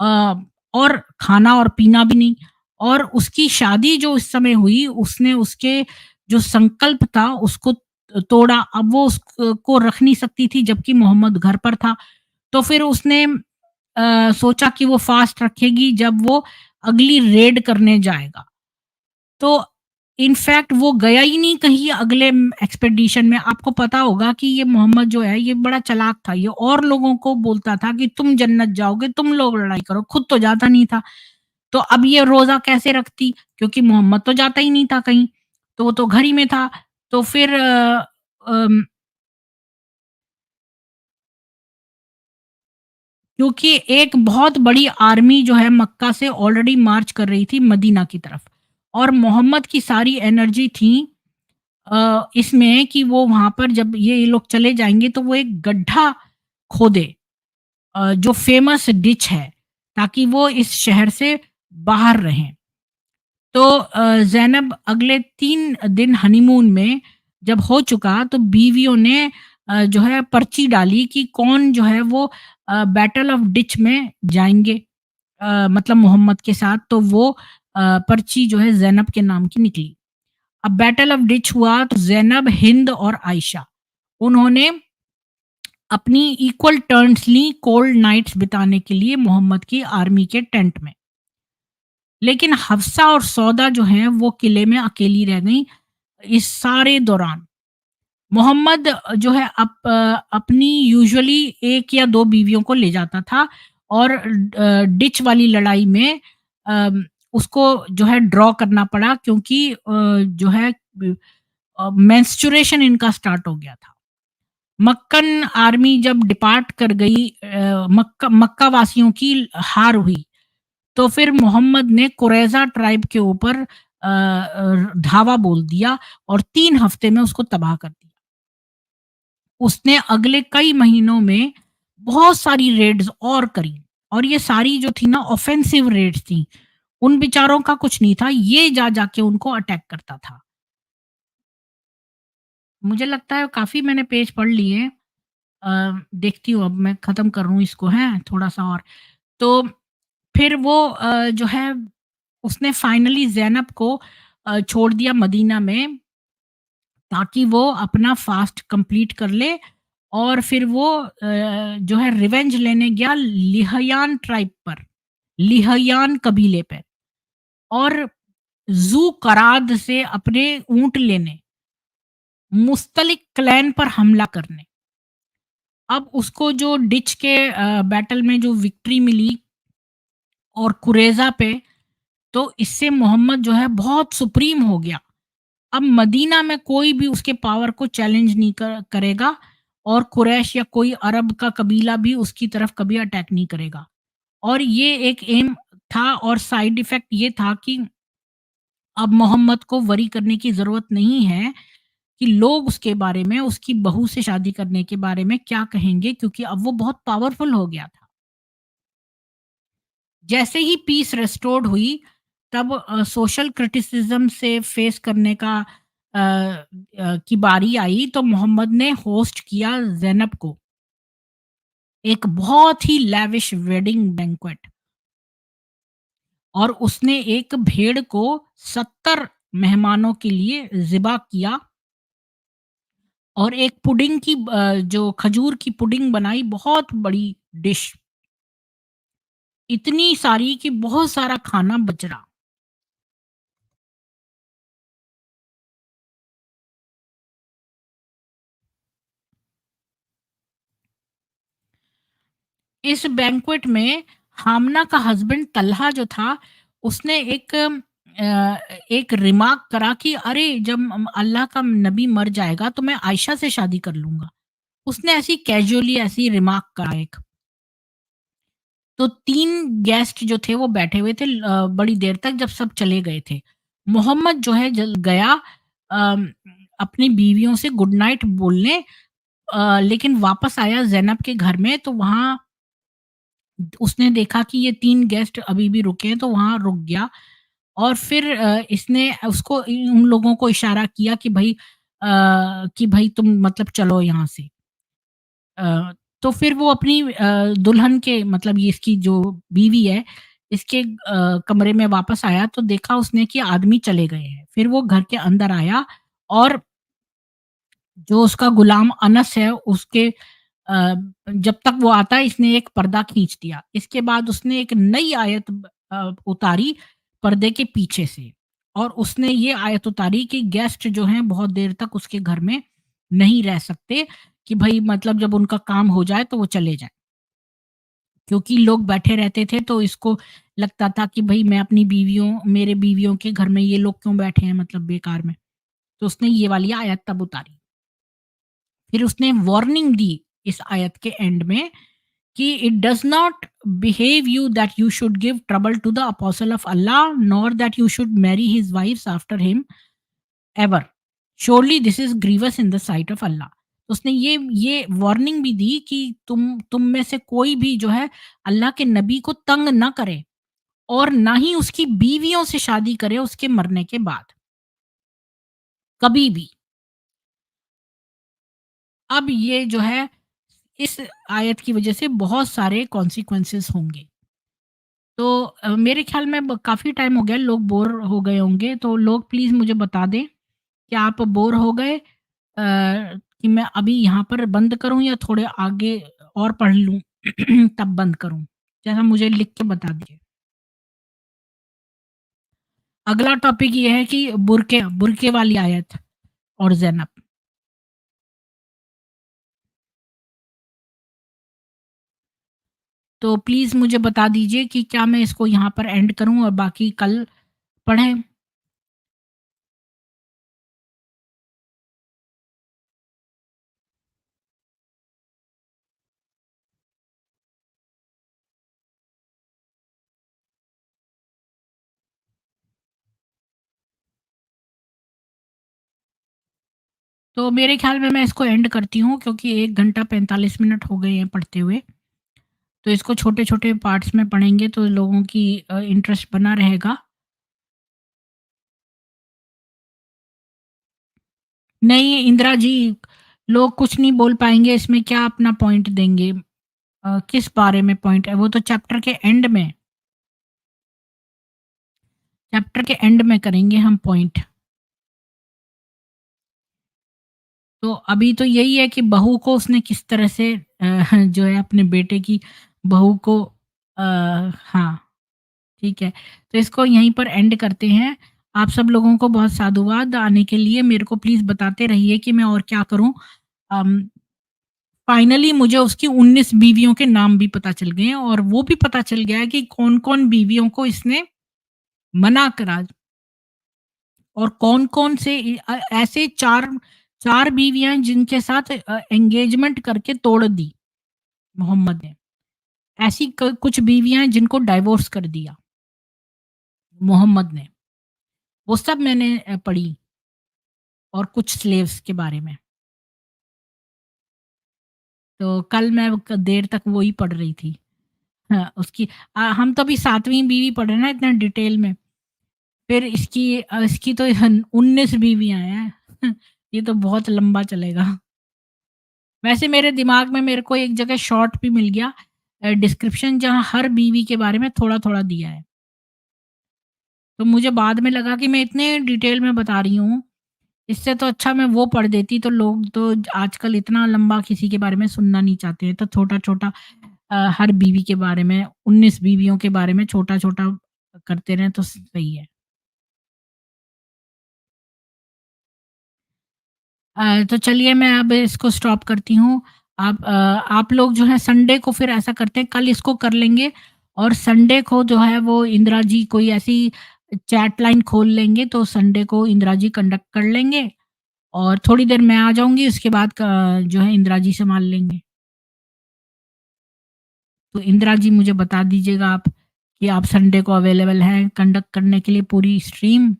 अ, और खाना और पीना भी नहीं। और उसकी शादी जो उस समय हुई, उसने उसके जो संकल्प था उसको तोड़ा। अब वो को रख नहीं सकती थी जबकि मोहम्मद घर पर था। तो फिर उसने सोचा कि वो फास्ट रखेगी जब वो अगली रेड करने जाएगा। तो इनफैक्ट वो गया ही नहीं कहीं अगले एक्सपेडिशन में। आपको पता होगा कि ये मोहम्मद जो है ये बड़ा चालाक था। ये और लोगों को बोलता था कि तुम जन्नत जाओगे, तुम लोग लड़ाई करो, खुद तो जाता नहीं था। तो अब ये रोज़ा कैसे रखती? क्योंकि मोहम्मद तो जाता ही नहीं था कहीं, तो वो तो घर ही में था। तो फिर अम, क्योंकि एक बहुत बड़ी आर्मी जो है मक्का से ऑलरेडी मार्च कर रही थी मदीना की तरफ, और मोहम्मद की सारी एनर्जी थी इसमें कि वो वहाँ पर जब ये लोग चले जाएँगे तो वो एक गड्ढा खोदे, जो फ़ेमस डिच है, ताकि वो इस शहर से बाहर रहें। तो ज़ैनब अगले 3 दिन हनीमून में जब हो चुका तो बीवियों ने जो है पर्ची डाली कि कौन जो है वो बैटल ऑफ डिच में जाएँगे, मतलब मोहम्मद के साथ। तो वो पर्ची जो है ज़ैनब के नाम की निकली। अब बैटल ऑफ डिच हुआ तो ज़ैनब, हिंद और आयशा, उन्होंने अपनी इक्वल टर्न्स ली कोल्ड नाइट्स बिताने के लिए मोहम्मद की आर्मी के टेंट में। लेकिन हफ्सा और सौदा जो हैं वो किले में अकेली रह गईं इस सारे दौरान। मोहम्मद जो है अपनी यूजुअली 1 या 2 बीवियों को ले जाता था और डिच वाली लड़ाई में अम, उसको जो है ड्रॉ करना पड़ा क्योंकि जो है मेंस्ट्रुएशन इनका स्टार्ट हो गया था। मक्कन आर्मी जब डिपार्ट कर गई, मक्का मक्का वासियों की हार हुई, तो फिर मोहम्मद ने कुरैज़ा ट्राइब के ऊपर धावा बोल दिया और 3 हफ्ते में उसको तबाह कर दिया। उसने अगले कई महीनों में बहुत सारी रेड्स और करी और ये सारी जो थी ना ऑफेंसिव रेड्स थी। उन बेचारों का कुछ नहीं था, ये जा जाके उनको अटैक करता था। मुझे लगता है काफ़ी मैंने पेज पढ़ लिए। देखती हूँ अब मैं ख़त्म कर लूँ इसको, हैं थोड़ा-सा और। तो फिर वो जो है उसने फाइनली ज़ैनब को छोड़ दिया मदीना में ताकि वो अपना फ़ास्ट कंप्लीट कर ले और फिर वो जो है रिवेंज लेने गया लिहयान ट्राइब पर, लिहयान कबीले पे और ज़ू कराद से अपने ऊँट लेने, मुस्तलिक क्लैन पर हमला करने। अब उसको जो डिच के बैटल में जो विक्ट्री मिली और कुरेज़ा पे, तो इससे मोहम्मद जो है बहुत सुप्रीम हो गया। अब मदीना में कोई भी उसके पावर को चैलेंज नहीं करेगा और कुरैश या कोई अरब का कबीला भी उसकी तरफ कभी अटैक नहीं करेगा। और ये एक एम था और साइड इफ़ेक्ट ये था कि अब मोहम्मद को वरी करने की ज़रूरत नहीं है कि लोग उसके बारे में, उसकी बहू से शादी करने के बारे में क्या कहेंगे क्योंकि अब वो बहुत पावरफुल हो गया था। जैसे ही पीस रिस्टोर्ड हुई तब सोशल क्रिटिसिज्म से फेस करने का की बारी आई तो मोहम्मद ने होस्ट किया ज़ैनब को एक बहुत ही लैविश वेडिंग बैंक्वेट और उसने एक भेड़ को 70 मेहमानों के लिए ज़िबा किया और एक पुडिंग की जो खजूर की पुडिंग बनाई बहुत बड़ी डिश, इतनी सारी कि बहुत सारा खाना बच रहा। इस बैंक्वेट में हामना का हस्बैंड तल्हा जो था, उसने एक रिमार्क करा कि अरे जब अल्लाह का नबी मर जाएगा तो मैं आयशा से शादी कर लूँगा। उसने ऐसी कैजुअली ऐसी रिमार्क करा एक। तो 3 गेस्ट जो थे वो बैठे हुए थे बड़ी देर तक जब सब चले गए थे। मोहम्मद जो है जल गया अम, अपनी बीवियों से गुड नाइट बोलने, लेकिन वापस आया ज़ैनब के घर में तो वहाँ उसने देखा कि ये 3 गेस्ट अभी भी रुके हैं तो वहाँ रुक गया और फिर इसने उसको उन लोगों को इशारा किया कि भई तुम मतलब चलो यहाँ से। तो फिर वो अपनी दुल्हन के मतलब ये इसकी जो बीवी है, इसके कमरे में वापस आया तो देखा उसने कि आदमी चले गए हैं। फिर वो घर के अंदर आया और जो उसका गुलाम अनस है उसके जब तक वो आता है इसने एक पर्दा खींच दिया। इसके बाद उसने एक नई आयत उतारी पर्दे के पीछे से और उसने ये आयत उतारी कि गेस्ट जो हैं बहुत देर तक उसके घर में नहीं रह सकते कि भई मतलब जब उनका काम हो जाए तो वो चले जाएँ। क्योंकि लोग बैठे रहते थे तो इसको लगता था कि भई मैं अपनी बीवियों मेरे बीवियों के घर में ये लोग क्यों बैठे हैं मतलब बेकार में। तो उसने ये वाली आयत तब उतारी। फिर उसने वार्निंग दी इस आयत के एंड में कि it does not behove you that you should give trouble to the apostle of Allah nor that you should marry his wives after him ever. Surely this is grievous in the sight of Allah. तो उसने ये warning भी दी कि तुम में से कोई भी जो है अल्लाह के नबी को तंग ना करे और ना ही उसकी बीवियों से शादी करे उसके मरने के बाद, कभी भी। अब ये जो है, इस आयत की वजह से बहुत सारे कॉन्सिक्वेंसेस होंगे। तो मेरे ख़्याल में ब काफ़ी टाइम हो गया, लोग बोर हो गए होंगे, तो लोग प्लीज़ मुझे बता दें कि आप बोर हो गए, कि मैं अभी यहाँ पर बंद करूँ या थोड़े आगे और पढ़ लूँ तब बंद करूँ? ज़रा मुझे लिख के बता दीजिए। अगला टॉपिक ये है कि बुर्के बुर्के वाली आयत और ज़ैनब। तो प्लीज़ मुझे बता दीजिए कि क्या मैं इसको यहाँ पर एंड करूँ और बाकी कल पढ़ें? तो मेरे ख़्याल में मैं इसको एंड करती हूँ, क्योंकि 1 घंटा 45 मिनट हो गए हैं पढ़ते हुए। तो इसको छोटे-छोटे पार्ट्स में पढ़ेंगे तो लोगों की इंटरेस्ट बना रहेगा। नहीं इंदिरा जी, लोग कुछ नहीं बोल पाएँगे, इसमें क्या अपना पॉइंट देंगे? किस बारे में पॉइंट है? वो तो चैप्टर के एंड में करेंगे हम पॉइंट। तो अभी तो यही है कि बहू को उसने किस तरह से जो है अपने बेटे की बहू को हाँ, ठीक है। तो इसको यहीं पर एंड करते हैं। आप सब लोगों को बहुत साधुवाद आने के लिए। मेरे को प्लीज़ बताते रहिए कि मैं और क्या करूँ? अम, फाइनली मुझे उसकी 19 बीवियों के नाम भी पता चल गए हैं और वो भी पता चल गया है कि कौन-कौन बीवियों को इसने मना करा और कौन-कौन से ऐसे 4 बीवियाँ हैं जिनके साथ एंगेजमेंट करके तोड़ दी मोहम्मद ने। ऐसी क कुछ बीवियाँ हैं जिनको डाइवोर्स कर दिया मोहम्मद ने। वो सब मैंने पढ़ी और कुछ स्लेव्स के बारे में। तो कल मैं देर तक वो ही पढ़ रही थी। हाँ, उसकी हम तो अभी 7वीं बीवी पढ़ रहे हैं ना इतना डिटेल में। फिर इसकी तो 19 बीवियाँ हैं। ये तो बहुत लंबा चलेगा। वैसे मेरे दिमाग में मेरे को एक जगह शॉर्ट भी मिल गया, डिस्क्रिप्शन जहाँ हर बीवी के बारे में थोड़ा-थोड़ा दिया है। तो मुझे बाद में लगा कि मैं इतने डिटेल में बता रही हूँ, इससे तो अच्छा मैं वो पढ़ देती, तो लोग तो आजकल इतना लंबा किसी के बारे में सुनना नहीं चाहते हैं। तो छोटा-छोटा हर बीवी के बारे में 19 बीवियों के बारे में छोटा-छोटा करते रहें तो सही है। तो चलिए मैं अब इसको स्टॉप करती हूँ। आप लोग जो है संडे को फिर ऐसा करते हैं, कल इसको कर लेंगे और संडे को जो है वो इंदिरा जी कोई ऐसी चैट लाइन खोल लेंगे, तो संडे को इंदिरा जी कंडक्ट कर लेंगे और थोड़ी देर मैं आ जाऊँगी, उसके बाद जो है इंदिरा जी सँभाल लेंगे। तो इंदिरा जी मुझे बता दीजिएगा आप कि आप संडे को अवेलेबल हैं कंडक्ट करने के लिए पूरी स्ट्रीम,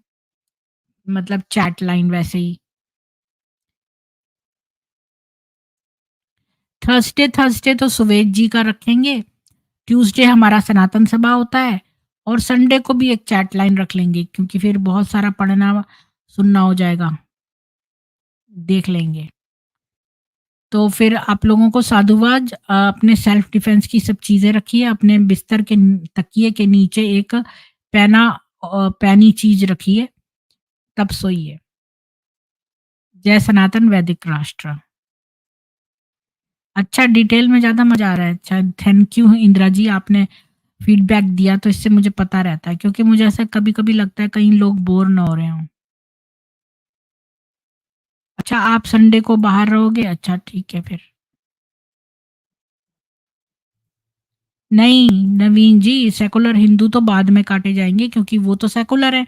मतलब चैट लाइन वैसे ही। थर्सडे थर्सडे तो सुवेद जी का रखेंगे, ट्यूसडे हमारा सनातन सभा होता है और संडे को भी एक चैट लाइन रख लेंगे, क्योंकि फिर बहुत सारा पढ़ना सुनना हो जाएगा, देख लेंगे। तो फिर आप लोगों को साधुवाद, अपने सेल्फ डिफेंस की सब चीज़ें रखिए, अपने बिस्तर के तकिए के नीचे एक पैनी चीज़ रखिए, तब सोइए। जय सनातन वैदिक राष्ट्र। अच्छा, डिटेल में ज़्यादा मज़ा आ रहा है। अच्छा, थैंक यू इंदिरा जी, आपने फीडबैक दिया तो इससे मुझे पता रहता है, क्योंकि मुझे ऐसा कभी-कभी लगता है कहीं लोग बोर ना हो रहे हों। अच्छा, आप संडे को बाहर रहोगे? अच्छा, ठीक है फिर। नहीं, नवीन जी, सेकुलर हिंदू तो बाद में काटे जाएँगे, क्योंकि वो तो सेकुलर हैं।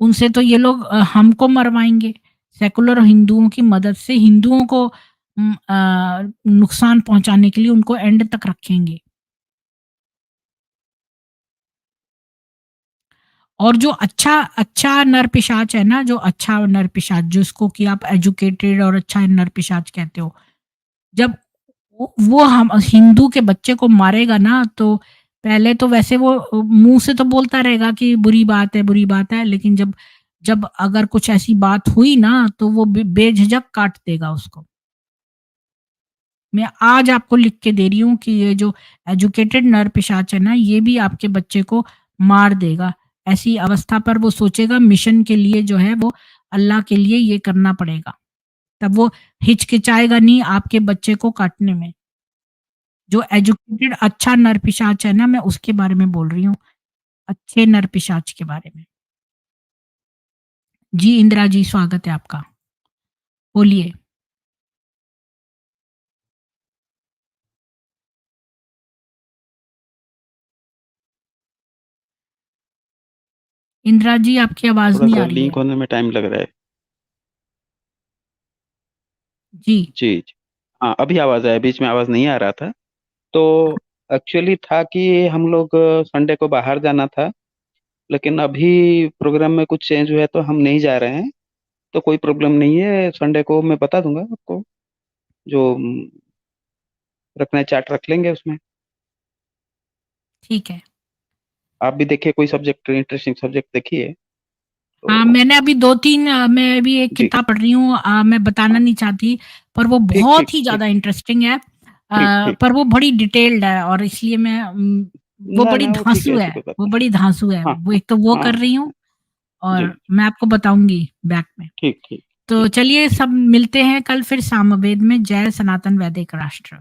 उनसे तो ये लोग हमको मरवाएँगे। सेकुलर हिंदुओं की मदद से हिंदुओं को नुकसान पहुँचाने के लिए उनको एंड तक रखेंगे। और जो अच्छा अच्छा नर-पिशाच है ना, जो अच्छा नर-पिशाच जिसको कि आप एजुकेटेड और अच्छा नर-पिशाच कहते हो, जब वो हम हिंदू के बच्चे को मारेगा ना, तो पहले तो वैसे वो मुँह से तो बोलता रहेगा कि बुरी बात है, लेकिन जब जब अगर कुछ ऐसी बात हुई ना, तो वो बेझिझक काट देगा उसको। मैं आज आपको लिख के दे रही हूँ कि ये जो एजुकेटेड नरपिशाच है ना, ये भी आपके बच्चे को मार देगा। ऐसी अवस्था पर वो सोचेगा मिशन के लिए जो है वो अल्लाह के लिए ये करना पड़ेगा। तब वो हिचकिचाएगा नहीं आपके बच्चे को काटने में। जो एजुकेटेड अच्छा नरपिशाच है ना, मैं उसके बारे में बोल रही हूँ, अच्छे नरपिशाच के बारे में। जी, इंदिरा जी स्वागत है आपका। बोलिए। इंदिरा जी आपकी आवाज़ नहीं थोड़ा-सा आ रही लिंक है। होने में टाइम लग रहा है। जी। जी, जी। हाँ, अभी आवाज़ आया, बीच में आवाज़ नहीं आ रहा था। तो एक्चुअली था कि हम लोग संडे को बाहर जाना था, लेकिन अभी प्रोग्राम में कुछ चेंज हुआ है तो हम नहीं जा रहे हैं। तो कोई प्रॉब्लम नहीं है, संडे को मैं बता दूँगा आपको, जो रखना है चार्ट रख लेंगे उसमें। ठीक है। आप भी देखिए कोई सब्जेक्ट इंटरेस्टिंग सब्जेक्ट देखिए, हाँ, तो मैंने अभी 2-3 मैं अभी एक जी, किताब पढ़ रही हूँ मैं बताना हाँ, नहीं चाहती, पर वो ठीक, ठीक, बहुत ही ठीक, ज़्यादा इंटरेस्टिंग है। ठीक, ठीक। पर वो बड़ी डिटेल्ड है और इसलिए मैं वो ना, बड़ी ना, वो ठीक है, धांसू ऐसी है, कोई बात वो नहीं। बड़ी धांसू है। हाँ, वो हाँ, एक तो वो हाँ, कर हाँ, रही हूँ जी, और मैं आपको बताऊँगी बैक में। ठीक, ठीक, तो ठीक। चलिए सब मिलते हैं कल फिर सामवेद में। जय सनातन वैदिक राष्ट्र।